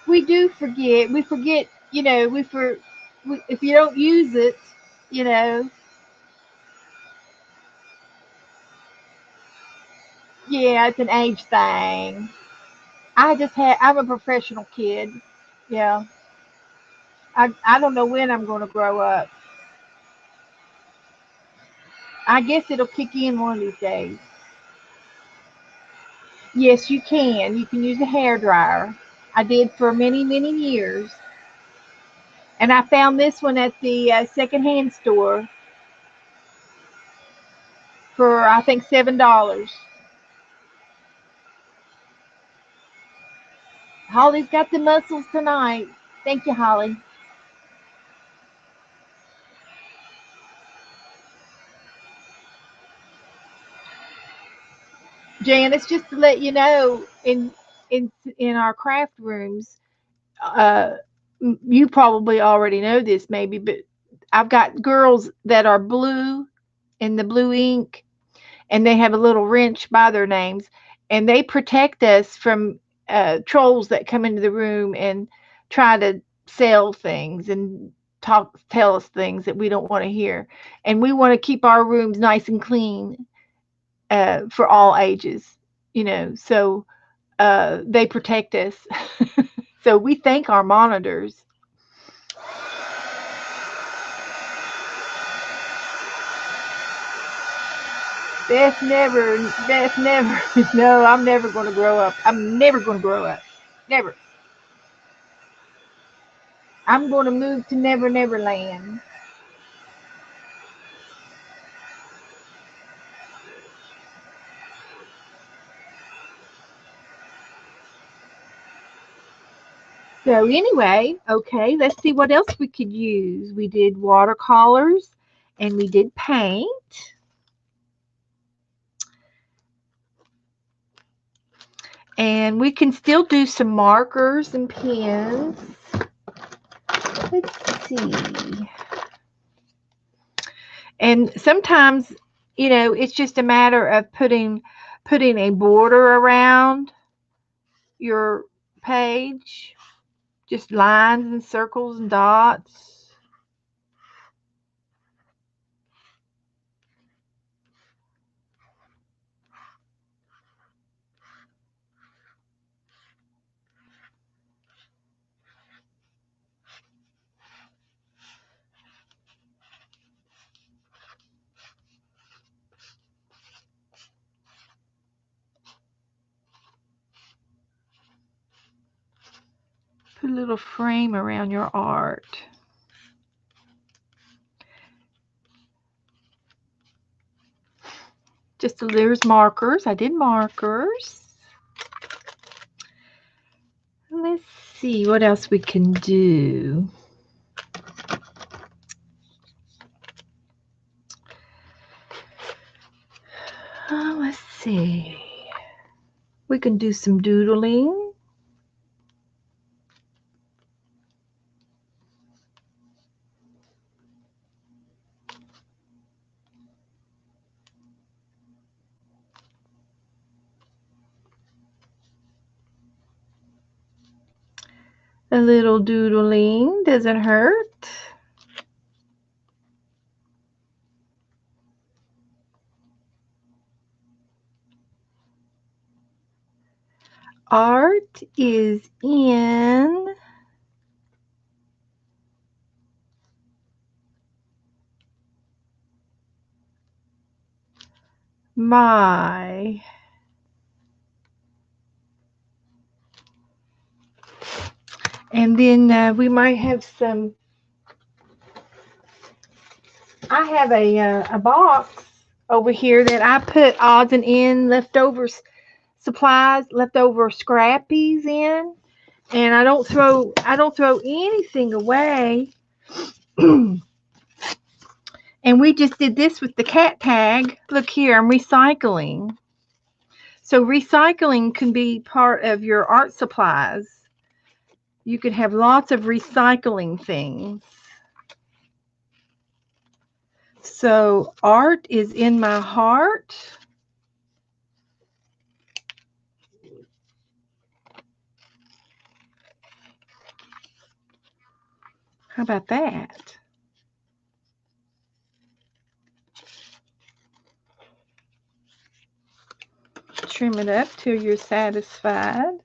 We do forget. We forget. If you don't use it, you know. Yeah, it's an age thing. I'm a professional kid. Yeah. I don't know when I'm going to grow up. I guess it'll kick in one of these days. Yes, you can. You can use a hair dryer. I did for many, many years. And I found this one at the secondhand store for, I think, $7. Holly's got the muscles tonight. Thank you, Holly. Janice, just to let you know, in our craft rooms, uh, you probably already know this, maybe, but I've got girls that are blue in the blue ink, and they have a little wrench by their names, and they protect us from trolls that come into the room and try to sell things and tell us things that we don't want to hear. And we want to keep our rooms nice and clean for all ages, so they protect us. So we thank our monitors. Beth never, no, I'm never going to grow up. I'm never going to grow up. Never. I'm going to move to Never Never Land. So anyway, okay, let's see what else we could use. We did watercolors and we did paint. And we can still do some markers and pens. Let's see. And sometimes, it's just a matter of putting a border around your page, just lines and circles and dots. Put a little frame around your art. There's markers. I did markers. Let's see what else we can do. Let's see. We can do some doodling. A little doodling doesn't hurt. Art is in my and then we might have some. I have a box over here that I put odds and ends, leftovers, supplies, leftover scrappies in, and I don't throw anything away. And we just did this with the cat tag. Look here, I'm recycling. So recycling can be part of your art supplies. You could have lots of recycling things. So art is in my heart. How about that? Trim it up till you're satisfied.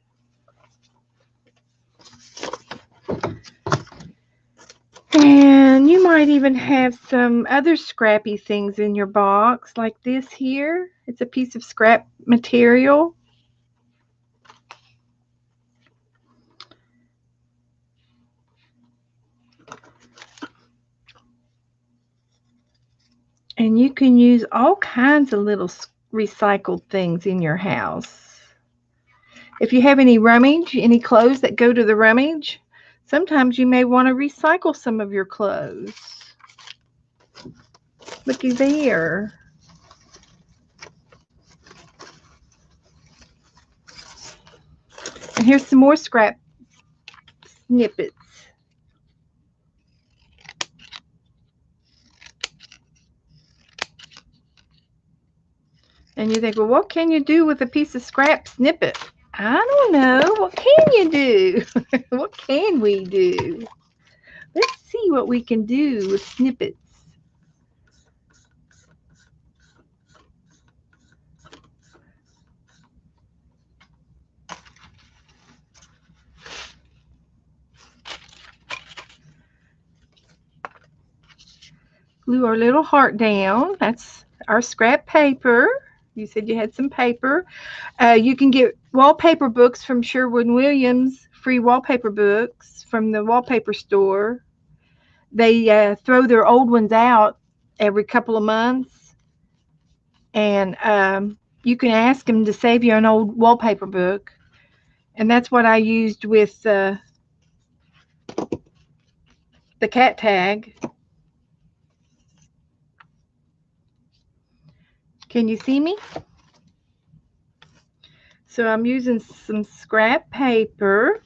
And you might even have some other scrappy things in your box, like this here. It's a piece of scrap material. And you can use all kinds of little recycled things in your house. If you have any rummage, any clothes that go to the rummage, sometimes you may want to recycle some of your clothes. Looky there. And here's some more scrap snippets. And you think, well, what can you do with a piece of scrap snippet? I don't know. What can you do? What can we do? Let's see what we can do with snippets. Glue our little heart down. That's our scrap paper. You said you had some paper. You can get wallpaper books from Sherwood Williams, free wallpaper books from the wallpaper store. They throw their old ones out every couple of months, and you can ask them to save you an old wallpaper book. And that's what I used with the cat tag. Can you see me? So I'm using some scrap paper.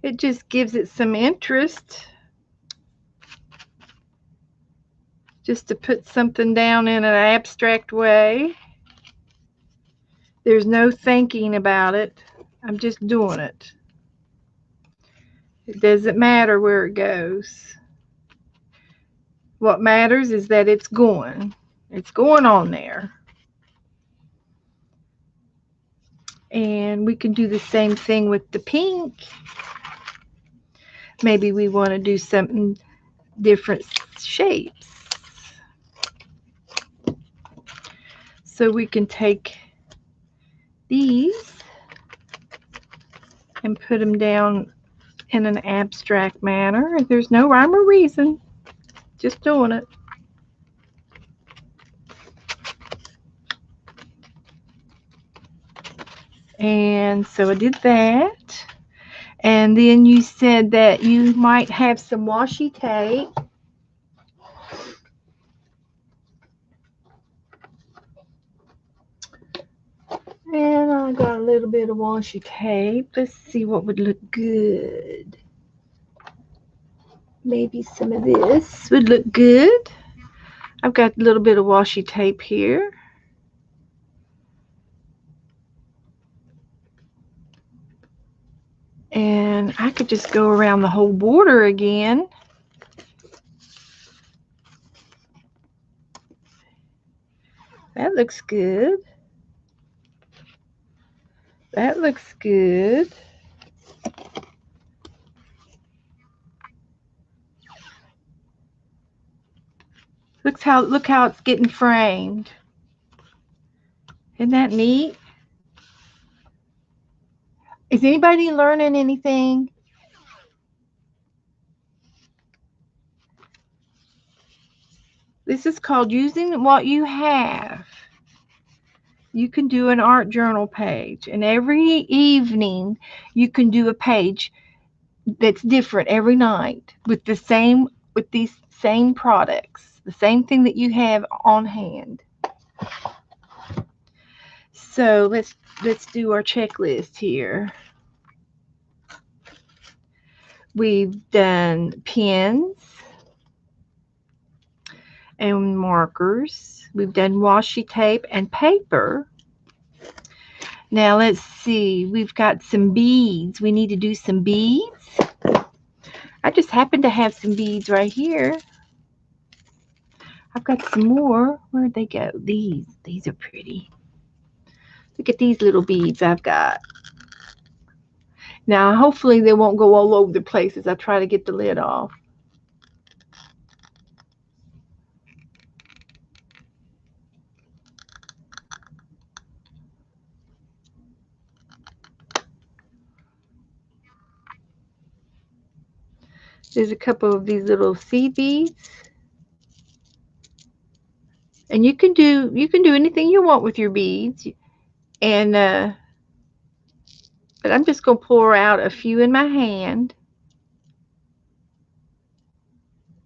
It just gives it some interest. Just to put something down in an abstract way. There's no thinking about it. I'm just doing it. It doesn't matter where it goes. What matters is that it's going. It's going on there. And we can do the same thing with the pink. Maybe we want to do something different shapes. So we can take these and put them down in an abstract manner. There's no rhyme or reason. Just doing it. And so I did that. And then you said that you might have some washi tape. And I got a little bit of washi tape. Let's see what would look good. Maybe some of this would look good. I've got a little bit of washi tape here. And I could just go around the whole border again. That looks good. That looks good. Look how it's getting framed. Isn't that neat? Is anybody learning anything? This is called using what you have. You can do an art journal page, and every evening you can do a page that's different every night with these same products, the same thing that you have on hand. So let's do our checklist here. We've done pens and markers. We've done washi tape and paper. Now let's see. We've got some beads. We need to do some beads. I just happen to have some beads right here. I've got some more. Where'd they go? These are pretty. Look at these little beads I've got. Now, hopefully they won't go all over the place as I try to get the lid off. There's a couple of these little seed beads. And you can do anything you want with your beads. And but I'm just going to pour out a few in my hand.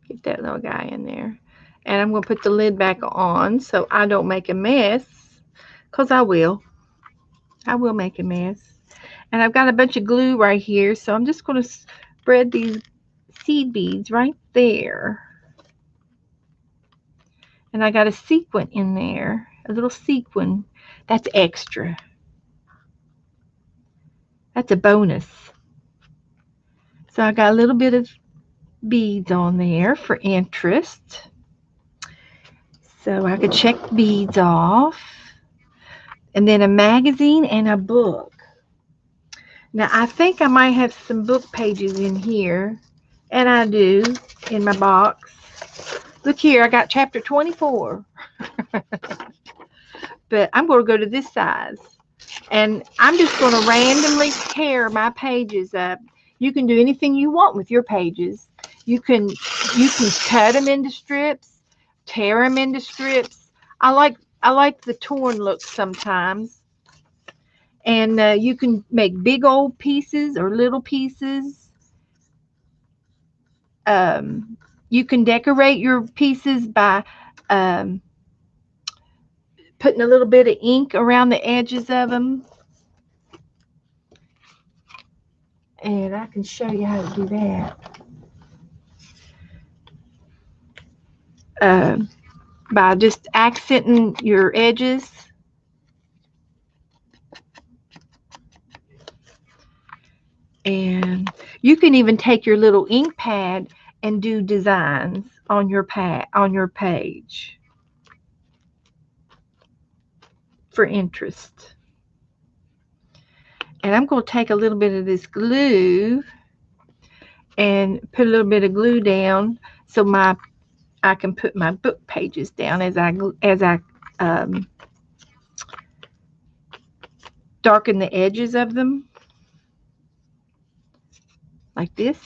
Get that little guy in there. And I'm going to put the lid back on so I don't make a mess. Because I will. I will make a mess. And I've got a bunch of glue right here. So I'm just going to spread these seed beads right there. And I got a sequin in there, a little sequin. That's extra. That's a bonus. So I got a little bit of beads on there for interest. So I could check beads off. And then a magazine and a book. Now I think I might have some book pages in here. And I do in my box. Look here, I got chapter 24. But I'm going to go to this size. And I'm just going to randomly tear my pages up. You can do anything you want with your pages. You can cut them into strips, tear them into strips. I like the torn look sometimes. And you can make big old pieces or little pieces. You can decorate your pieces by um, putting a little bit of ink around the edges of them. And I can show you how to do that. Uh, by just accenting your edges. And you can even take your little ink pad and do designs on your page for interest. And I'm going to take a little bit of this glue and put a little bit of glue down so I can put my book pages down as I um, darken the edges of them like this.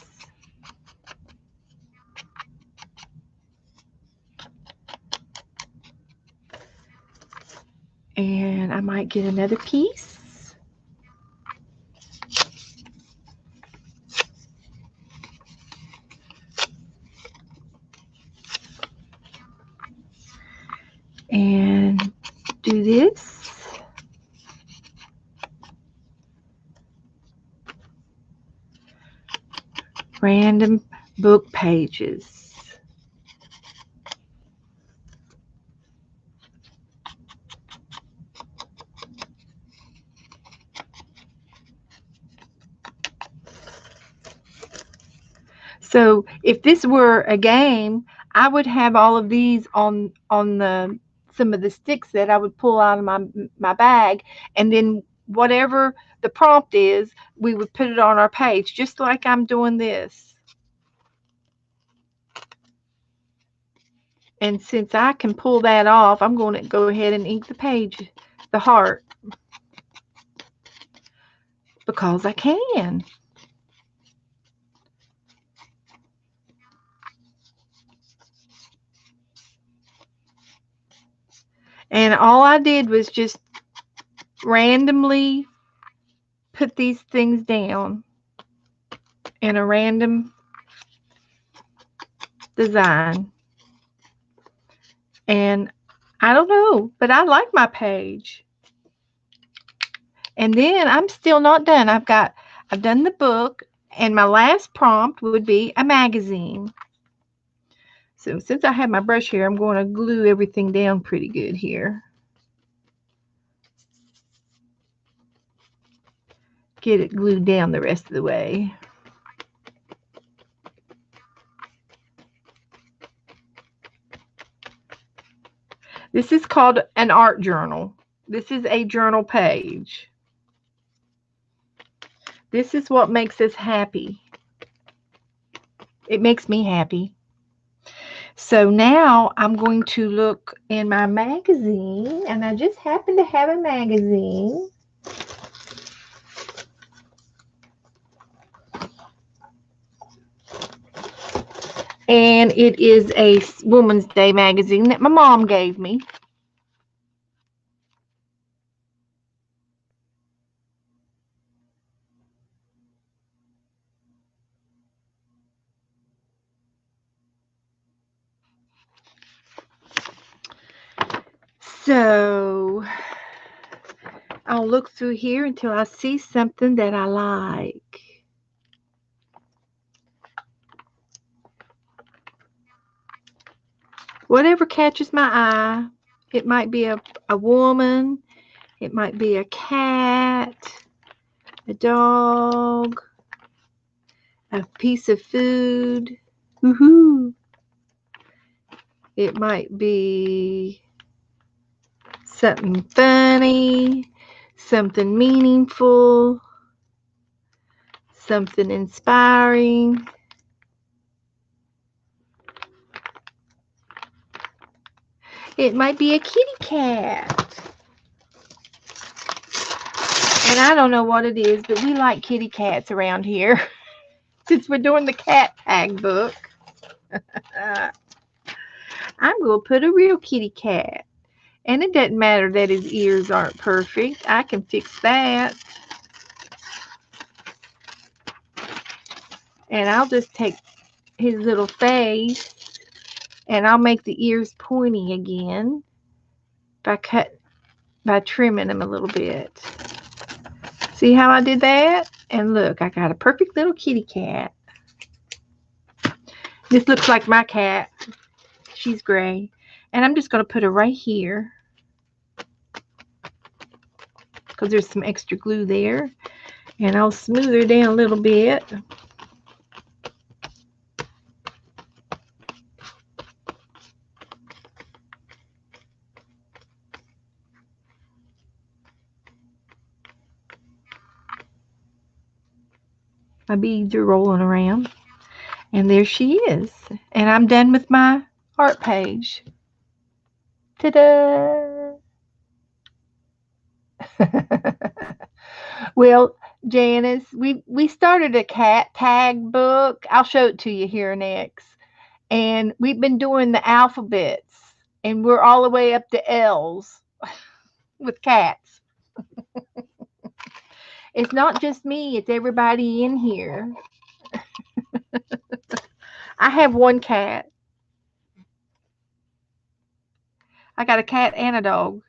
And I might get another piece. And do this. Random book pages. So if this were a game, I would have all of these on the some of the sticks that I would pull out of my bag, and then whatever the prompt is, we would put it on our page, just like I'm doing this. And since I can pull that off, I'm going to go ahead and ink the page, the heart, because I can. And all I did was just randomly put these things down in a random design. And I don't know, but I like my page. And then I'm still not done. I've done the book, and my last prompt would be a magazine. So since I have my brush here, I'm going to glue everything down pretty good here. Get it glued down the rest of the way. This is called an art journal. This is a journal page. This is what makes us happy. It makes me happy. So now I'm going to look in my magazine, and I just happen to have a magazine. And it is a Woman's Day magazine that my mom gave me. So I'll look through here until I see something that I like. Whatever catches my eye. It might be a woman, it might be a cat, a dog, a piece of food. Woohoo! It might be something funny, something meaningful, something inspiring. It might be a kitty cat. And I don't know what it is, but we like kitty cats around here. Since we're doing the cat tag book, I'm going to put a real kitty cat. And it doesn't matter that his ears aren't perfect. I can fix that. And I'll just take his little face and I'll make the ears pointy again by trimming them a little bit. See how I did that? And look, I got a perfect little kitty cat. This looks like my cat. She's gray. And I'm just going to put her right here because there's some extra glue there. And I'll smooth her down a little bit. My beads are rolling around. And there she is. And I'm done with my art page. Ta-da! Well, Janice, we started a cat tag book. I'll show it to you here next. And we've been doing the alphabets, and we're all the way up to L's with cats. It's not just me, it's everybody in here. I have one cat. I got a cat and a dog.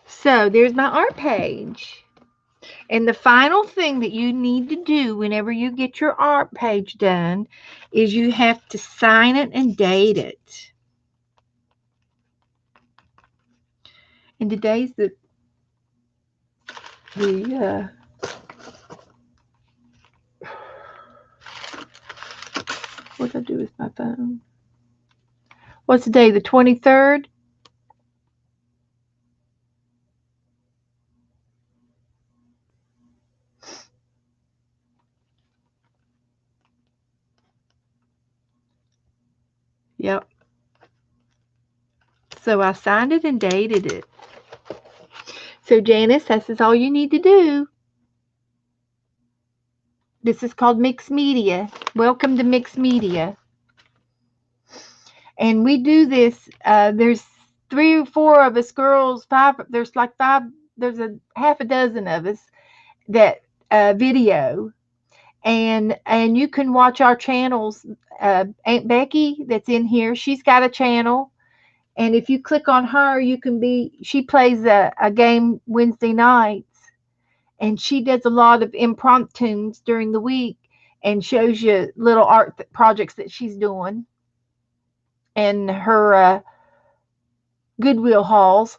So there's my art page. And the final thing that you need to do whenever you get your art page done is you have to sign it and date it. And today's the what did I do with my phone? What's the day? The 23rd? Yep. So I signed it and dated it. So Janice, this is all you need to do. This is called mixed media. Welcome to mixed media. And we do this. There's 3 or 4 of us girls. Five. There's like five. There's a half a dozen of us that video, and you can watch our channels. Aunt Becky, that's in here, she's got a channel, and if you click on her, you can be. She plays a game Wednesday nights, and she does a lot of impromptus during the week, and shows you little art projects that she's doing, and her Goodwill hauls,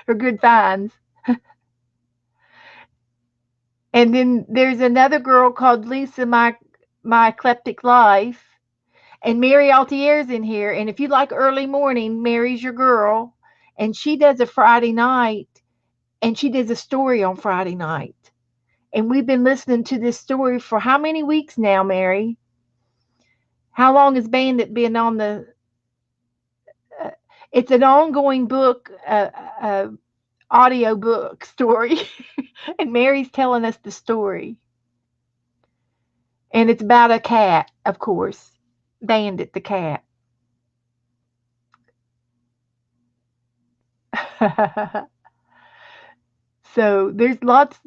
her good finds. And then there's another girl called Lisa, my eclectic life, and Mary Altier's in here. And if you like early morning, Mary's your girl, and she does a Friday night, and she does a story on Friday night. And we've been listening to this story for how many weeks now, Mary? How long has Bandit been on the? Uh, it's an ongoing book, audio book story, and Mary's telling us the story. And it's about a cat, of course. Bandit the cat. So there's lots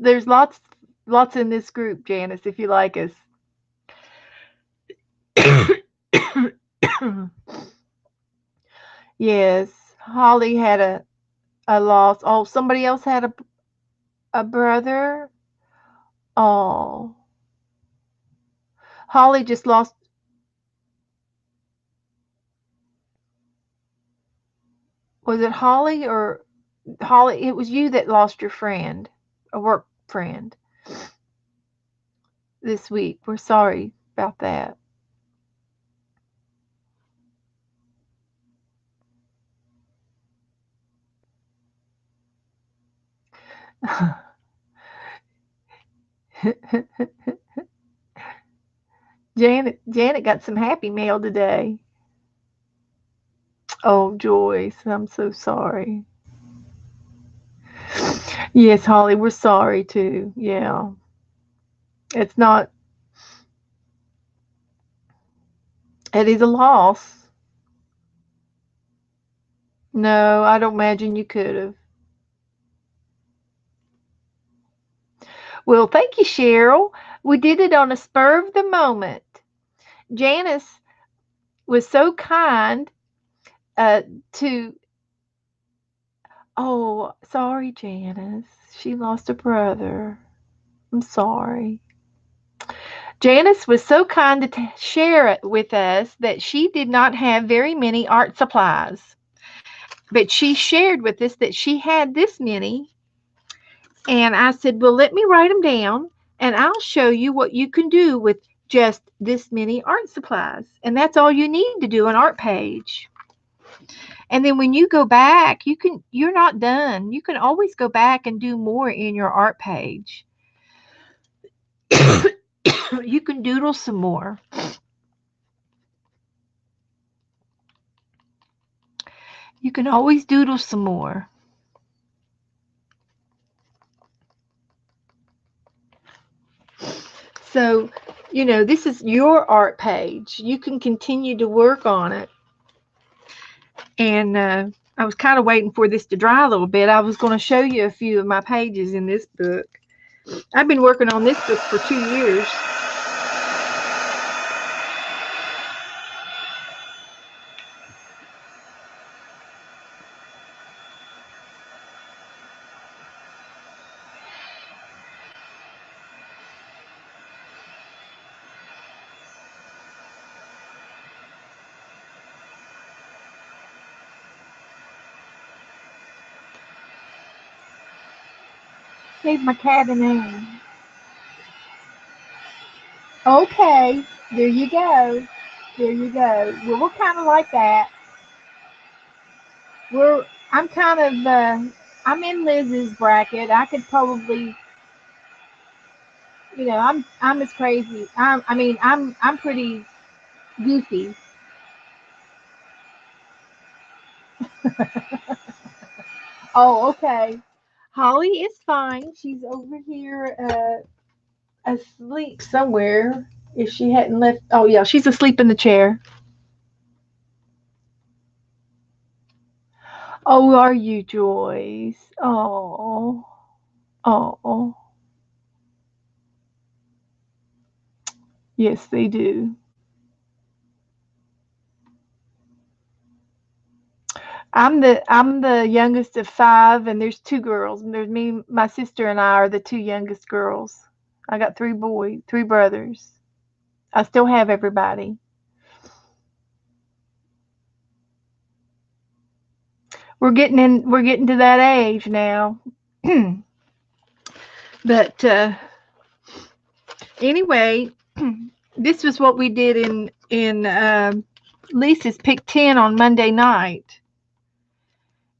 in this group, Janice, if you like us. Yes, Holly had a loss. Oh, somebody else had a brother. Oh, Holly just lost. Was it Holly or Holly? It was you that lost your friend, a work friend, this week. We're sorry about that. Janet got some happy mail today. Oh, Joyce, I'm so sorry. Yes, Holly, we're sorry too. Yeah. It's not, it is a loss. No, I don't imagine you could have. Well, thank you, Cheryl. We did it on a spur of the moment. Janice was so kind uh, to. Oh, sorry, Janice. She lost a brother. I'm sorry. Janice was so kind to share it with us that she did not have very many art supplies. But she shared with us that she had this many. And I said, well, let me write them down and I'll show you what you can do with just this many art supplies. And that's all you need to do an art page. And then when you go back, you're not done. You can always go back and do more in your art page. You can doodle some more. You can always doodle some more. So, this is your art page. You can continue to work on it. And I was kind of waiting for this to dry a little bit. I was going to show you a few of my pages in this book. I've been working on this book for 2 years. Gave my cat a name. Okay, there you go. There you go. Well, we're kind of like that. We're. I'm kind of. I'm in Liz's bracket. I could probably. I'm as crazy. I'm pretty goofy. Oh, okay. Holly is fine. She's over here asleep somewhere. If she hadn't left. Oh, yeah, she's asleep in the chair. Oh, are you, Joyce? Oh, oh, yes, they do. I'm the youngest of five, and there's two girls, and there's me, my sister, and I are the two youngest girls. I got three brothers. I still have everybody. We're getting to that age now. But anyway, this was what we did in Lisa's Pick 10 on Monday night,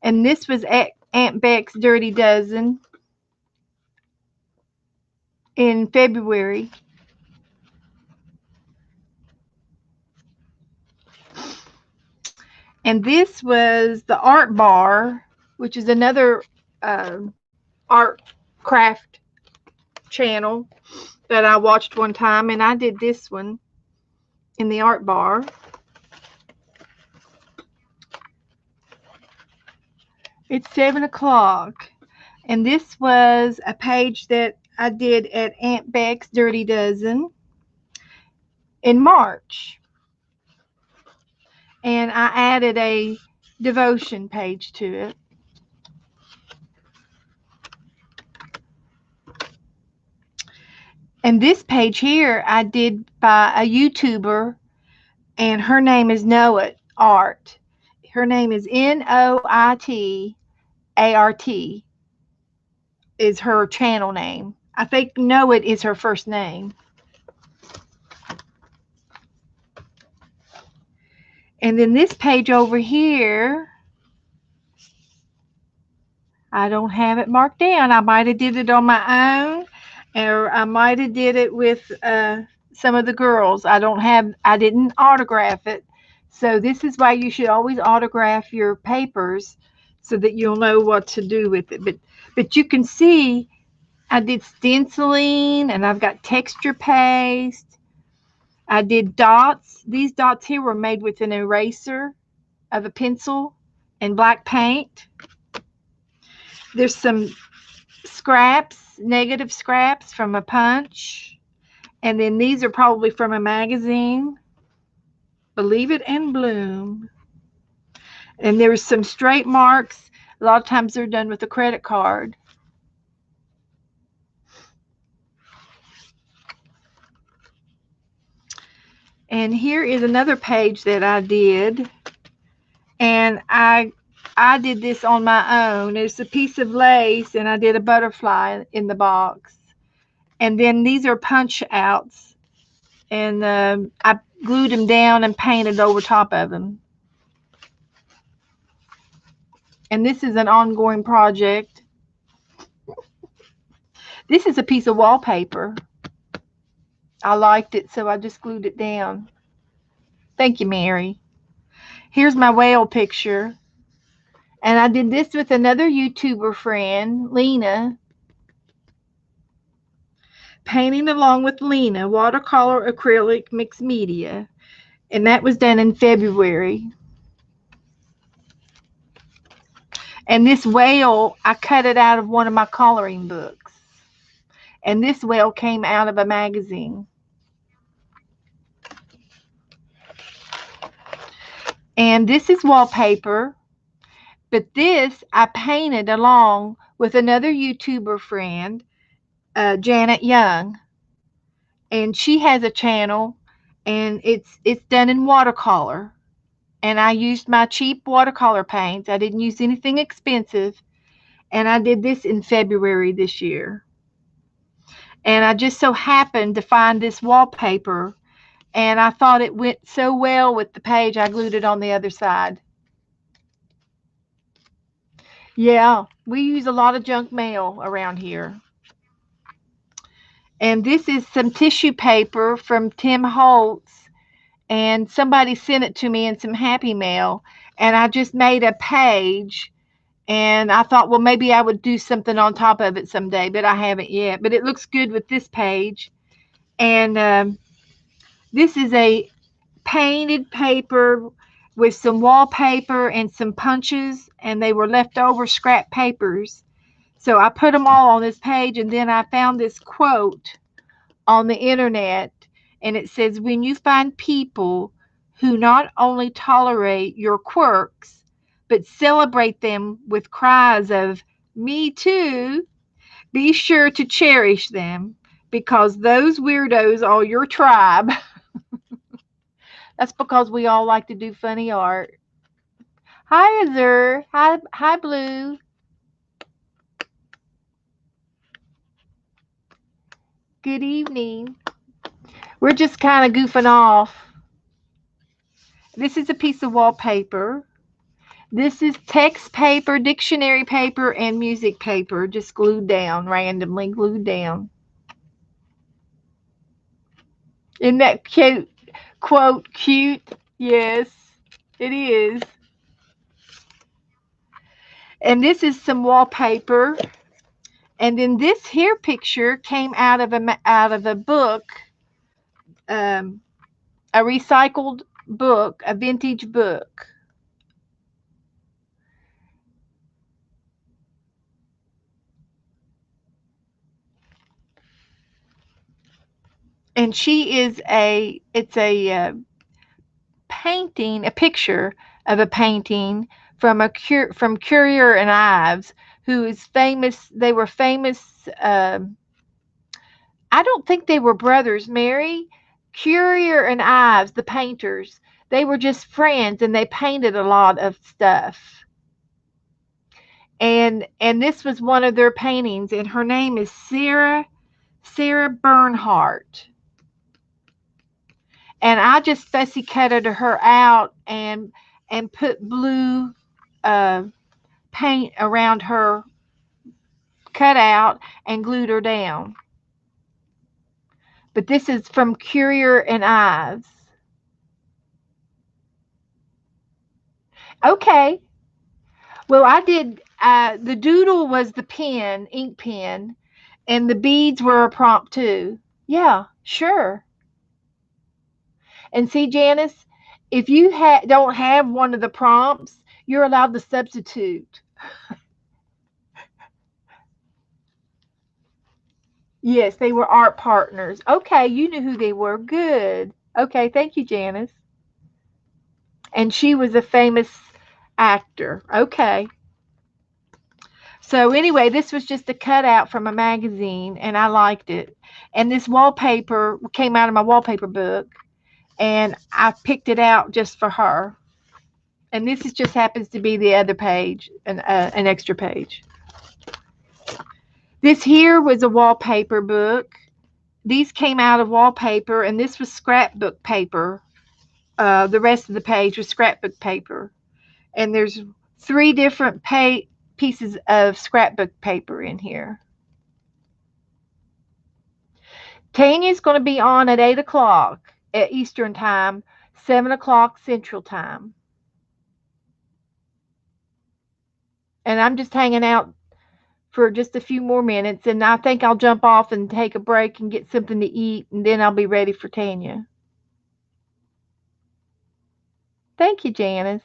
and this was at Aunt Beck's Dirty Dozen in February. And this was the Art Bar, which is another art craft channel that I watched one time, and I did this one in the Art Bar. It's 7 o'clock. And this was a page that I did at Aunt Beck's Dirty Dozen in March. And I added a devotion page to it. And this page here I did by a YouTuber, and her name is Noit Art. Her name is Noitart is her channel name. I think Noit is her first name. And then this page over here, I don't have it marked down. I might have did it on my own, or I might have did it with some of the girls. I didn't autograph it. So this is why you should always autograph your papers so that you'll know what to do with it. But you can see I did stenciling, and I've got texture paste. I did dots. These dots here were made with an eraser of a pencil and black paint. There's some scraps, negative scraps from a punch. And then these are probably from a magazine, Believe It and Bloom. And there's some straight marks. A lot of times they're done with a credit card. And here is another page that I did. And I did this on my own. It's a piece of lace, and I did a butterfly in the box. And then these are punch outs, and I glued them down and painted over top of them. And this is an ongoing project. This is a piece of wallpaper. I liked it, so I just glued it down. Thank you, Mary. Here's my whale picture. And I did this with another YouTuber friend, Lena. Painting along with Lena, watercolor, acrylic, mixed media. And that was done in February. And this whale, I cut it out of one of my coloring books. And this whale came out of a magazine. And this is wallpaper. But this I painted along with another YouTuber friend, Janet Young. And she has a channel, and it's done in watercolor. And I used my cheap watercolor paints. I didn't use anything expensive. And I did this in February this year. And I just so happened to find this wallpaper, and I thought it went so well with the page, I glued it on the other side. Yeah, we use a lot of junk mail around here. And this is some tissue paper from Tim Holtz, and somebody sent it to me in some Happy Mail, and I just made a page, and I thought, well, maybe I would do something on top of it someday, but I haven't yet. But it looks good with this page. And this is a painted paper with some wallpaper and some punches, and they were leftover scrap papers. So I put them all on this page, and then I found this quote on the internet, and it says, when you find people who not only tolerate your quirks, but celebrate them with cries of, me too, be sure to cherish them, because those weirdos are your tribe. That's because we all like to do funny art. Hi, Azur. Hi, Blue. Good evening. We're just kind of goofing off. This is a piece of wallpaper. This is text paper, dictionary paper, and music paper, just glued down, randomly glued down. Isn't that cute? Quote, cute? Yes, it is. And this is some wallpaper. And then this here picture came out of a book, um, a recycled book, a vintage book. And it's a painting, a picture of a painting from from Currier and Ives, who is famous. They were famous I don't think they were brothers, Mary. Currier and Ives, the painters, they were just friends and they painted a lot of stuff. And this was one of their paintings, and her name is Sarah Bernhardt. And I just fussy cutted her out and put blue uh, paint around her cutout and glued her down. But this is from Currier and Ives. Okay. Well, I did. The doodle was the pen, ink pen, and the beads were a prompt too. Yeah, sure. And see, Janice, if you don't have one of the prompts, you're allowed to substitute. Yes, they were art partners. Okay, you knew who they were. Good. Okay, thank you, Janice. And she was a famous actor. Okay. So anyway, this was just a cutout from a magazine, and I liked it. And this wallpaper came out of my wallpaper book, and I picked it out just for her. And this is just happens to be the other page, an extra page. This here was a wallpaper book. These came out of wallpaper, and this was scrapbook paper. The rest of the page was scrapbook paper, and there's three different pieces of scrapbook paper in here. Tanya's going to be on at 8 o'clock at Eastern Time, 7 o'clock Central Time. And I'm just hanging out for just a few more minutes, and I think I'll jump off and take a break and get something to eat, and then I'll be ready for Tanya. Thank you, Janice.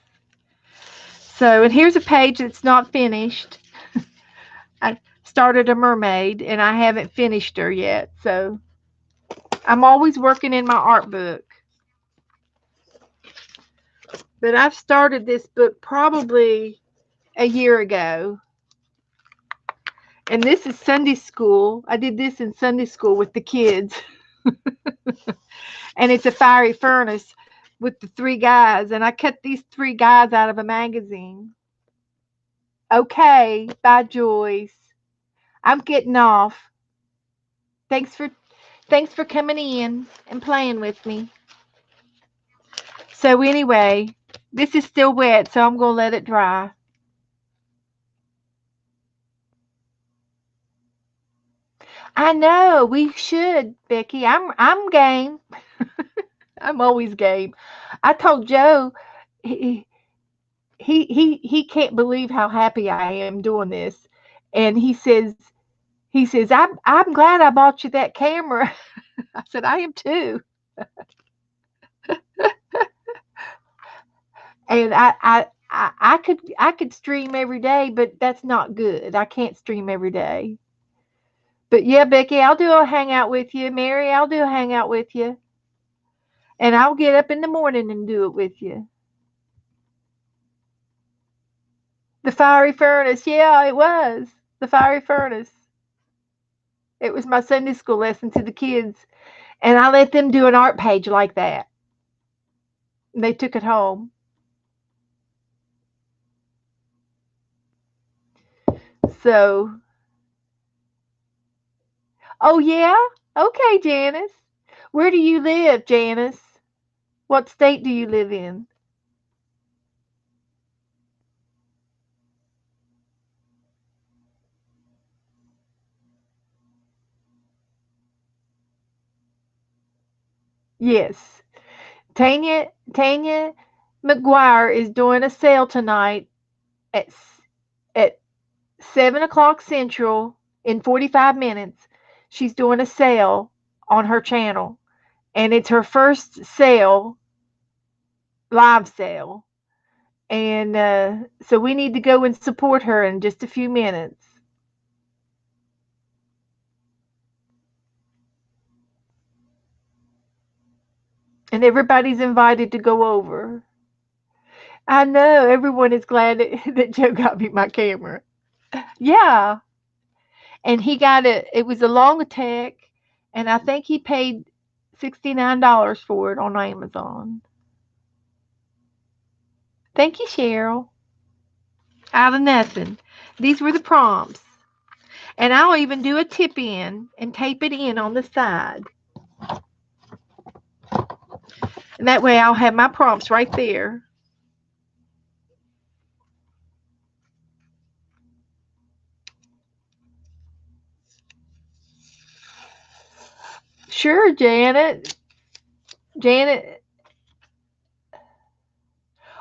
So, and here's a page that's not finished. I started a mermaid, and I haven't finished her yet, so I'm always working in my art book. But I've started this book probably a year ago. And this is Sunday school. I did this in Sunday school with the kids. And it's a fiery furnace with the three guys. And I cut these three guys out of a magazine. Okay, bye, Joyce. I'm getting off. Thanks for coming in and playing with me. So anyway, this is still wet, so I'm gonna let it dry. I know we should, Becky. I'm game. I'm always game. I told Joe he he can't believe how happy I am doing this, and he says I'm glad I bought you that camera. I said I am too, and I could stream every day, but that's not good. I can't stream every day. But yeah, Becky, I'll do a hangout with you. Mary, I'll do a hangout with you, and I'll get up in the morning and do it with you. The fiery furnace, yeah, it was the fiery furnace. It was my Sunday school lesson to the kids, and I let them do an art page like that. And they took it home. So, oh yeah, okay, Janice. Where do you live, Janice? What state do you live in? Yes, Tanya McGuire is doing a sale tonight at at 7 o'clock Central in 45 minutes. She's doing a sale on her channel, and it's her first sale, live sale. And so we need to go and support her in just a few minutes. And everybody's invited to go over. I know everyone is glad that Joe got me my camera. Yeah, and he got it. It was a Logitech, And I think he paid $69 for it on Amazon. Thank you, Cheryl. Out of nothing. These were the prompts. And I'll even do a tip in and tape it in on the side. And that way I'll have my prompts right there. Sure, Janet. Janet.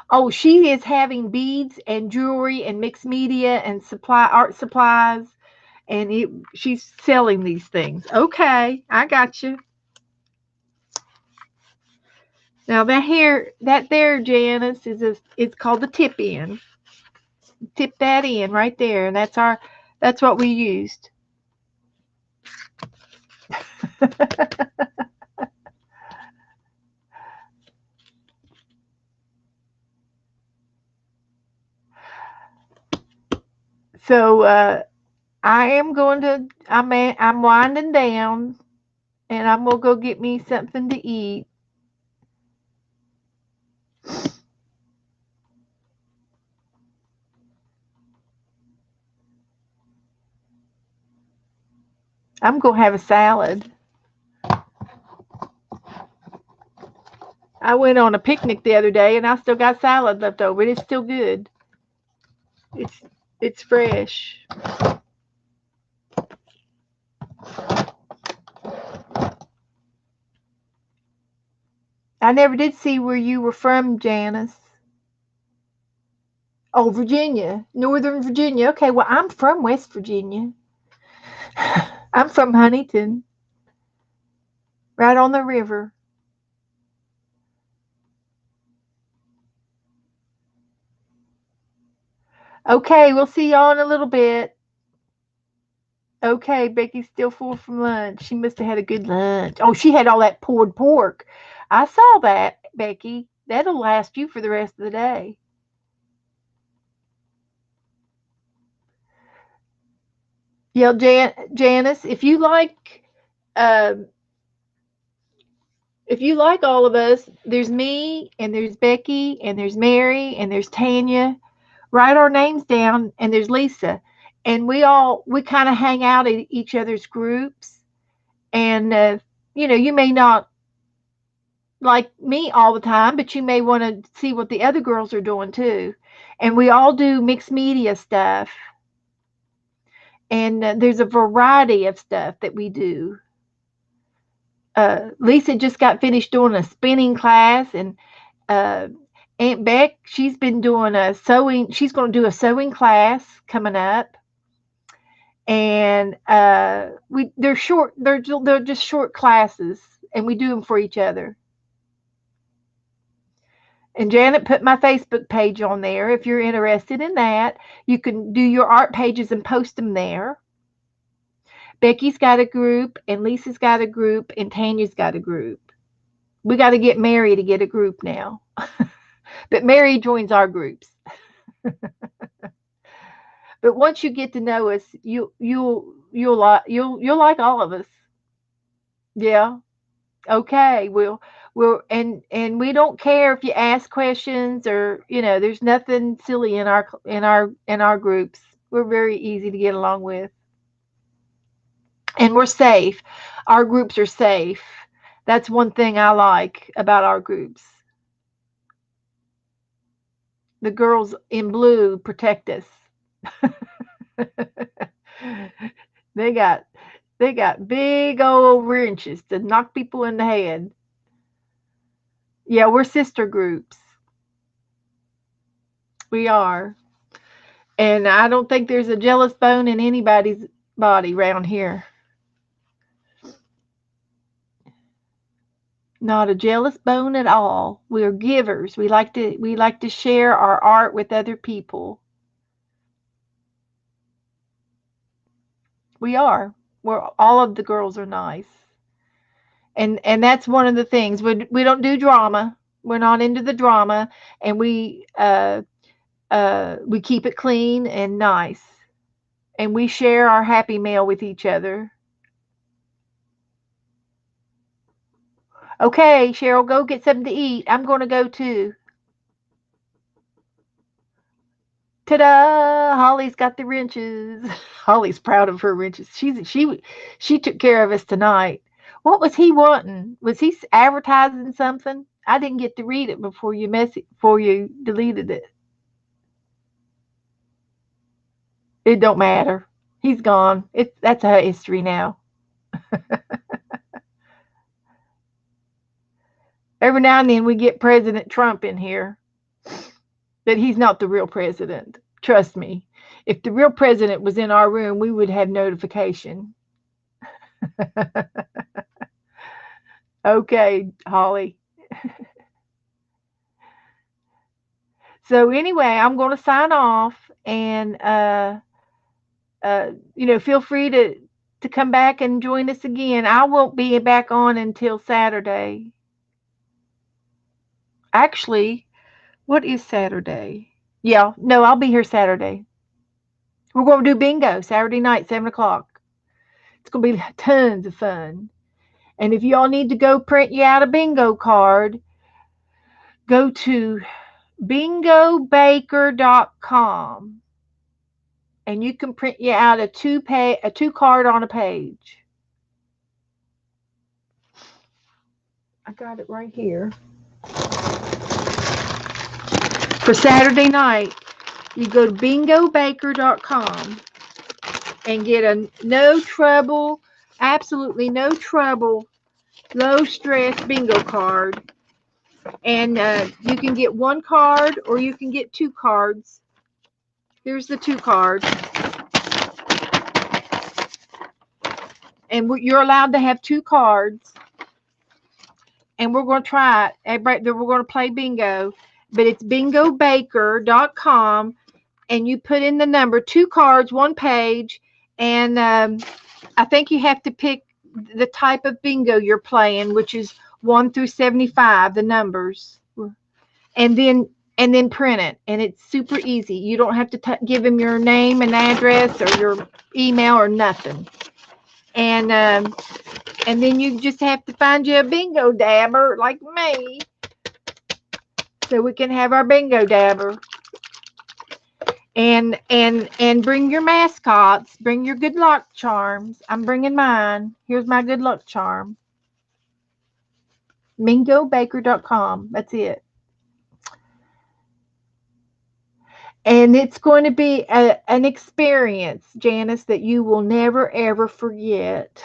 Oh, she is having beads and jewelry and mixed media and art supplies, and she's selling these things. Okay, I got you. Now that there, Janice, it's called the tip in. Tip that in right there, and that's what we used. So I am going to. I'm winding down, and I'm gonna go get me something to eat. I'm gonna have a salad. I went on a picnic the other day, and I still got salad left over. It's still good. It's it's fresh. I never did see where you were from, Janice. Oh, Virginia, Northern Virginia. Okay, well, I'm from West Virginia. I'm from Huntington, right on the river. Okay, we'll see y'all in a little bit. Okay, Becky's still full from lunch. She must have had a good lunch. Oh, she had all that pulled pork. I saw that, Becky. That'll last you for the rest of the day. Yeah, Janice, uh, if you like all of us, there's me and there's Becky and there's Mary and there's Tanya. Write our names down, and there's Lisa, and we kind of hang out in each other's groups. And you may not like me all the time, but you may want to see what the other girls are doing too. And we all do mixed media stuff, and there's a variety of stuff that we do. Lisa just got finished doing a spinning class, and uh, Aunt Beck, she's been doing a sewing. She's going to do a sewing class coming up, and we they're short. They're just short classes, and we do them for each other. And Janet put my Facebook page on there. If you're interested in that, you can do your art pages and post them there. Becky's got a group, and Lisa's got a group, and Tanya's got a group. We got to get Mary to get a group now. But Mary joins our groups. But once you get to know us, you'll like all of us. Yeah. Okay. And we don't care if you ask questions, or there's nothing silly in our groups. We're very easy to get along with, and we're safe. Our groups are safe. That's one thing I like about our groups. The girls in blue protect us. they got they got big old wrenches to knock people in the head. Yeah, we're sister groups. We are. And I don't think there's a jealous bone in anybody's body around here. Not a jealous bone at all. We're givers. We like to share our art with other people. We are. We're all of the girls are nice. And that's one of the things. We don't do drama. We're not into the drama, and we keep it clean and nice. And we share our happy mail with each other. Okay, Cheryl, go get something to eat. I'm going to go too. Ta-da! Holly's got the wrenches. Holly's proud of her wrenches. She took care of us tonight. What was he wanting? Was he advertising something? I didn't get to read it before you deleted it. It don't matter. He's gone. That's a history now. Every now and then we get President Trump in here, but he's not the real president. Trust me. If the real president was in our room, we would have notification. Okay, Holly. So anyway, I'm going to sign off, and feel free to come back and join us again. I won't be back on until Saturday. Actually, what is Saturday? Yeah, no, I'll be here Saturday. We're going to do bingo Saturday night, 7 o'clock. It's going to be tons of fun. And if y'all need to go print you out a bingo card, go to bingobaker.com and you can print you out a two card on a page. I got it right here. For Saturday night, you go to bingobaker.com and get a no trouble, absolutely no trouble, low stress bingo card. And you can get one card or you can get two cards. Here's the two cards. And you're allowed to have two cards. And we're going to try it. Everybody, we're going to play bingo. But it's bingobaker.com. And you put in the number, two cards, one page. And I think you have to pick the type of bingo you're playing, which is 1 through 75, the numbers. And then print it. And it's super easy. You don't have to give them your name and address or your email or nothing. And then you just have to find you a bingo dabber like me, so we can have our bingo dabber. And bring your mascots. Bring your good luck charms. I'm bringing mine. Here's my good luck charm. Bingobaker.com. That's it. And it's going to be an experience, Janice, that you will never ever forget.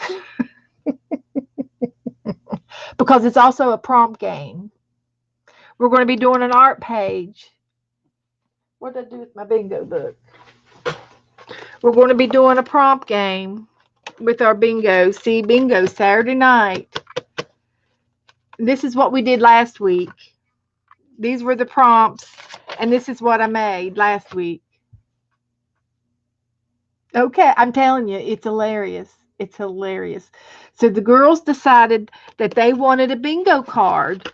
Because it's also a prompt game. We're going to be doing an art page. What did I do with my bingo book? We're going to be doing a prompt game with our bingo. See, bingo Saturday night. This is what we did last week. These were the prompts, and this is what I made last week. Okay, I'm telling you, it's hilarious. It's hilarious. So the girls decided that they wanted a bingo card,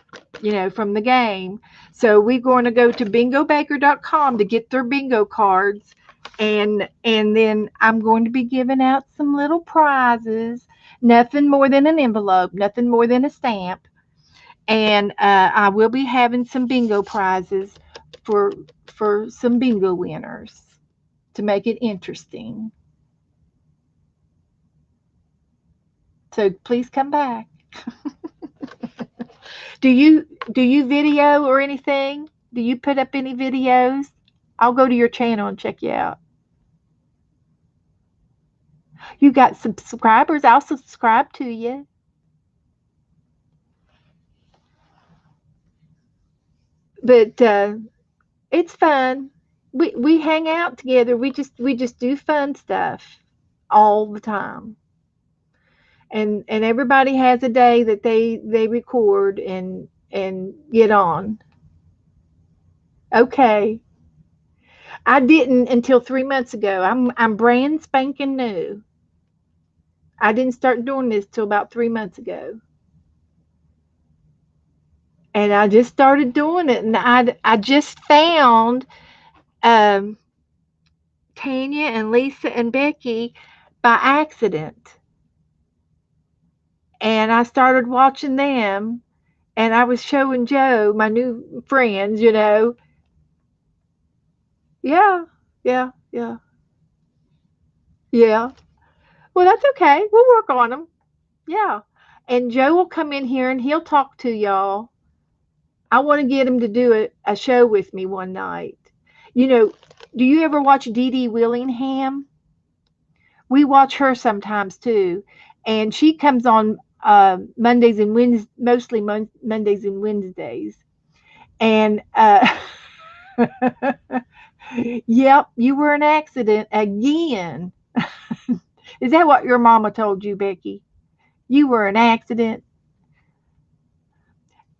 from the game. So we're going to go to bingobaker.com to get their bingo cards. And then I'm going to be giving out some little prizes. Nothing more than an envelope, nothing more than a stamp. And I will be having some bingo prizes for some bingo winners to make it interesting. So please come back. Do you video or anything? Do you put up any videos? I'll go to your channel and check you out. You got subscribers. I'll subscribe to you. But it's fun. We hang out together. We just do fun stuff all the time. And everybody has a day that they record and get on. Okay. I didn't until 3 months ago. I'm brand spanking new. I didn't start doing this till about 3 months ago. And I just started doing it, and I just found um, Tanya and Lisa and Becky by accident, and I started watching them, And I was showing Joe, my new friends, you know. Yeah, yeah, yeah, yeah. Well, that's okay. We'll work on them. Yeah. And Joe will come in here and he'll talk to y'all. I want to get him to do a show with me one night. You know, do you ever watch Dee Dee Willingham? We watch her sometimes too. And she comes on Mondays and Wednesdays, mostly Mondays and Wednesdays. And yep, you were an accident again. Is that what your mama told you, Becky? You were an accident.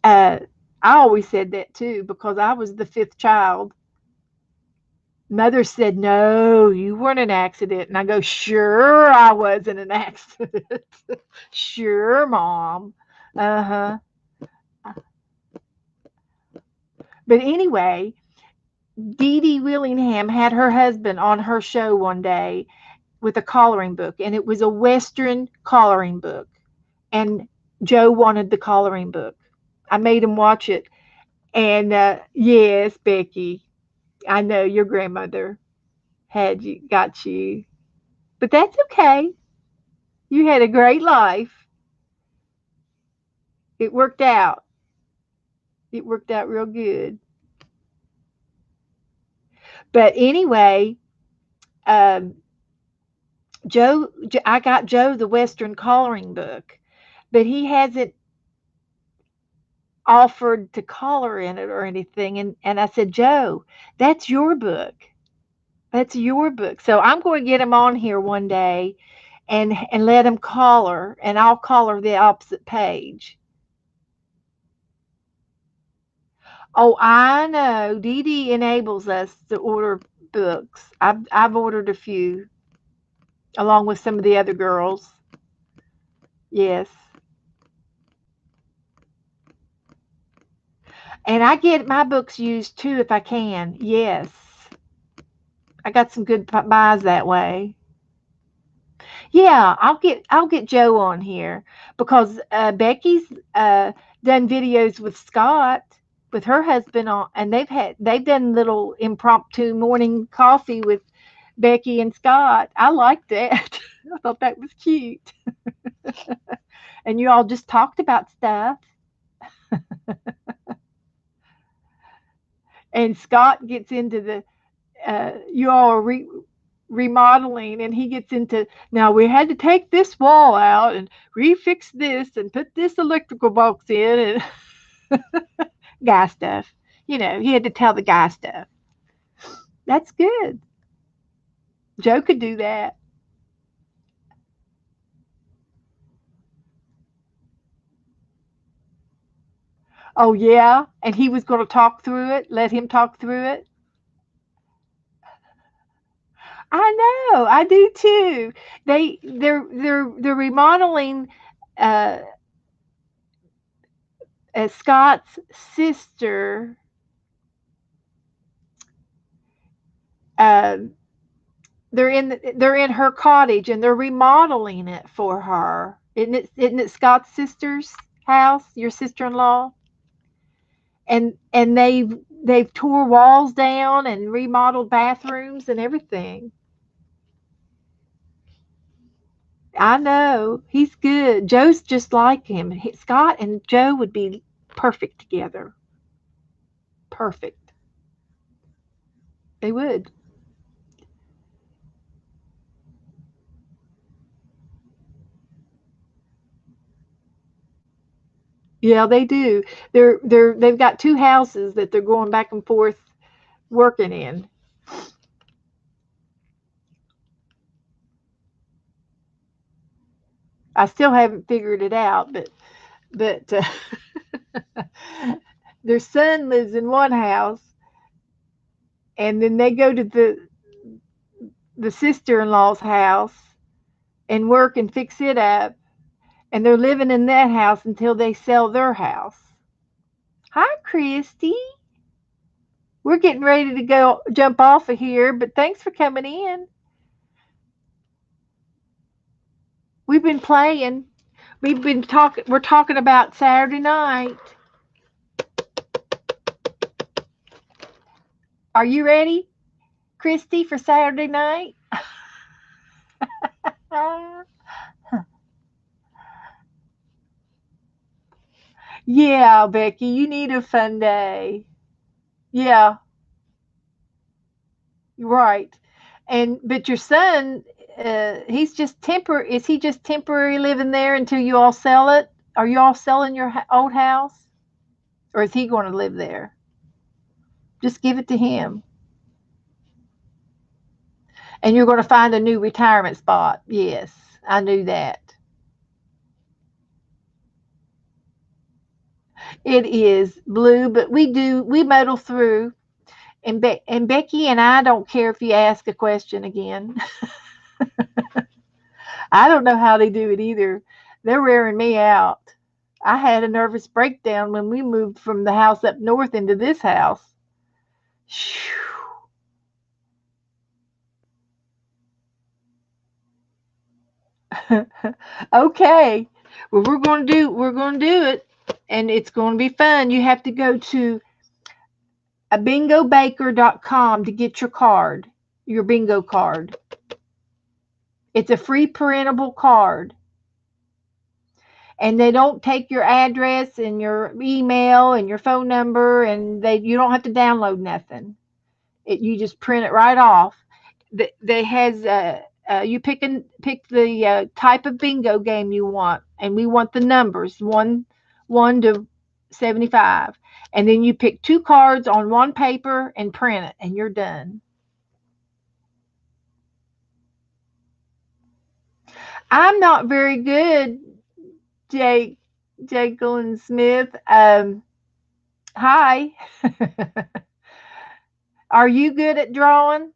Uh, I always said that too because I was the fifth child. Mother said, "No, you weren't an accident." And I go, "Sure, I wasn't an accident." Sure, Mom. Uh huh. But anyway, Dee Dee Willingham had her husband on her show one day with a coloring book, and it was a Western coloring book. And Joe wanted the coloring book. I made him watch it. And yes, Becky, I know your grandmother had you, got you. But that's okay. You had a great life. It worked out. It worked out real good. But anyway, um, I got Joe the Western coloring book, but he hasn't offered to color in it or anything. And I said, Joe, that's your book. That's your book. So I'm going to get him on here one day and let him color, and I'll color the opposite page. Oh, I know. Dee Dee enables us to order books. I've ordered a few along with some of the other girls. Yes. And I get my books used too if I can. Yes. I got some good buys that way. Yeah, I'll get Joe on here because Becky's done videos with Scott with her husband on, and they've done little impromptu morning coffee with Becky and Scott. I liked that. I thought that was cute. And you all just talked about stuff. And Scott gets into the you all are remodeling, and he gets into, now we had to take this wall out and refix this and put this electrical box in and guy stuff. You know, he had to tell the guy stuff. That's good. Joe could do that. Oh yeah, and he was going to talk through it. Let him talk through it. I know. I do too. They're remodeling uh, Scott's sister. Uh, they're in her cottage and they're remodeling it for her. Isn't it Scott's sister's house? Your sister-in-law? And they've tore walls down and remodeled bathrooms and everything. I know. He's good. Joe's just like him. Scott and Joe would be perfect together. Perfect. They would. Yeah, they do. They've got two houses that they're going back and forth working in. I still haven't figured it out, but their son lives in one house, and then they go to the sister-in-law's house and work and fix it up, and they're living in that house until they sell their house. Hi, Christy. We're getting ready to go jump off of here, but thanks for coming in. We've been playing. We've been talking. We're talking about Saturday night. Are you ready, Christy, for Saturday night? Yeah, Becky, you need a fun day. Yeah, right. And but your son, he's just is he just temporary living there until you all sell it? Are you all selling your old house, or is he going to live there? Just give it to him, and you're going to find a new retirement spot. Yes, I knew that. It is blue, but we muddle through. And Becky and I don't care if you ask a question again. I don't know how they do it either. They're wearing me out. I had a nervous breakdown when we moved from the house up north into this house. Okay. Well, we're going to do it, and it's going to be fun. You have to go to bingobaker.com to get your bingo card. It's a free printable card, and they don't take your address and your email and your phone number, and you don't have to download nothing. You just print it right off. They has you pick the type of bingo game you want, and we want the numbers one to 75, and then you pick two cards on one paper and print it, and you're done. I'm not very good, Jake Jacqueline Smith. Hi. Are you good at drawing?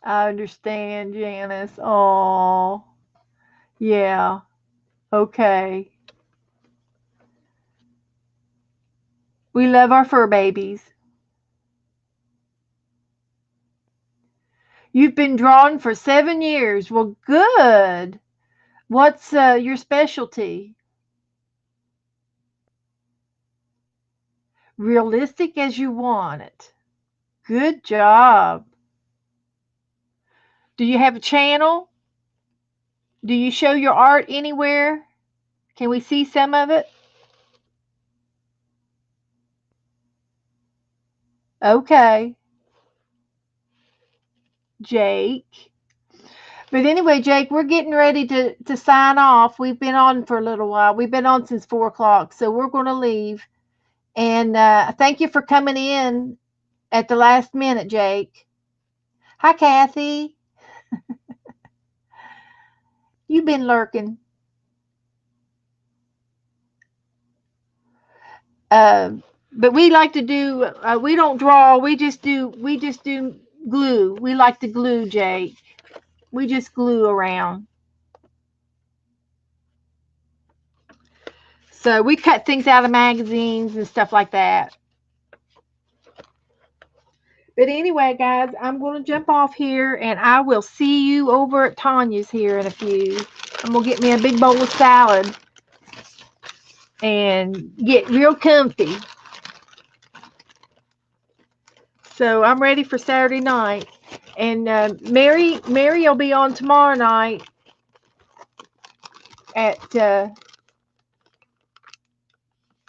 I understand, Janice. Oh, yeah. Okay. We love our fur babies. You've been drawing for 7 years. Well, good. What's your specialty? Realistic as you want it. Good job. Do you have a channel? Do you show your art anywhere? Can we see some of it? Okay, Jake. But anyway, Jake, we're getting ready to sign off. We've been on for a little while. We've been on since 4 o'clock, so we're going to leave. And thank you for coming in at the last minute, Jake. Hi, Kathy. You've been lurking. Uh, but we like to do. We don't draw. We just do glue. We like to glue, Jake. We just glue around. So we cut things out of magazines and stuff like that. But anyway, guys, I'm going to jump off here, and I will see you over at Tanya's here in a few. I'm going to get me a big bowl of salad and get real comfy. So I'm ready for Saturday night. And Mary will be on tomorrow night at.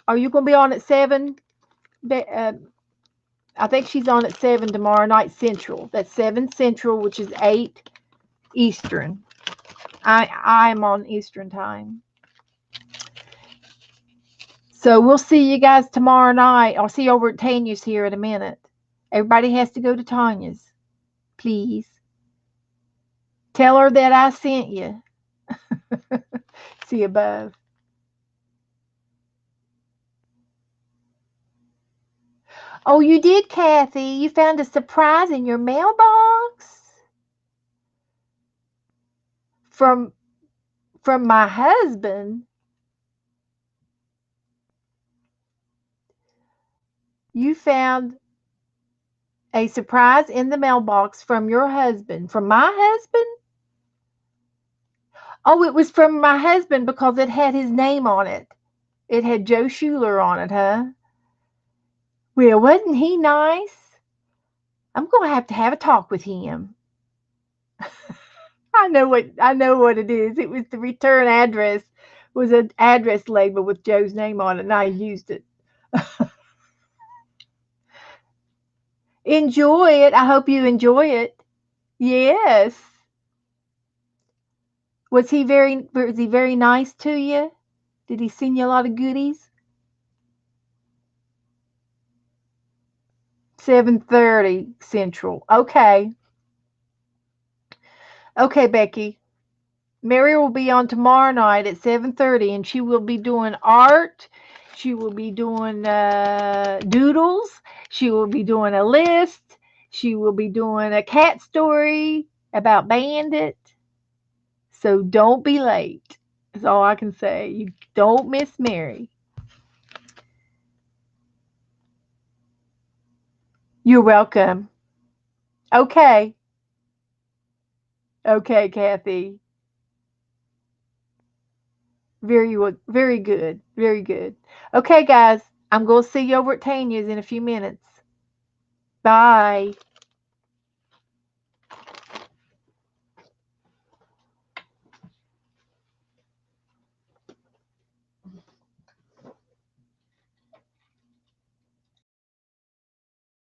Are you going to be on at 7? I think she's on at 7 tomorrow night Central. That's 7 Central, which is 8 Eastern. I'm on Eastern time. So we'll see you guys tomorrow night. I'll see you over at Tanya's here in a minute. Everybody has to go to Tanya's. Please. Tell her that I sent you. See above. Oh, you did, Kathy. You found a surprise in your mailbox? From my husband. You found a surprise in the mailbox from your husband. From my husband? Oh, it was from my husband because it had his name on it. It had Joe Schuler on it, huh? Well, wasn't he nice? I'm going to have a talk with him. I know what it is. It was the return address was an address label with Joe's name on it, and I used it. Enjoy it. I hope you enjoy it. Yes. Was he very nice to you? Did he send you a lot of goodies? 7:30 Central. Okay. Okay, Becky. Mary will be on tomorrow night at 7:30, and she will be doing art. She will be doing doodles. She will be doing a list. She will be doing a cat story about Bandit. So don't be late. That's all I can say. You don't miss Mary. You're welcome. Okay. Okay, Kathy. Very good. Very good. Okay, guys. I'm going to see you over at Tanya's in a few minutes. Bye.